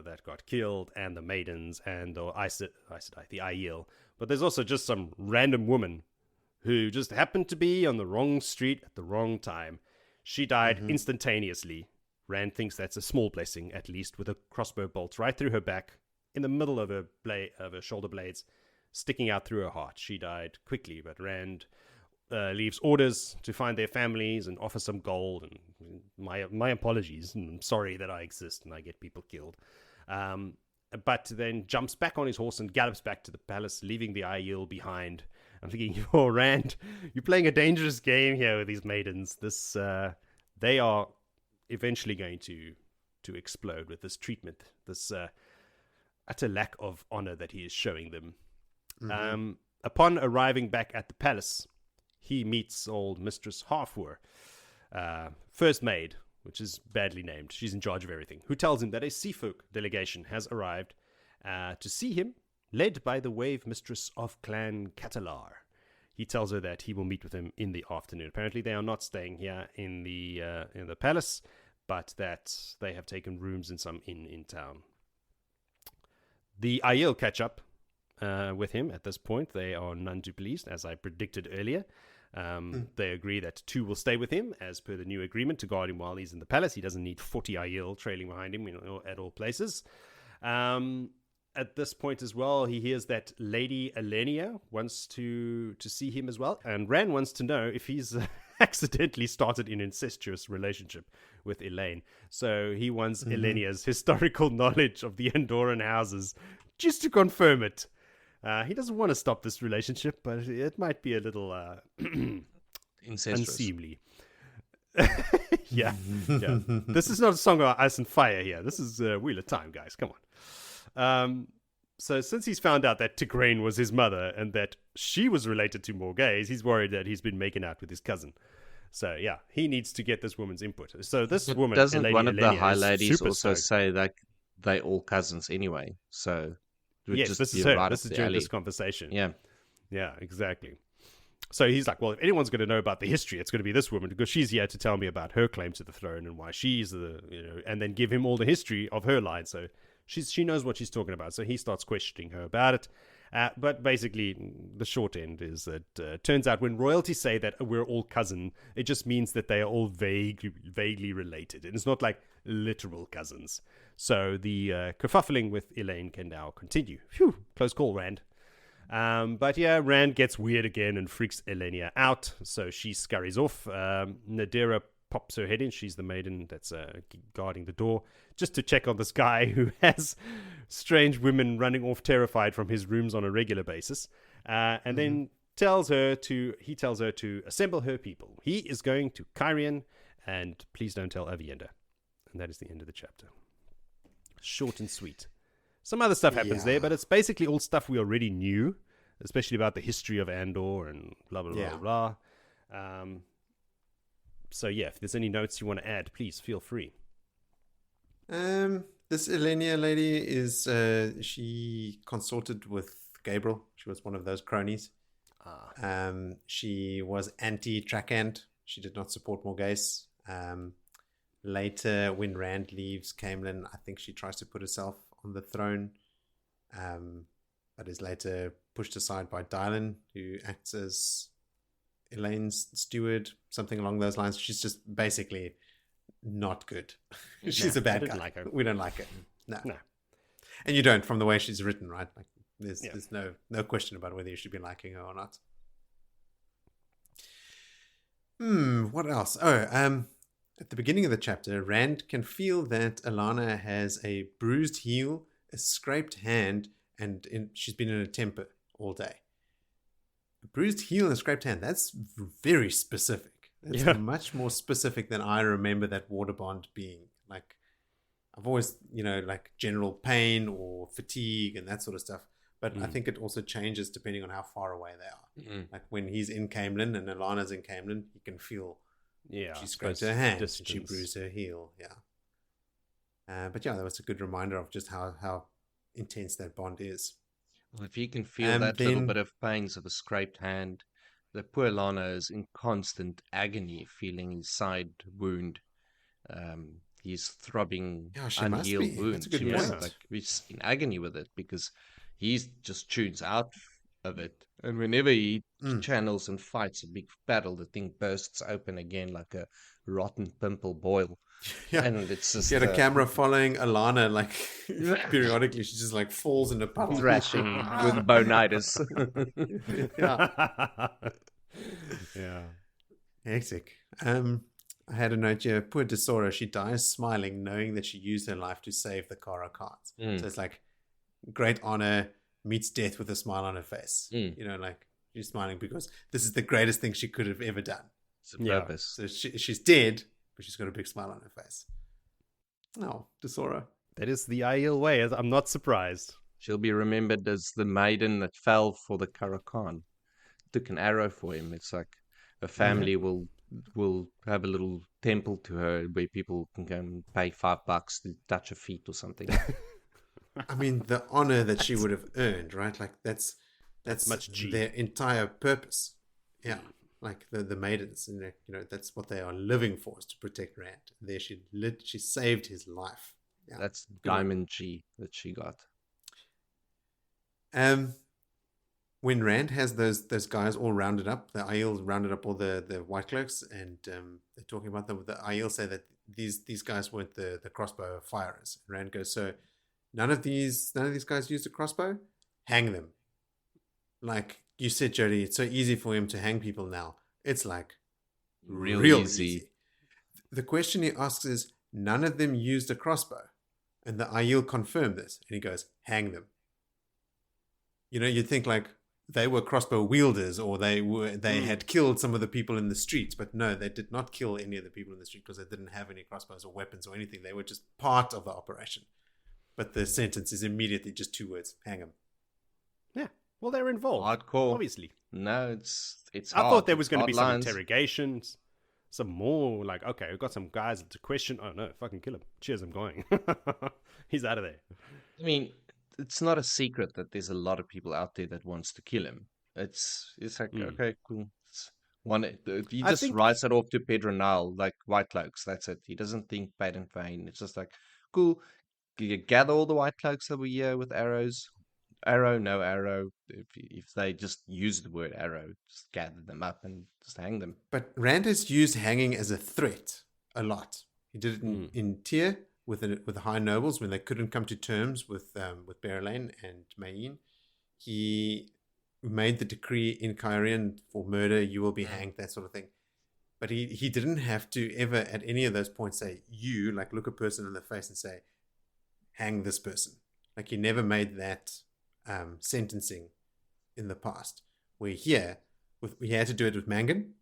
that got killed and the maidens and the Aes Sedai, the Aiel, but there's also just some random woman who just happened to be on the wrong street at the wrong time. She died instantaneously. Rand thinks that's a small blessing, at least, with a crossbow bolt right through her back, in the middle of her shoulder blades, sticking out through her heart. She died quickly, but Rand leaves orders to find their families and offer some gold. And my apologies. I'm sorry that I exist and I get people killed. But then jumps back on his horse and gallops back to the palace, leaving the Aiel behind. I'm thinking, oh, Rand, you're playing a dangerous game here with these maidens. They are eventually going to explode with this treatment, this utter lack of honor that he is showing them. Upon arriving back at the palace, he meets old Mistress Halfwar, First Maid, which is badly named. She's in charge of everything, who tells him that a Seafolk delegation has arrived to see him, led by the Wave Mistress of Clan Catalar. He tells her that he will meet with him in the afternoon. Apparently they are not staying here in the palace, but that they have taken rooms in some inn in town. The Aiel catch up with him at this point. They are none too pleased, as I predicted earlier. They agree that 2 will stay with him, as per the new agreement, to guard him while he's in the palace. He doesn't need 40 Aiel trailing behind him at all places. At this point as well, he hears that Lady Elenia wants to see him as well. And Rand wants to know if he's accidentally started an incestuous relationship with Elaine. So he wants Elenia's historical knowledge of the Andoran houses, just to confirm it. He doesn't want to stop this relationship, but it might be a little unseemly. yeah. This is not a song about ice and fire here. This is Wheel of Time, guys. Come on. So since he's found out that Tigraine was his mother and that she was related to Morghese, he's worried that he's been making out with his cousin. So yeah, he needs to get this woman's input. So this woman, doesn't Lady one of Elenia, the high ladies also stoked. say that they all cousins anyway? So yes, this is her. This is during this conversation. Yeah, exactly. So he's like, well, if anyone's going to know about the history, it's going to be this woman, because she's here to tell me about her claim to the throne and why she's and then give him all the history of her line. So she knows what she's talking about. So he starts questioning her about it. But basically, the short end is that turns out when royalty say that we're all cousin, it just means that they are all vaguely related. And it's not like literal cousins. So the kerfuffling with Illian can now continue. Phew, close call, Rand. But yeah, Rand gets weird again and freaks Elenia out, so she scurries off. Nadira pops her head in. She's the maiden that's guarding the door, just to check on this guy who has strange women running off terrified from his rooms on a regular basis. And then tells her to assemble her people. He is going to Cairhien, and please don't tell Avienda. And that is the end of the chapter. Short and sweet. Some other stuff happens there, but it's basically all stuff we already knew, especially about the history of Andor and blah, blah, blah, blah. So, yeah, if there's any notes you want to add, please feel free. This Elenia lady is, she consorted with Gabriel. She was one of those cronies. She was anti-Trakand. She did not support Morghese. Later, when Rand leaves Camelin, I think she tries to put herself on the throne, but is later pushed aside by Dylan, who acts as Elaine's steward, something along those lines. She's just basically not good. She's a bad guy. Like her. We don't like her. No. And you don't, from the way she's written, right? Like, there's no question about whether you should be liking her or not. What else? At the beginning of the chapter, Rand can feel that Alana has a bruised heel, a scraped hand, and she's been in a temper all day. A bruised heel and a scraped hand, that's very specific. That's much more specific than I remember that water bond being. Like, I've always, like general pain or fatigue and that sort of stuff. But I think it also changes depending on how far away they are. Like when he's in Camelin and Alana's in Camelin, he can feel... she scraped her hand and she bruised her heel. But that was a good reminder of just how intense that bond is. Well, if you can feel that little bit of pains of a scraped hand, the poor Lana is in constant agony, feeling his side wound. His throbbing, unhealed wound. That's a good point. Like, he's in agony with it because he just tunes out of it. And whenever he channels and fights a big battle, the thing bursts open again like a rotten pimple boil. And it's just... You had a camera following Alana, like, periodically she just, like, falls in a puddle. Thrashing with bonitis. Hectic. I had a note here. Poor Desora, she dies smiling, knowing that she used her life to save the Kara cards. So it's like, great honor... meets death with a smile on her face. Like she's smiling because this is the greatest thing she could have ever done. It's a purpose. So she's dead, but she's got a big smile on her face. Oh, Desora. That is the Aiel way. I'm not surprised. She'll be remembered as the maiden that fell for the Karakan. Took an arrow for him. It's like a family will have a little temple to her where people can go and pay $5 to touch her feet or something. I mean, the honor that she would have earned, right? Like that's much their entire purpose. Yeah, like the maidens, that's what they are living for, is to protect Rand. There, she saved his life. Yeah. That's Diamond G that she got. When Rand has those guys all rounded up, the Aiel rounded up all the White Cloaks, and they're talking about them. The Aiel say that these guys weren't the crossbow firers. Rand goes, so. None of these guys used a crossbow? Hang them. Like you said, Jody, it's so easy for him to hang people now. It's like real easy. The question he asks is, none of them used a crossbow. And the Aiel confirmed this. And he goes, hang them. You'd think like they were crossbow wielders or they had killed some of the people in the streets. But no, they did not kill any of the people in the street because they didn't have any crossbows or weapons or anything. They were just part of the operation. But the sentence is immediately just 2 words: hang them. Yeah, well, they're involved. Hardcore, obviously. No, it's. I thought there was going to be some interrogations, some more like, okay, we've got some guys to question. Oh no, fucking kill him! Cheers, I'm going. He's out of there. I mean, it's not a secret that there's a lot of people out there that wants to kill him. It's like okay, cool. He just writes it off to Pedronal like White Cloaks. That's it. He doesn't think Paden Fane. It's just like cool. You gather all the White Cloaks that were here with arrows, arrow, no arrow. If they just use the word arrow, just gather them up and just hang them. But Rand has used hanging as a threat a lot. He did it in Tyr with the High Nobles when they couldn't come to terms with Berelain and Mayene. He made the decree in Cairhien for murder, you will be hanged, that sort of thing. But he didn't have to ever at any of those points say, you, like look a person in the face and say, hang this person. Like he never made that sentencing in the past. Where here, we had to do it with Mangan.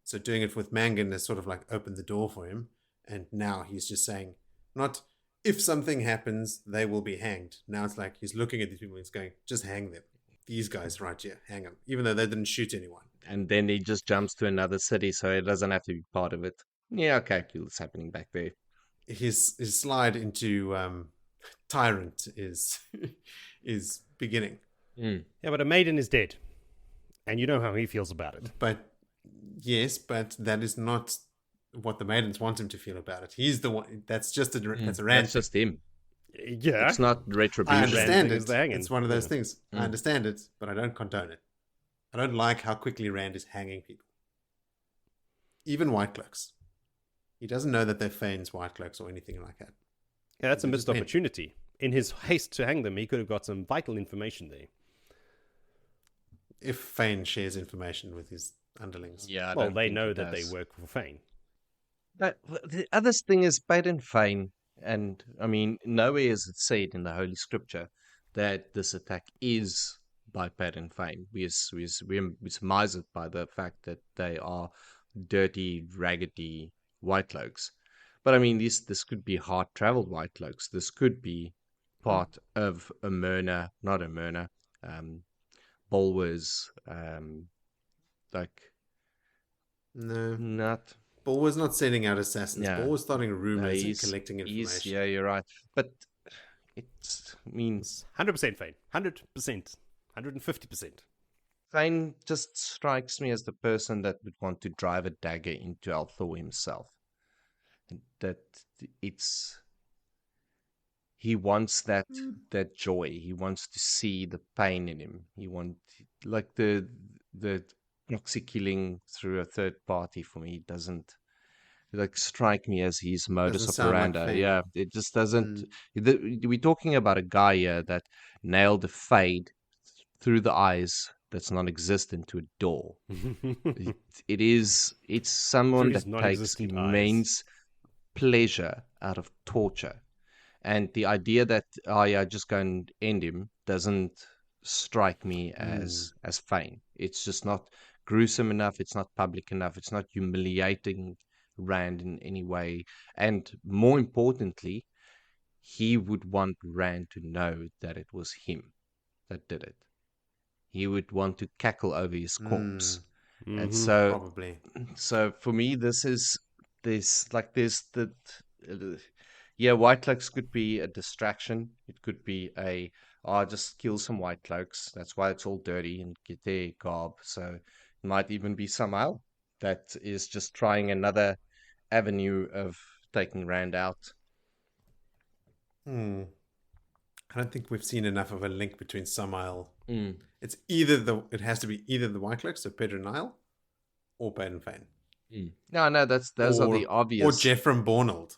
So doing it with Mangan has sort of like opened the door for him. And now he's just saying, not if something happens, they will be hanged. Now it's like he's looking at these people and he's going, just hang them. These guys right here, hang them. Even though they didn't shoot anyone. And then he just jumps to another city, so he doesn't have to be part of it. Yeah, okay, what's happening back there? His slide into Tyrant is beginning. Yeah, but a maiden is dead. And you know how he feels about it. But that is not what the maidens want him to feel about it. He's the one. That's just a Rand. That's just him. Yeah, it's not retribution. I understand it. It's one of those things. I understand it, but I don't condone it. I don't like how quickly Rand is hanging people. Even White Cloaks. He doesn't know that they're Fane's White Cloaks or anything like that. Yeah, that's a missed opportunity. In his haste to hang them, he could have got some vital information there. If Fane shares information with his underlings. Yeah, well, they know that they work for Fane. But the other thing is Baden Fane, and I mean, nowhere is it said in the Holy Scripture that this attack is by Baden Fane. We surmise it by the fact that they are dirty, raggedy White Cloaks. But I mean, this could be hard-traveled White Cloaks. This could be part of Bulwer's, No. Not... Bulwer's not sending out assassins. Yeah. Bulwer's starting rumors and collecting information. Yeah, you're right. But it means... 100% Fane. 100%. 150%. Fane just strikes me as the person that would want to drive a dagger into Althor himself. That he wants that joy. He wants to see the pain in him. He wants, like the proxy killing through a third party for me doesn't like strike me as his modus operandi. Like yeah, it just doesn't. We're talking about a guy here that nailed a fade through the eyes that's non-existent to a door. It's someone that takes immense pleasure out of torture. And the idea that just go and end him doesn't strike me as Fane. It's just not gruesome enough. It's not public enough. It's not humiliating Rand in any way. And more importantly, he would want Rand to know that it was him that did it. He would want to cackle over his corpse. And so, probably. So for me, White Cloaks could be a distraction. It could be just kill some White Cloaks. That's why it's all dirty and get their garb. So it might even be Sammael that is just trying another avenue of taking Rand out. I don't think we've seen enough of a link between Sammael. It's it has to be either the White Cloaks, so Pedro Nile, or Baden Fane. No, those are the obvious. Or Jeffrem Bornold.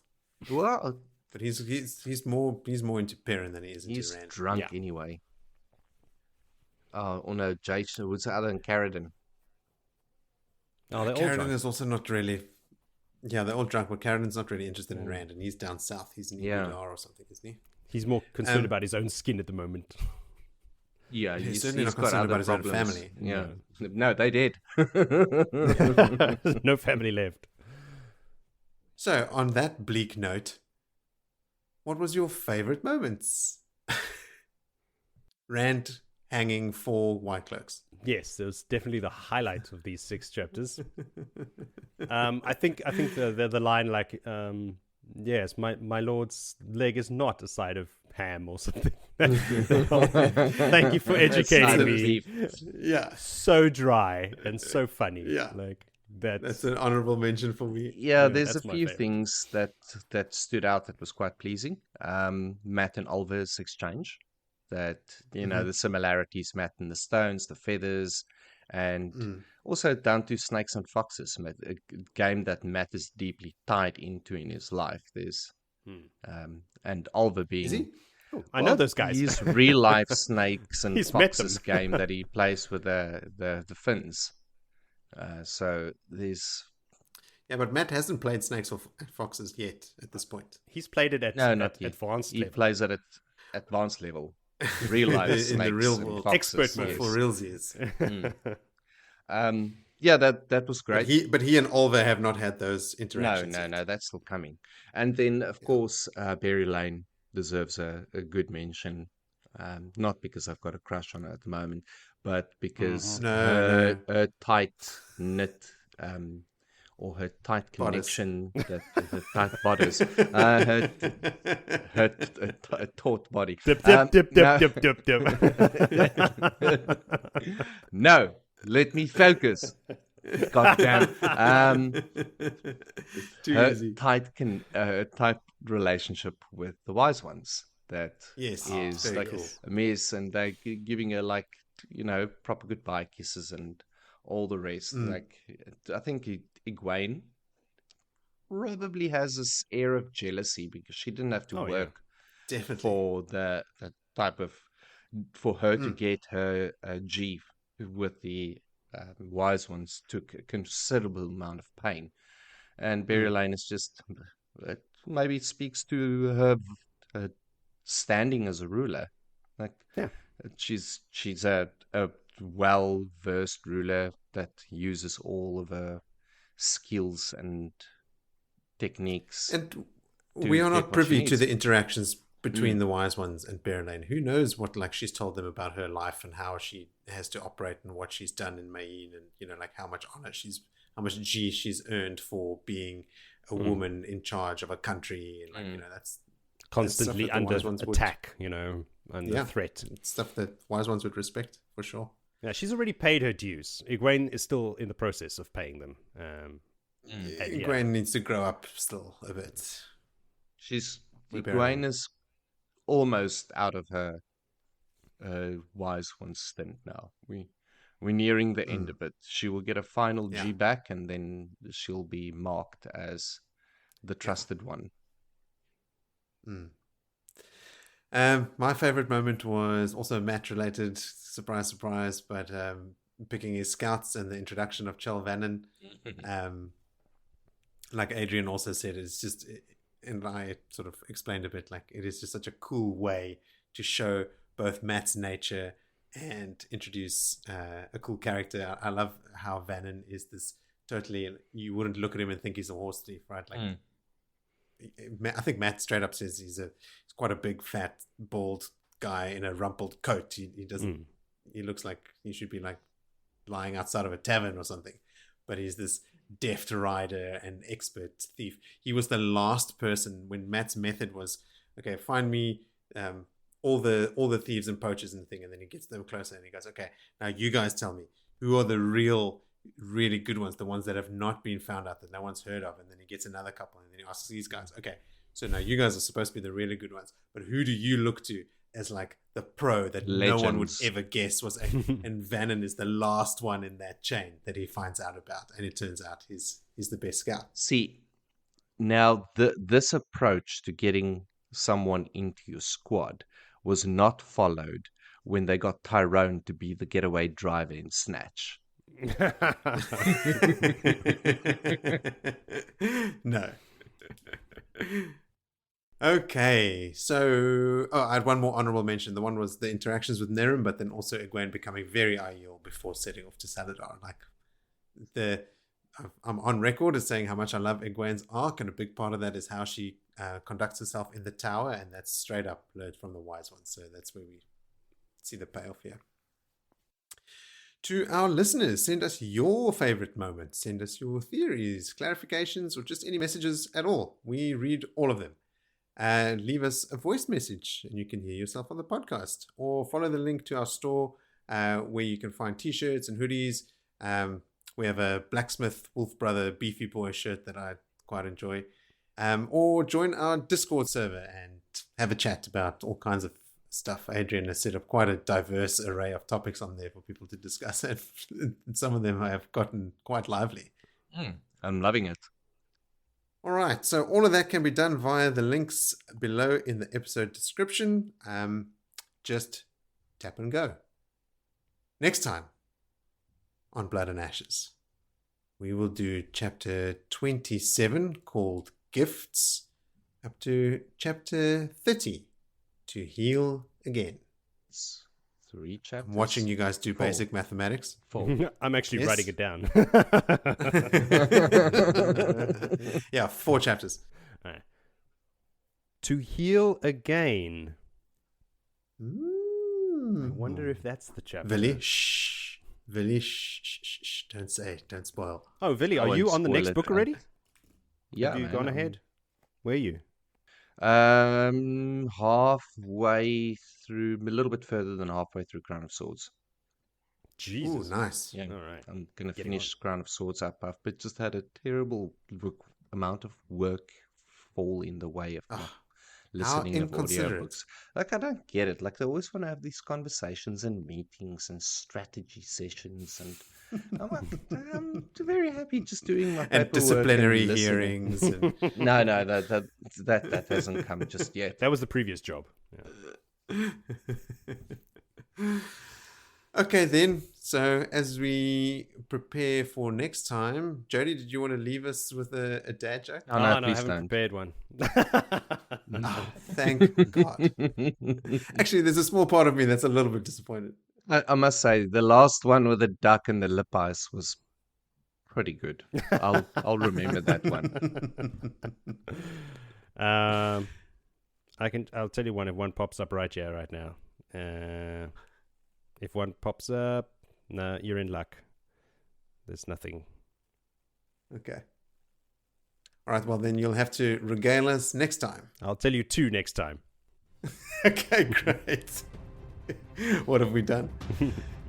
Well, but he's more into Perrin than he is into Rand. He's drunk anyway. Oh no, Jason was other than Cairhien. Oh, they're all Cairhien drunk. is also not really. Yeah, they're all drunk, but Cairhien's not really interested in Rand, and he's down south. He's in Udar or something, isn't he? He's more concerned about his own skin at the moment. Yeah, he's certainly not concerned about his own family. Yeah, no, they did. No family left. So, on that bleak note, what was your favorite moments? Rand hanging 4 White Cloaks. Yes, it was definitely the highlight of these 6 chapters. I think the line like, yes, my lord's leg is not a side of ham or something. Thank you for educating me. Yeah, so dry and so funny. Yeah, like that's an honorable mention for me. Yeah, there's a few things that stood out that was quite pleasing. Matt and Olver's exchange. that, the similarities, Matt and the stones, the feathers, and also down to snakes and foxes, a game that Matt is deeply tied into in his life. There's and Oliver being... Is he? Oh, I know those guys. He's real life snakes and He's met foxes them. game that he plays with the Finns. So there's... Yeah, but Matt hasn't played Snakes or Foxes yet at this point. He's played it at advanced level. He plays it at advanced level. Real life snakes in the real and world. foxes. Expert mode. For realsies. Yeah, that was great. But he and Oliver have not had those interactions. No, that's still coming. And then, of course, Berry Lane deserves a good mention. Not because I've got a crush on her at the moment, but because her tight-knit... or her tight connection, her tight bodice, her taut body. Dip. No, let me focus. God damn. Her tight relationship with the wise ones. That is like cool. A mess, and they're giving her proper goodbye kisses and all the rest. Like, I think Egwene probably has this air of jealousy because she didn't have to work for the type of... For her to get her G with the wise ones took a considerable amount of pain. And Berry Lane is just... maybe it speaks to her standing as a ruler. She's a well-versed ruler that uses all of her skills and techniques. And we are not privy to the interactions between the wise ones and Berry Lane. Who knows what she's told them about her life and how she has to operate and what she's done in Maerone, and how much honor how much G she's earned for being a woman in charge of a country, and that's constantly under attack, under threat. It's stuff that wise ones would respect for sure. Yeah, she's already paid her dues. Egwene is still in the process of paying them. Egwene needs to grow up still a bit. Egwene is almost out of her wise one stint now. We're nearing the end of it. She will get a final G back, and then she'll be marked as the trusted one. My favorite moment was also Matt related, surprise, but picking his scouts and the introduction of Chel Vannon. Like Adrian also said, it's just, and I sort of explained a bit, it is just such a cool way to show both Matt's nature and introduce a cool character. I love how Vannon is this totally, you wouldn't look at him and think he's a horse thief, right? I think Matt straight up says he's quite a big, fat, bald guy in a rumpled coat. He doesn't. He looks like he should be lying outside of a tavern or something. But he's this deft rider and expert thief. He was the last person when Matt's method was, okay, find me all the thieves and poachers and thing, and then he gets them closer and he goes, okay, now you guys tell me who are the really good ones, the ones that have not been found out, that no one's heard of. And then he gets another couple, and then he asks these guys, okay, so now you guys are supposed to be the really good ones, but who do you look to as the pro that Legends. No one would ever guess was and Vannon is the last one in that chain that he finds out about, and it turns out he's the best scout. See, now this approach to getting someone into your squad was not followed when they got Tyrone to be the getaway driver in Snatch. No. Okay, so I had one more honorable mention. The one was the interactions with Nerim, but then also Egwene becoming very Aiel before setting off to Saldean. I'm on record as saying how much I love Egwene's arc, and a big part of that is how she conducts herself in the tower, and that's straight up learned from the wise ones. So that's where we see the payoff here. To our listeners, send us your favorite moments. Send us your theories, clarifications, or just any messages at all. We read all of them. And leave us a voice message, and you can hear yourself on the podcast. Or follow the link to our store where you can find t-shirts and hoodies. We have a Blacksmith Wolf Brother Beefy Boy shirt that I quite enjoy. Or join our Discord server and have a chat about all kinds of stuff. Adrian has set up quite a diverse array of topics on there for people to discuss, and some of them have gotten quite lively. I'm loving it. All right, so all of that can be done via the links below in the episode description. Just tap and go. Next time on Blood and Ashes, we will do chapter 27 called Gifts, up to chapter 30, To Heal Again. It's 3 chapters. I'm watching you guys do basic mathematics. 4. I'm actually writing it down. Yeah, 4 chapters. All right. To Heal Again. I wonder if that's the chapter. Willie, shh. Willie, shh. Don't say it. Don't spoil. Oh, Willie, are you on the next book already? Yeah. Have you gone ahead? Where are you? Halfway through, a little bit further than halfway through Crown of Swords. Jesus. Ooh, nice. Yeah. All right. I'm going to finish Crown of Swords up. I've just had a terrible amount of work fall in the way of listening of audiobooks. Like, I don't get it. Like, they always want to have these conversations and meetings and strategy sessions, and I'm very happy just doing my paperwork and disciplinary and hearings. And... No, that hasn't come just yet. That was the previous job. Yeah. Okay, then. So as we prepare for next time, Jody, did you want to leave us with a dad joke? No, I haven't prepared one. Thank God. Actually, there's a small part of me that's a little bit disappointed. I must say, the last one with the duck and the lip ice was pretty good. I'll remember that one. I'll tell you one if one pops up right here, right now. If one pops up, no, you're in luck. There's nothing. Okay. All right, well, then you'll have to regale us next time. I'll tell you 2 next time. Okay, great. What have we done?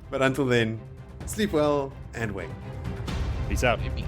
But until then, sleep well and wake. Peace out. Maybe.